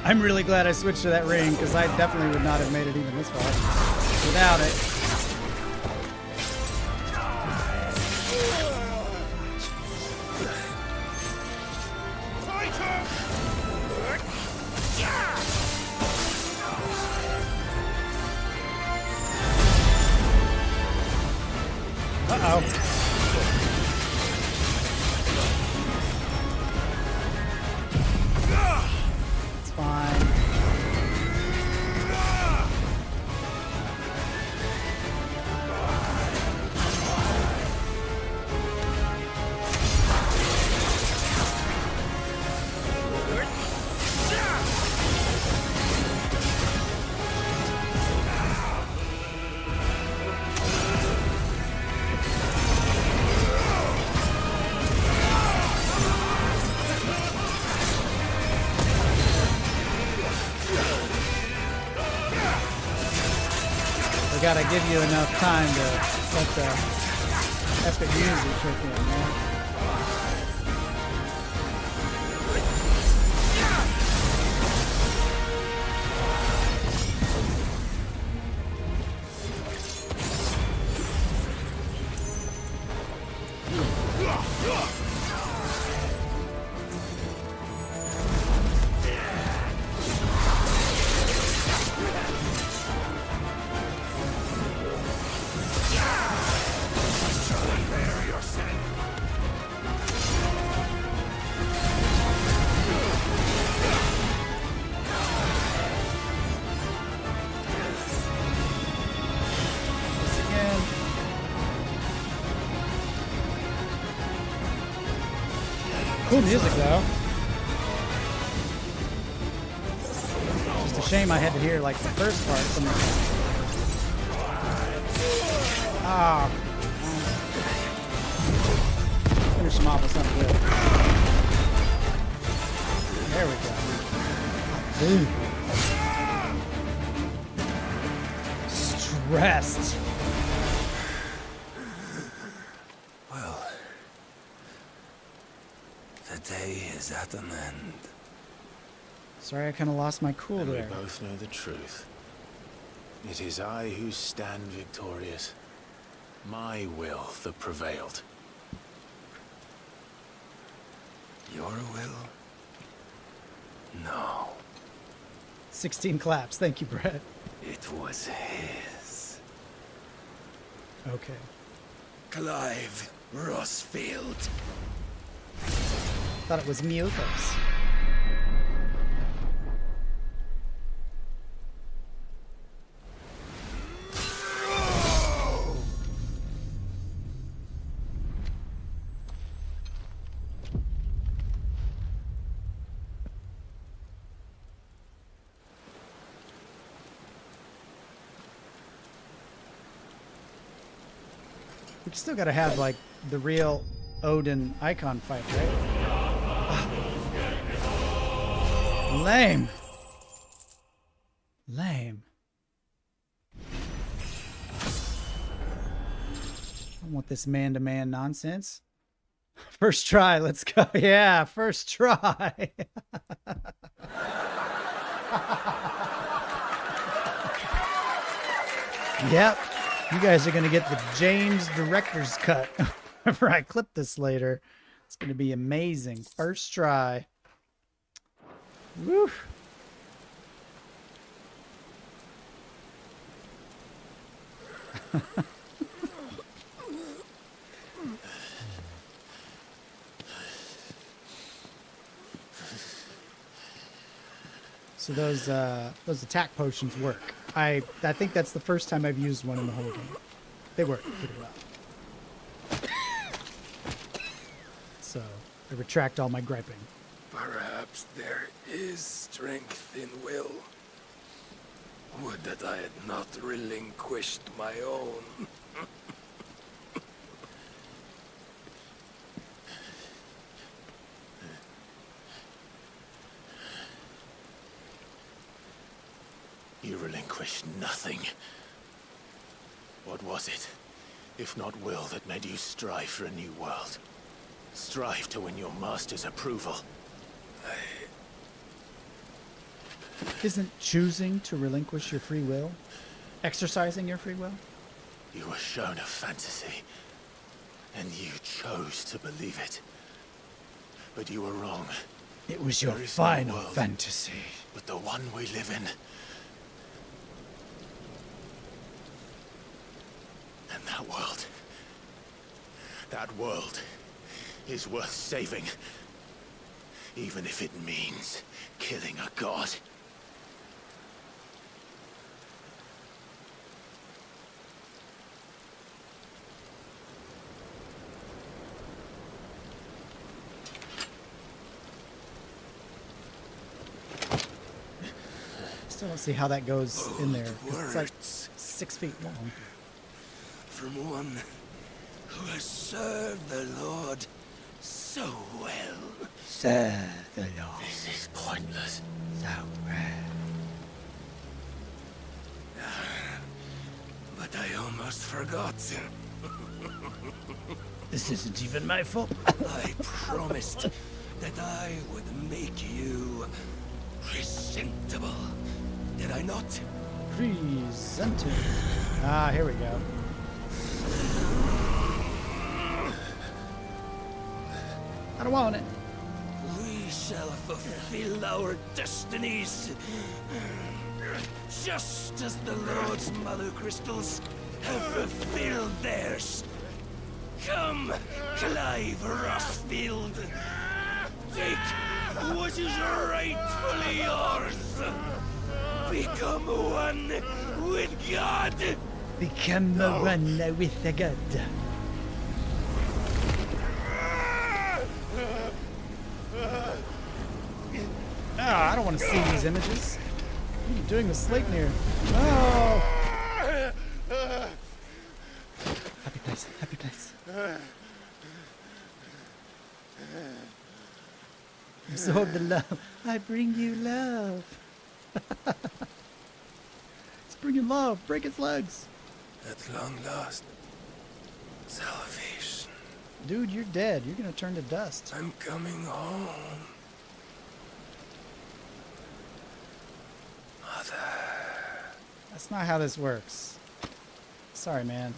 I'm really glad I switched to that ring, because I definitely would not have made it even this far without it. Uh-oh. It's fine. We gotta give you enough time to let the epic music kick in, man. Cool music, though. Just a shame I had to hear, like, the first part. Ah. Finish him off with something good. There we go. Stressed. The day is at an end. Sorry, I kind of lost my cool And there. we both know the truth. It is I who stand victorious. My will that prevailed. Your will? No. 16 claps. Thank you, Brett. It was his. Okay. Clive Rossfield. Thought it was Muthos. We still gotta have, like, the real Odin icon fight, right? Lame. Lame. I don't want this man-to-man nonsense. First try, let's go. Yeah, first try. Yep, you guys are going to get the James director's cut whenever I clip this later. It's going to be amazing. First try. Woo. So those attack potions work. I think that's the first time I've used one in the whole game. They work pretty well. So I retract all my griping. Perhaps there is strength in will. Would that I had not relinquished my own. You relinquished nothing. What was it, if not will, that made you strive for a new world? Strive to win your master's approval. Isn't choosing to relinquish your free will exercising your free will? You were shown a fantasy, and you chose to believe it. But you were wrong. It was your There is final no world fantasy. but the one we live in. And that world is worth saving. Even if it means killing a god. Still don't see how that goes in there. 'Cause it's like 6 feet long. From one who has served the Lord so well. Serve the Lord. This is pointless. So well. But I almost forgot. This isn't even my fault. I promised that I would make you presentable. Did I not? Presented. Ah, here we go. I don't want it. We shall fulfill our destinies. Just as the Lord's Mothercrystals have fulfilled theirs. Come, Clive Rossfield. Take what is rightfully yours. Become one with God. Become one with the God. Ah, I don't want to see these images. What are you doing with Sleipnir? No! Happy place, happy place. Absorb the love. I bring you love. Let's bring you love. Break its legs. At long last, salvation. Dude, you're dead. You're gonna turn to dust. I'm coming home. Mother. That's not how this works. Sorry, man.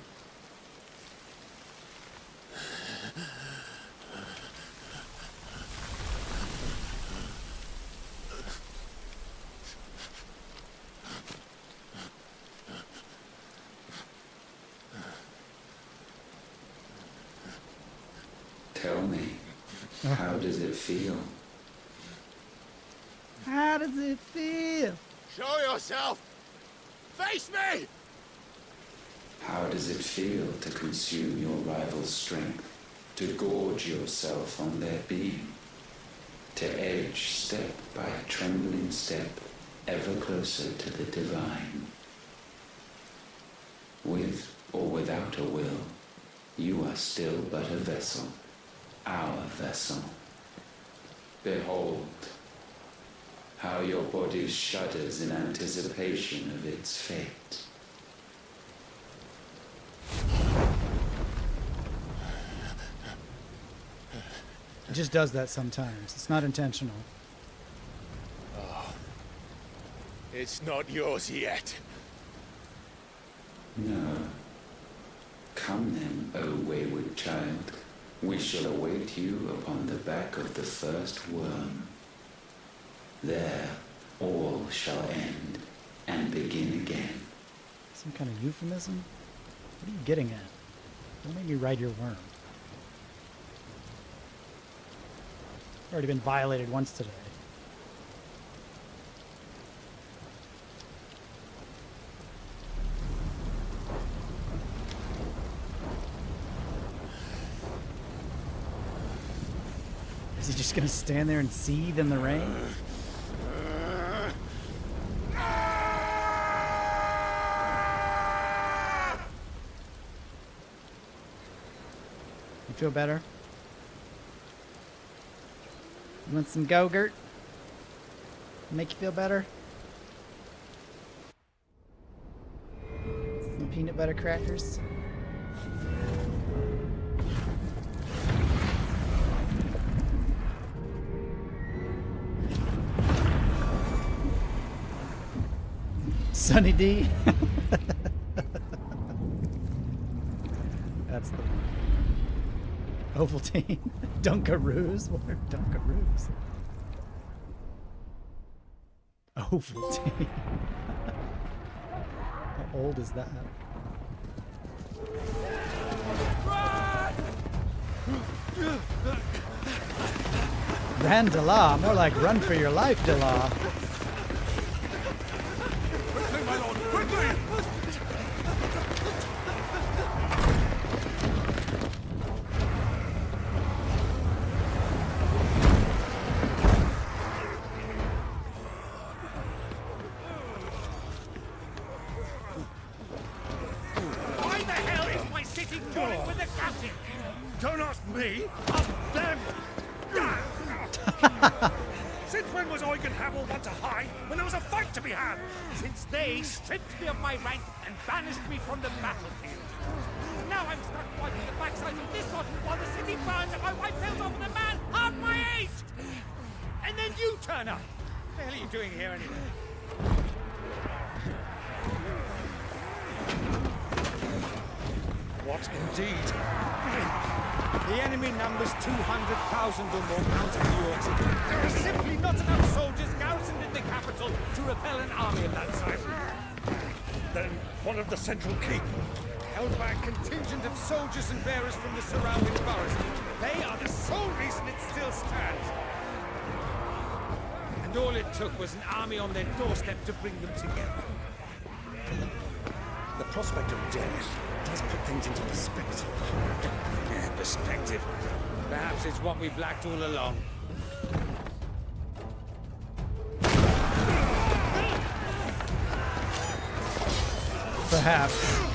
Tell me, how does it feel? How does it feel? Show yourself! Face me! How does it feel to consume your rival's strength, to gorge yourself on their being, to edge step by trembling step ever closer to the divine? With or without a will, you are still but a vessel, our vessel. Behold, how your body shudders in anticipation of its fate. It just does that sometimes. It's not intentional. Oh. It's not yours yet. No. Come then, O wayward child. We shall await you upon the back of the first worm. There, all shall end and begin again. Some kind of euphemism? What are you getting at? Don't make me ride your worm. I've already been violated once today. Is he just gonna stand there and seethe in the rain? You feel better? You want some Go-Gurt? Make you feel better? Some peanut butter crackers? Sunny D? That's the one. Ovaltine. Dunkaroos? What are Dunkaroos? Ovaltine. How old is that? Ran Dela, more like run for your life, Dela. Quickly, my lord, quickly! Why the hell is my city calling with the captain? Don't ask me, ask them! Since when was Eugen Hamel one to hide when there was a fight to be had? Since they stripped me of my rank and banished me from the battlefield. Now I'm stuck wiping the backside of this one while the city burns and my wife tells off on a man half my age! And then you turn up! What the hell are you doing here anyway? What indeed? The enemy numbers 200,000 or more counting New York City. There are simply not enough soldiers garrisoned in the capital to repel an army of that size. Then what of the central keep? Held by a contingent of soldiers and bearers from the surrounding forest. They are the sole reason it still stands. And all it took was an army on their doorstep to bring them together. The prospect of death does put things into perspective. Yeah, perspective. Perhaps it's what we've lacked all along. Perhaps.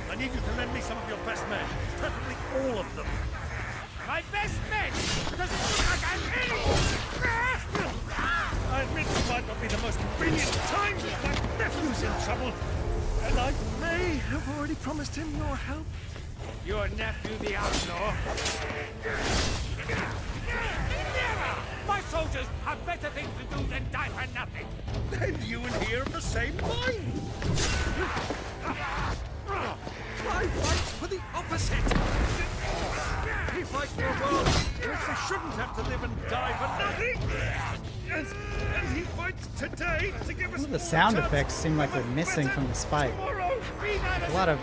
I need you to lend me some of your best men. Preferably all of them. My best men? Does it look like I'm in? I admit it might not be the most convenient time, but my nephew's in trouble. And I may have already promised him your help. Your nephew, the outlaw? Never! My soldiers have better things to do than die for nothing. Then you and he are of the same mind. I fight for the opposite. He fights for a world in which they shouldn't have to live and die for nothing. And he fights today to give us. The sound effects seem like they're missing from this fight. A lot of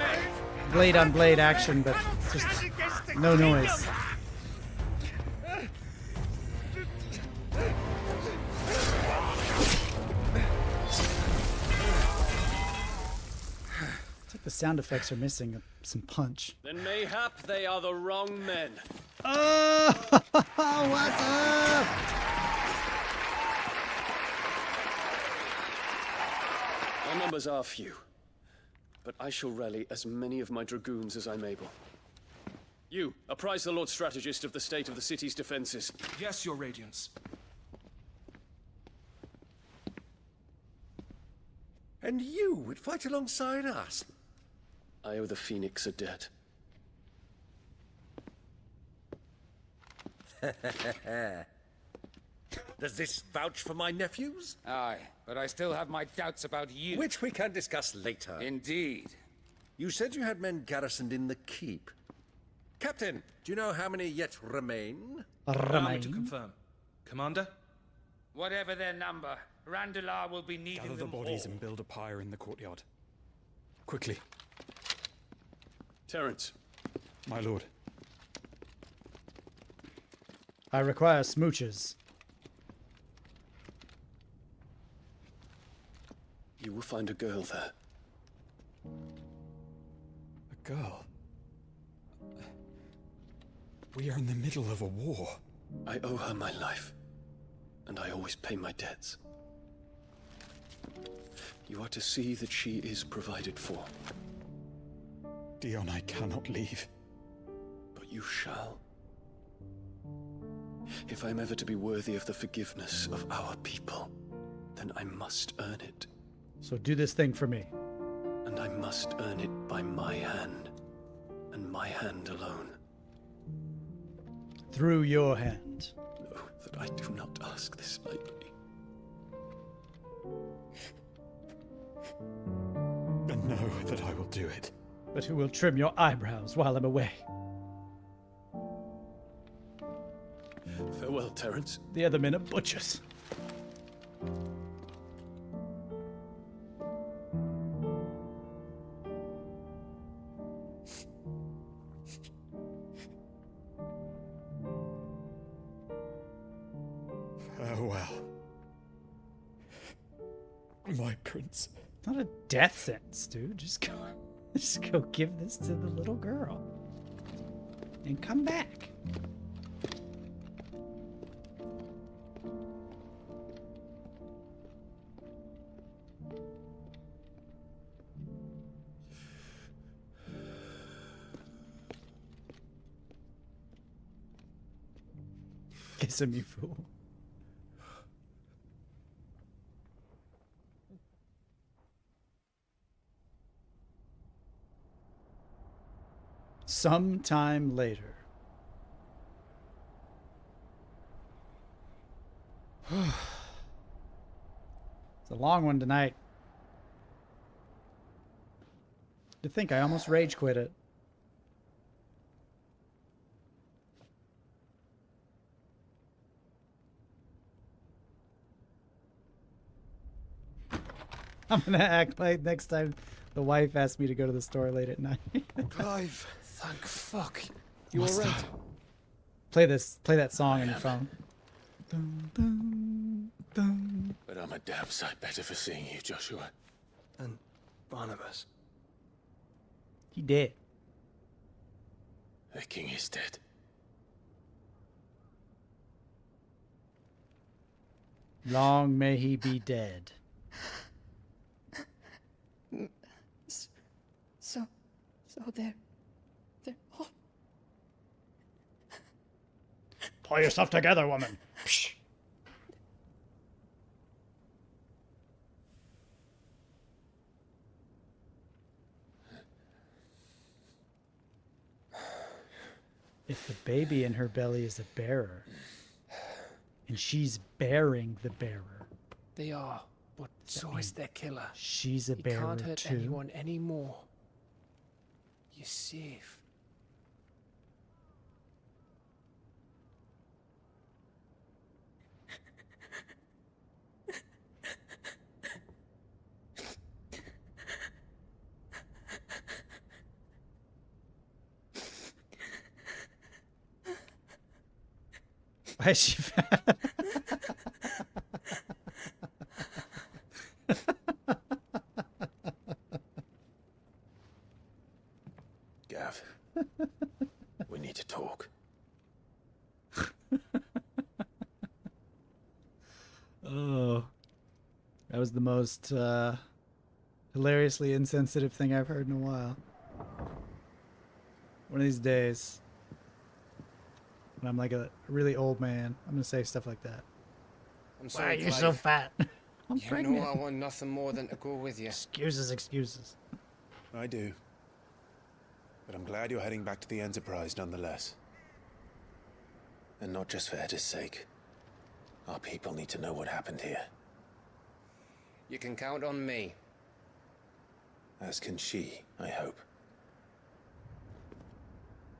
blade on blade action, but just no noise. It's like the sound effects are missing some punch. Then mayhap they are the wrong men. Oh, what's up? Our numbers are few, but I shall rally as many of my dragoons as I'm able. You, apprise the Lord Strategist of the state of the city's defenses. Yes, Your Radiance. And you would fight alongside us? I owe the Phoenix a debt. Does this vouch for my nephews? Aye, but I still have my doubts about you. Which we can discuss later. Indeed. You said you had men garrisoned in the keep. Captain, do you know how many yet remain? Allow me to confirm. Commander? Whatever their number, Randalar will be needing Gather the them bodies all. and build a pyre in the courtyard. Quickly. Terence. My lord. I require smooches. You will find a girl there. A girl? We are in the middle of a war. I owe her my life, and I always pay my debts. You are to see that she is provided for. Dion, I cannot leave. But you shall. If I'm ever to be worthy of the forgiveness of our people, then I must earn it. So do this thing for me. And I must earn it by my hand, and my hand alone. Through your hand. Know that I do not ask this lightly. And know that I will do it. But who will trim your eyebrows while I'm away? Farewell, Terence. The other men are butchers. Farewell. My prince. It's not a death sentence, dude. Just go give this to the little girl. And come back. Kiss him, you fool. Sometime later. It's a long one tonight. To think I almost rage quit it. I'm gonna act like next time the wife asks me to go to the store late at night. Clive, thank fuck. You alright? Play that song on your phone. Dun, dun, dun. But I'm a damn sight better for seeing you, Joshua. And Barnabas. He dead. The king is dead. Long may he be dead. So they're all... Pull yourself together, woman. Psh. If the baby in her belly is a bearer, and she's bearing the bearer. They are, but so is their killer. She's a bearer He can't hurt too. anyone anymore. You're safe. Why is she fat? Gav, we need to talk. Oh, that was the most hilariously insensitive thing I've heard in a while. One of these days, when I'm like a really old man, I'm gonna say stuff like that. I'm sorry, wow, you're so fat. I'm you pregnant. know I want nothing more than to go with you. Excuses, excuses. I do. But I'm glad you're heading back to the Enterprise nonetheless. And not just for Etta's sake. Our people need to know what happened here. You can count on me. As can she, I hope.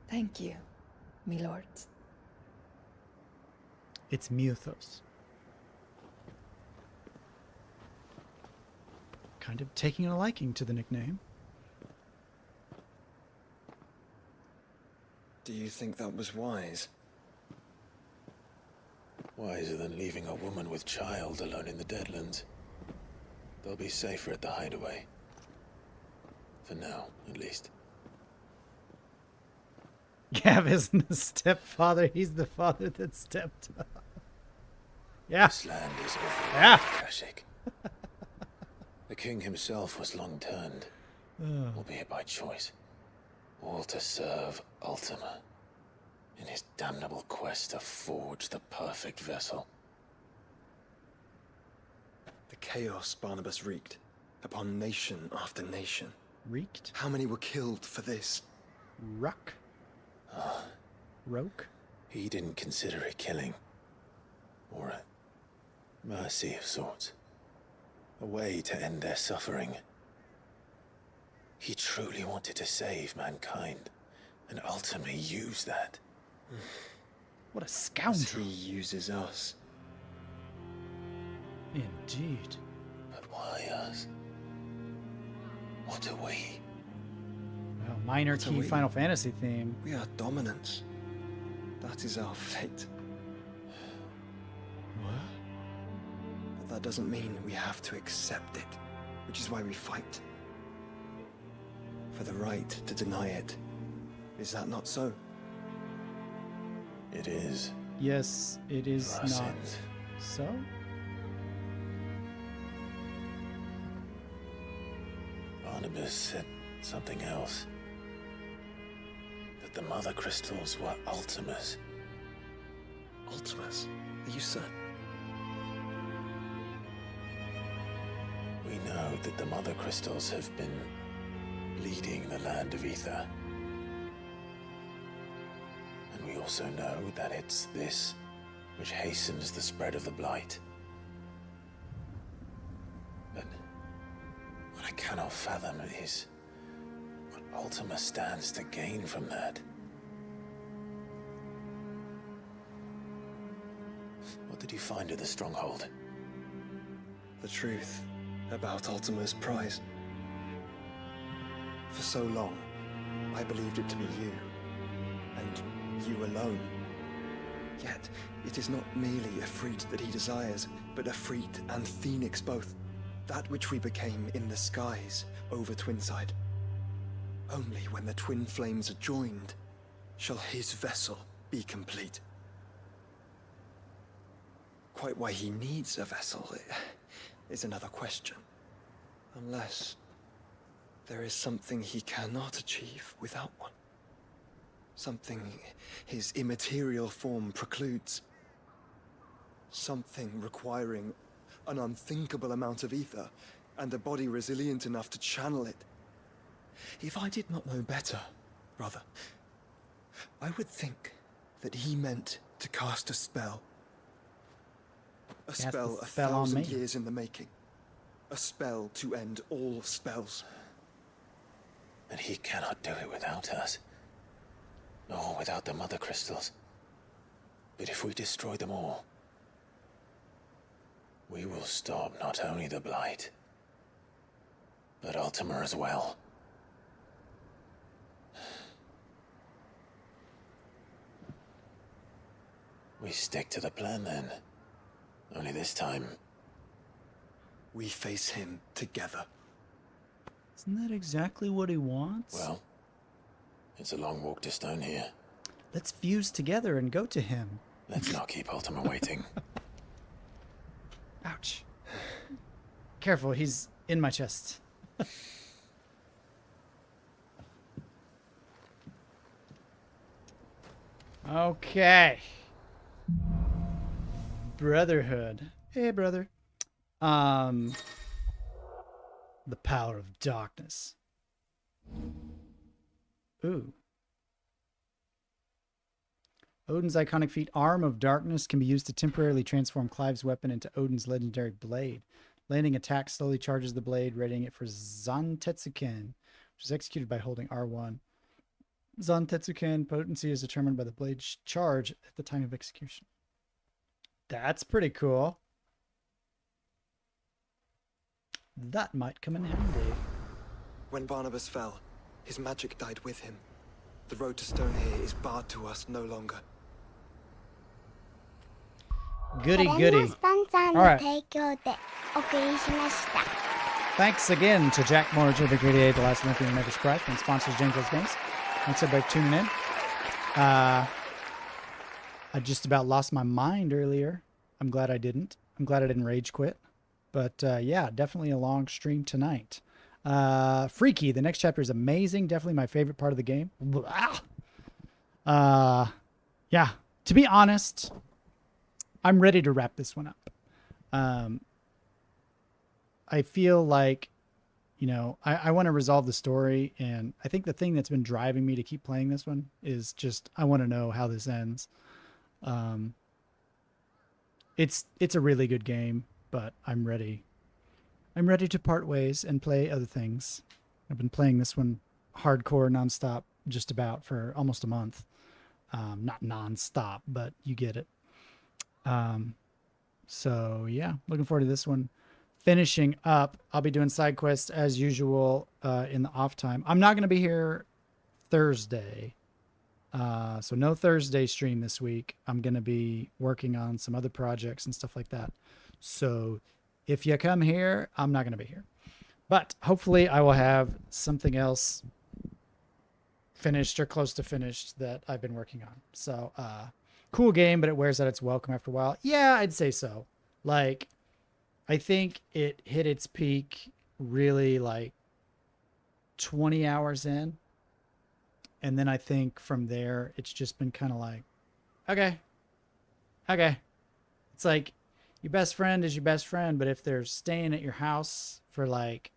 Thank you, my lords. It's Muthos. Kind of taking a liking to the nickname. Do you think that was wise? Wiser than leaving a woman with child alone in the Deadlands. They'll be safer at the hideaway. For now, at least. Gav isn't the stepfather, he's the father that stepped up. Yeah. This land is over. Yeah. Kashyyyk. The king himself was long turned, albeit by choice, all to serve Ultima in his damnable quest to forge the perfect vessel. The chaos Barnabas wreaked upon nation after nation. Wreaked? How many were killed for this? Ruck? Roke? He didn't consider it killing. Or a mercy of sorts. A way to end their suffering. He truly wanted to save mankind, and ultimately used that. What a scoundrel. He uses us. Indeed. But why us? What are we? Well, minor key Final Fantasy theme. We are dominance. That is our fate. What? But that doesn't mean we have to accept it, which is why we fight. For the right to deny it. Is that not so? It is. Yes, it is For our not. sins. So? Barnabas said something else. That the Mothercrystals were Ultimas. Ultimas? Are you certain? We know that the Mothercrystals have been leading the land of Aether. And we also know that it's this which hastens the spread of the Blight. But what I cannot fathom is what Ultima stands to gain from that. What did you find at the stronghold? The truth about Ultima's prize. For so long, I believed it to be you, and you alone. Yet, it is not merely a freed that he desires, but a freed and phoenix both. That which we became in the skies over Twinside. Only when the twin flames are joined, shall his vessel be complete. Quite why he needs a vessel is another question. Unless there is something he cannot achieve without one. Something his immaterial form precludes. Something requiring an unthinkable amount of ether and a body resilient enough to channel it. If I did not know better, brother, I would think that he meant to cast a spell. A spell 1,000 years in the making. A spell to end all spells. And he cannot do it without us. Nor without the Mothercrystals. But if we destroy them all, we will stop not only the Blight, but Ultima as well. We stick to the plan then. Only this time, we face him together. Isn't that exactly what he wants? Well, it's a long walk to Stone here. Let's fuse together and go to him. Let's not keep Ultima waiting. Ouch. Careful, he's in my chest. Okay. Brotherhood. Hey, brother. The power of darkness. Ooh. Odin's iconic feat, Arm of Darkness, can be used to temporarily transform Clive's weapon into Odin's legendary blade. Landing attack slowly charges the blade, readying it for Zantetsuken, which is executed by holding R1. Zantetsuken potency is determined by the blade's charge at the time of execution. That's pretty cool. That might come in handy. When Barnabas fell, his magic died with him. The road to Stone here is barred to us no longer. Goody, goody. All right. Thanks again to Jack Moore, JB88, The Last Olympian Never Sprite, and sponsors James Games. Thanks everybody for tuning in. I just about lost my mind earlier. I'm glad I didn't. I'm glad I didn't rage quit. But yeah, definitely a long stream tonight. Freaky, the next chapter is amazing. Definitely my favorite part of the game. Yeah, to be honest, I'm ready to wrap this one up. I feel like, you know, I want to resolve the story, and I think the thing that's been driving me to keep playing this one is just I want to know how this ends. It's a really good game, but I'm ready. I'm ready to part ways and play other things. I've been playing this one hardcore nonstop just about for almost a month. Not nonstop, but you get it. So yeah, looking forward to this one. Finishing up, I'll be doing side quests as usual in the off time. I'm not going to be here Thursday. So no Thursday stream this week. I'm going to be working on some other projects and stuff like that. So if you come here, I'm not going to be here. But hopefully I will have something else finished or close to finished that I've been working on. So cool game, but it wears out its welcome after a while. Yeah, I'd say so. Like, I think it hit its peak really like 20 hours in. And then I think from there, it's just been kind of like, okay. It's like your best friend is your best friend. But if they're staying at your house for like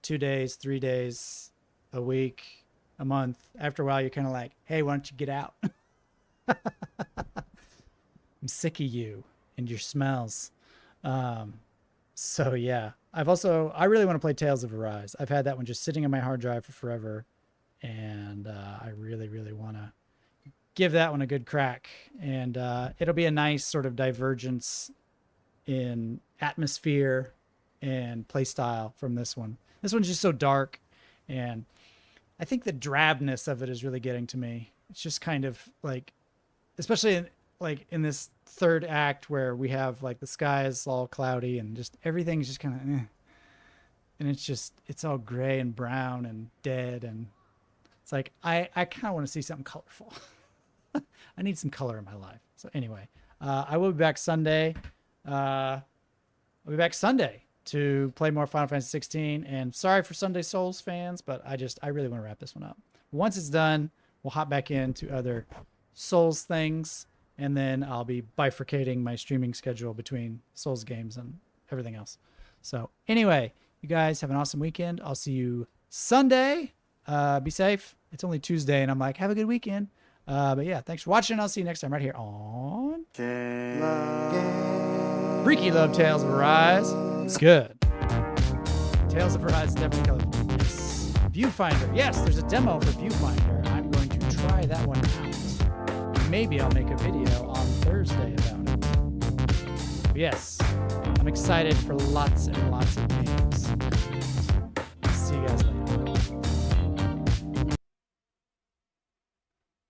2 days, 3 days, a week, a month, after a while, you're kind of like, hey, why don't you get out? I'm sick of you and your smells. So yeah, I really want to play Tales of Arise. I've had that one just sitting on my hard drive for forever. And I really, really want to give that one a good crack. And it'll be a nice sort of divergence in atmosphere and play style from this one. This one's just so dark. And I think the drabness of it is really getting to me. It's just kind of like, especially in this third act where we have like the sky is all cloudy and just everything's just kind of, and it's all gray and brown and dead. And it's like, I kind of want to see something colorful. I need some color in my life. So anyway, I will be back Sunday. I'll be back Sunday to play more Final Fantasy 16. And sorry for Sunday Souls fans, but I really want to wrap this one up. Once it's done, we'll hop back into other Souls things. And then I'll be bifurcating my streaming schedule between Souls games and everything else. So anyway, you guys have an awesome weekend. I'll see you Sunday. Be safe. It's only Tuesday, and I'm like, have a good weekend. But yeah, thanks for watching. I'll see you next time right here on Freaky Love Tales of Arise. It's good. Tales of Arise is definitely colorful. Yes. Viewfinder. Yes, there's a demo for Viewfinder. I'm going to try that one out. Maybe I'll make a video on Thursday about it. But yes, I'm excited for lots and lots of games.